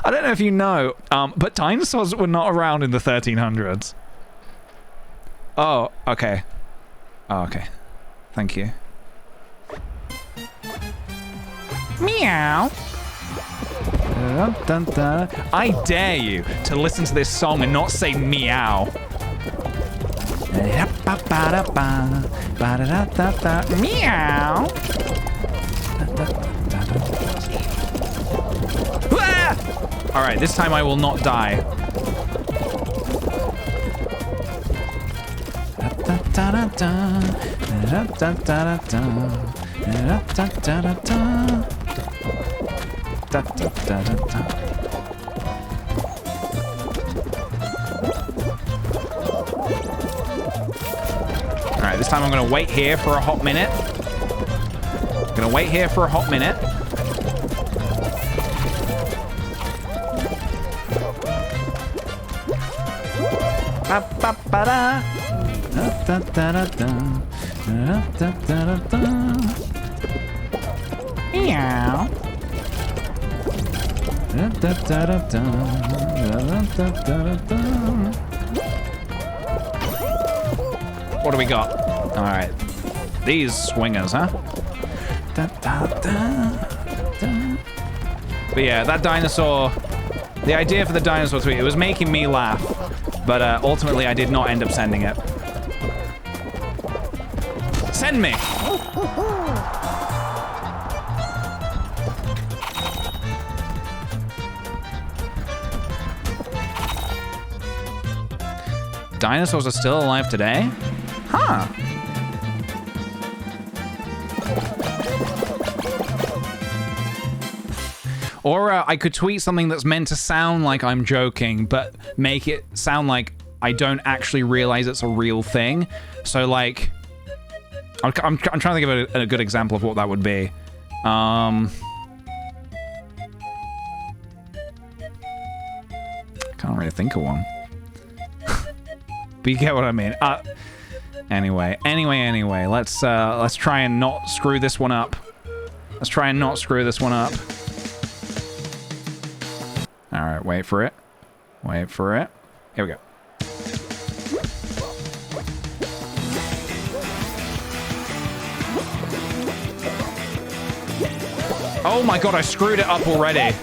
I don't know if you know, but dinosaurs were not around in the 1300s. Oh, okay. Oh, okay. Thank you. Meow. I dare you to listen to this song and not say meow. Meow. All right, this time I will not die. Alright, this time I'm gonna wait here for a hot minute. Gonna wait here for a hot minute. Meow. What do we got? All right, these swingers, huh? But yeah, that dinosaur. The idea for the dinosaur tweet, it was making me laugh, but ultimately I did not end up sending it. Send me. Dinosaurs are still alive today? Huh. Or I could tweet something that's meant to sound like I'm joking, but make it sound like I don't actually realize it's a real thing. So, like, I'm trying to think of a good example of what that would be. Can't really think of one. But you get what I mean. Anyway, let's try and not screw this one up. Let's try and not screw this one up. All right, wait for it. Wait for it. Here we go. Oh my god, I screwed it up already.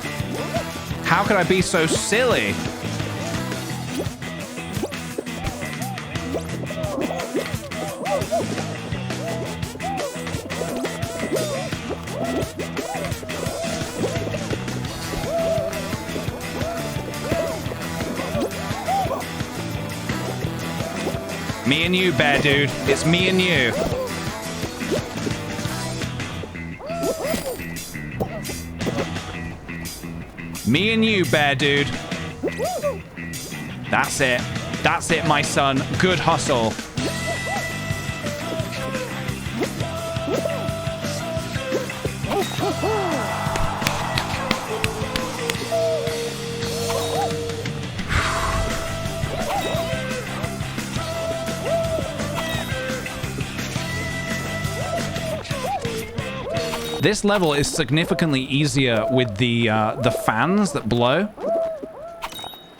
How could I be so silly? Me and you, bear dude. It's me and you. Me and you, bear dude. That's it. That's it, my son. Good hustle. This level is significantly easier with the fans that blow.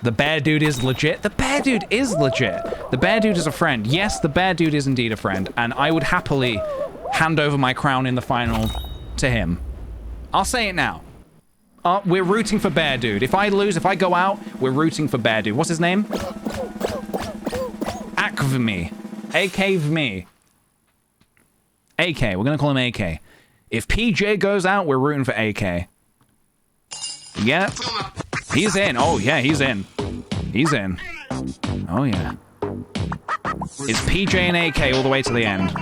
The bear dude is legit. The bear dude is legit. The bear dude is a friend. Yes, the bear dude is indeed a friend, and I would happily hand over my crown in the final to him. I'll say it now. We're rooting for bear dude. If I lose, if I go out, we're rooting for bear dude. What's his name? Akvmi. AKVME. AK. We're gonna call him AK. If PJ goes out, we're rooting for AK. Yeah. He's in. Oh, yeah, he's in. He's in. Oh, yeah. It's PJ and AK all the way to the end.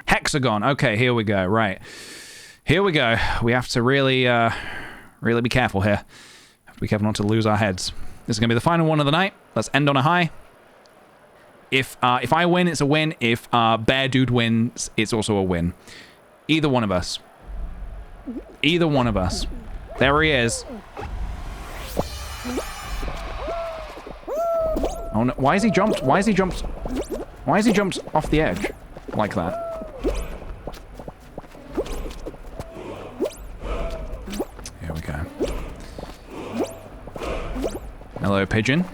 Hexagon. Okay, here we go. Right. Here we go. We have to really, really be careful here. Have to be careful not to lose our heads. This is going to be the final one of the night. Let's end on a high. If I win, it's a win. If Bear Dude wins, it's also a win. Either one of us. Either one of us. There he is. Oh no, why is he jumped? Why is he jumped? Why is he jumped off the edge like that? Here we go. Hello, pigeon.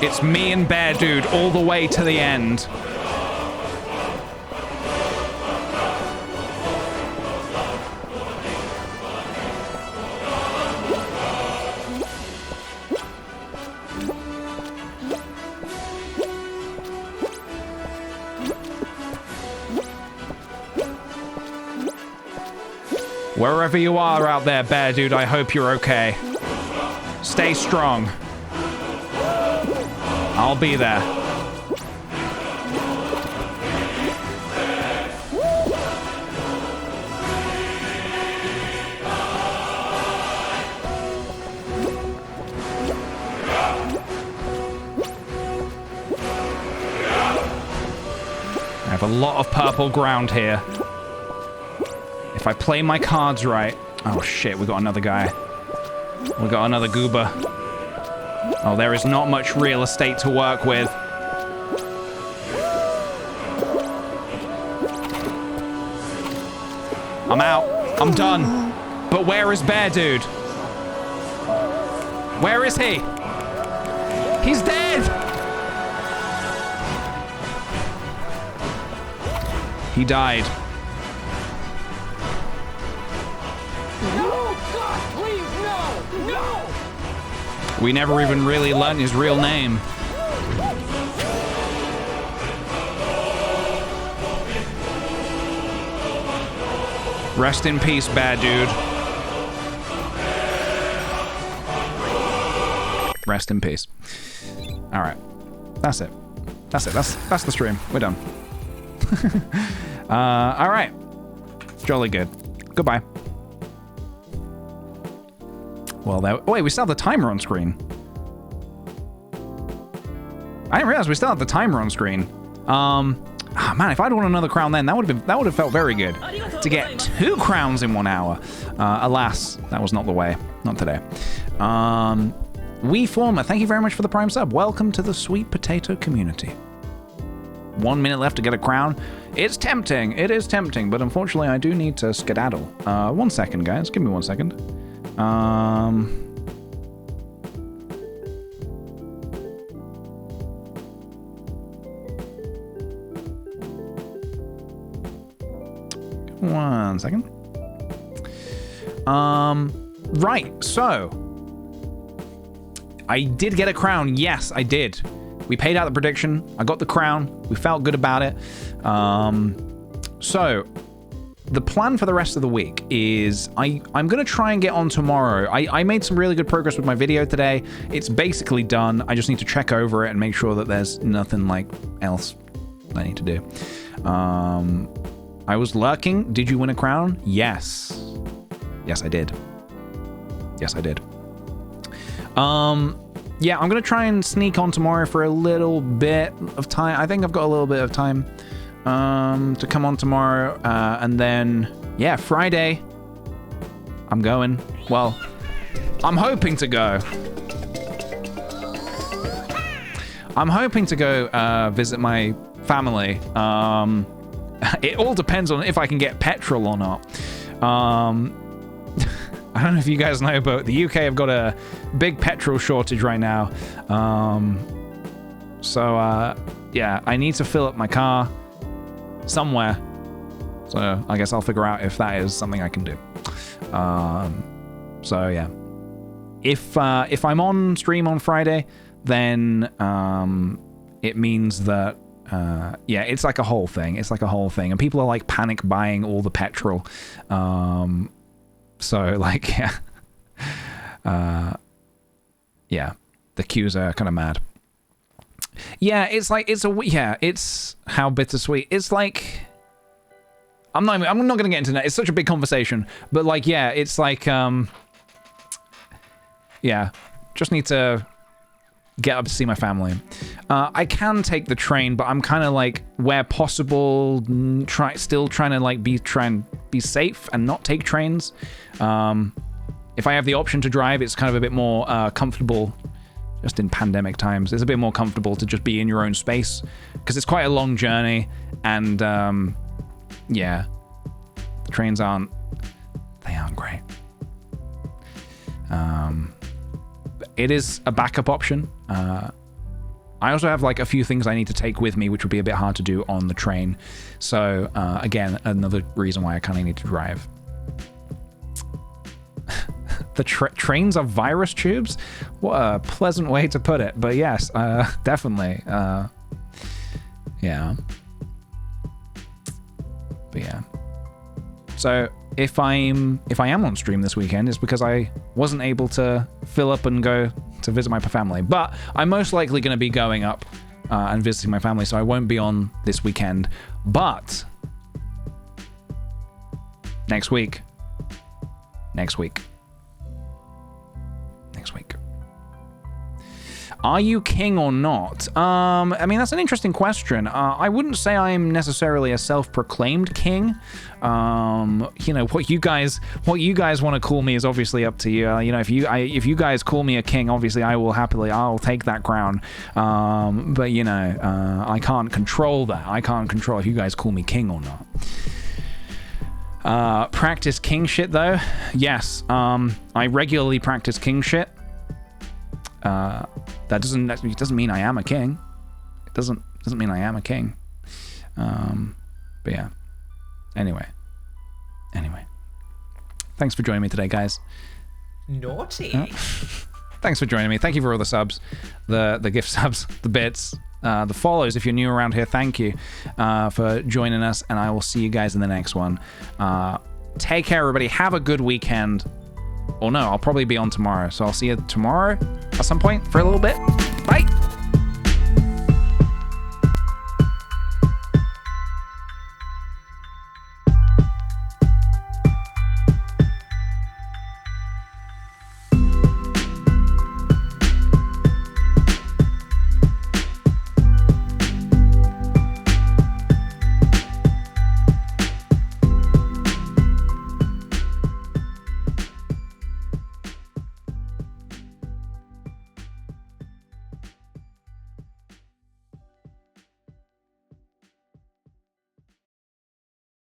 It's me and Bear Dude all the way to the end. Wherever you are out there, Bear Dude, I hope you're okay. Stay strong. I'll be there. I have a lot of purple ground here. If I play my cards right... Oh shit, we got another guy. We got another goober. Oh, there is not much real estate to work with. I'm out. I'm done. But where is Bear Dude? Where is he? He's dead! He died. No! God, please, no! No! We never even really learned his real name. Rest in peace, Bad Dude. Rest in peace. All right, that's it. That's it. That's the stream. We're done. All right. Jolly good. Goodbye. Well, that... Wait, we still have the timer on screen. I didn't realize we still have the timer on screen. Oh, man, if I'd won another crown then, that would have felt very good. To get 2 crowns in 1 hour. Alas, that was not the way. Not today. WeFormer, thank you very much for the Prime sub. Welcome to the Sweet Potato community. 1 minute left to get a crown. It's tempting. It is tempting, but unfortunately, I do need to skedaddle. 1 second, guys. Give me 1 second. One second. Right, so I did get a crown. Yes, I did. We paid out the prediction. I got the crown. We felt good about it. So the plan for the rest of the week is I'm going to try and get on tomorrow. I made some really good progress with my video today. It's basically done. I just need to check over it and make sure that there's nothing like else I need to do. I was lurking. Did you win a crown? Yes. Yes, I did. Yes, I did. Yeah, I'm going to try and sneak on tomorrow for a little bit of time. I think I've got a little bit of time. to come on tomorrow. And then, yeah, Friday, I'm going. Well, I'm hoping to go. I'm hoping to go visit my family. It all depends on if I can get petrol or not. I don't know if you guys know, but the UK have got a big petrol shortage right now. Yeah, I need to fill up my car somewhere. So I guess I'll figure out if that is something I can do. So yeah, if I'm on stream on Friday, then it means that yeah, it's like a whole thing. It's like a whole thing, and people are like panic buying all the petrol. So like yeah, the queues are kind of mad. Yeah, it's like it's how bittersweet. It's like I'm not gonna get into that. It's such a big conversation, but like yeah, it's like yeah, just need to get up to see my family. I can take the train, but I'm kind of like, where possible, still trying to like try and be safe and not take trains. If I have the option to drive, it's kind of a bit more comfortable. Just in pandemic times, it's a bit more comfortable to just be in your own space, because it's quite a long journey, and yeah, the trains aren't great. It is a backup option. I also have like a few things I need to take with me, which would be a bit hard to do on the train. So again, another reason why I kind of need to drive. The trains are virus tubes? What a pleasant way to put it. But yes, definitely. Yeah. But yeah. So if I am on stream this weekend, it's because I wasn't able to fill up and go to visit my family. But I'm most likely going to be going up and visiting my family, so I won't be on this weekend. But next week. Are you king or not? I mean, that's an interesting question. I wouldn't say I'm necessarily a self-proclaimed king. You know, what you guys want to call me is obviously up to you. You know, if you guys call me a king, obviously I'll take that crown. But you know, I can't control that. I can't control if you guys call me king or not. Practice king shit though. Yes. I regularly practice king shit. That doesn't mean I am a king. It doesn't mean I am a king. But yeah. Anyway. Thanks for joining me today, guys. Naughty. Thanks for joining me. Thank you for all the subs, the gift subs, the bits, the follows. If you're new around here, thank you for joining us, and I will see you guys in the next one. Take care, everybody. Have a good weekend. Or no, I'll probably be on tomorrow, so I'll see you tomorrow at some point for a little bit. Bye.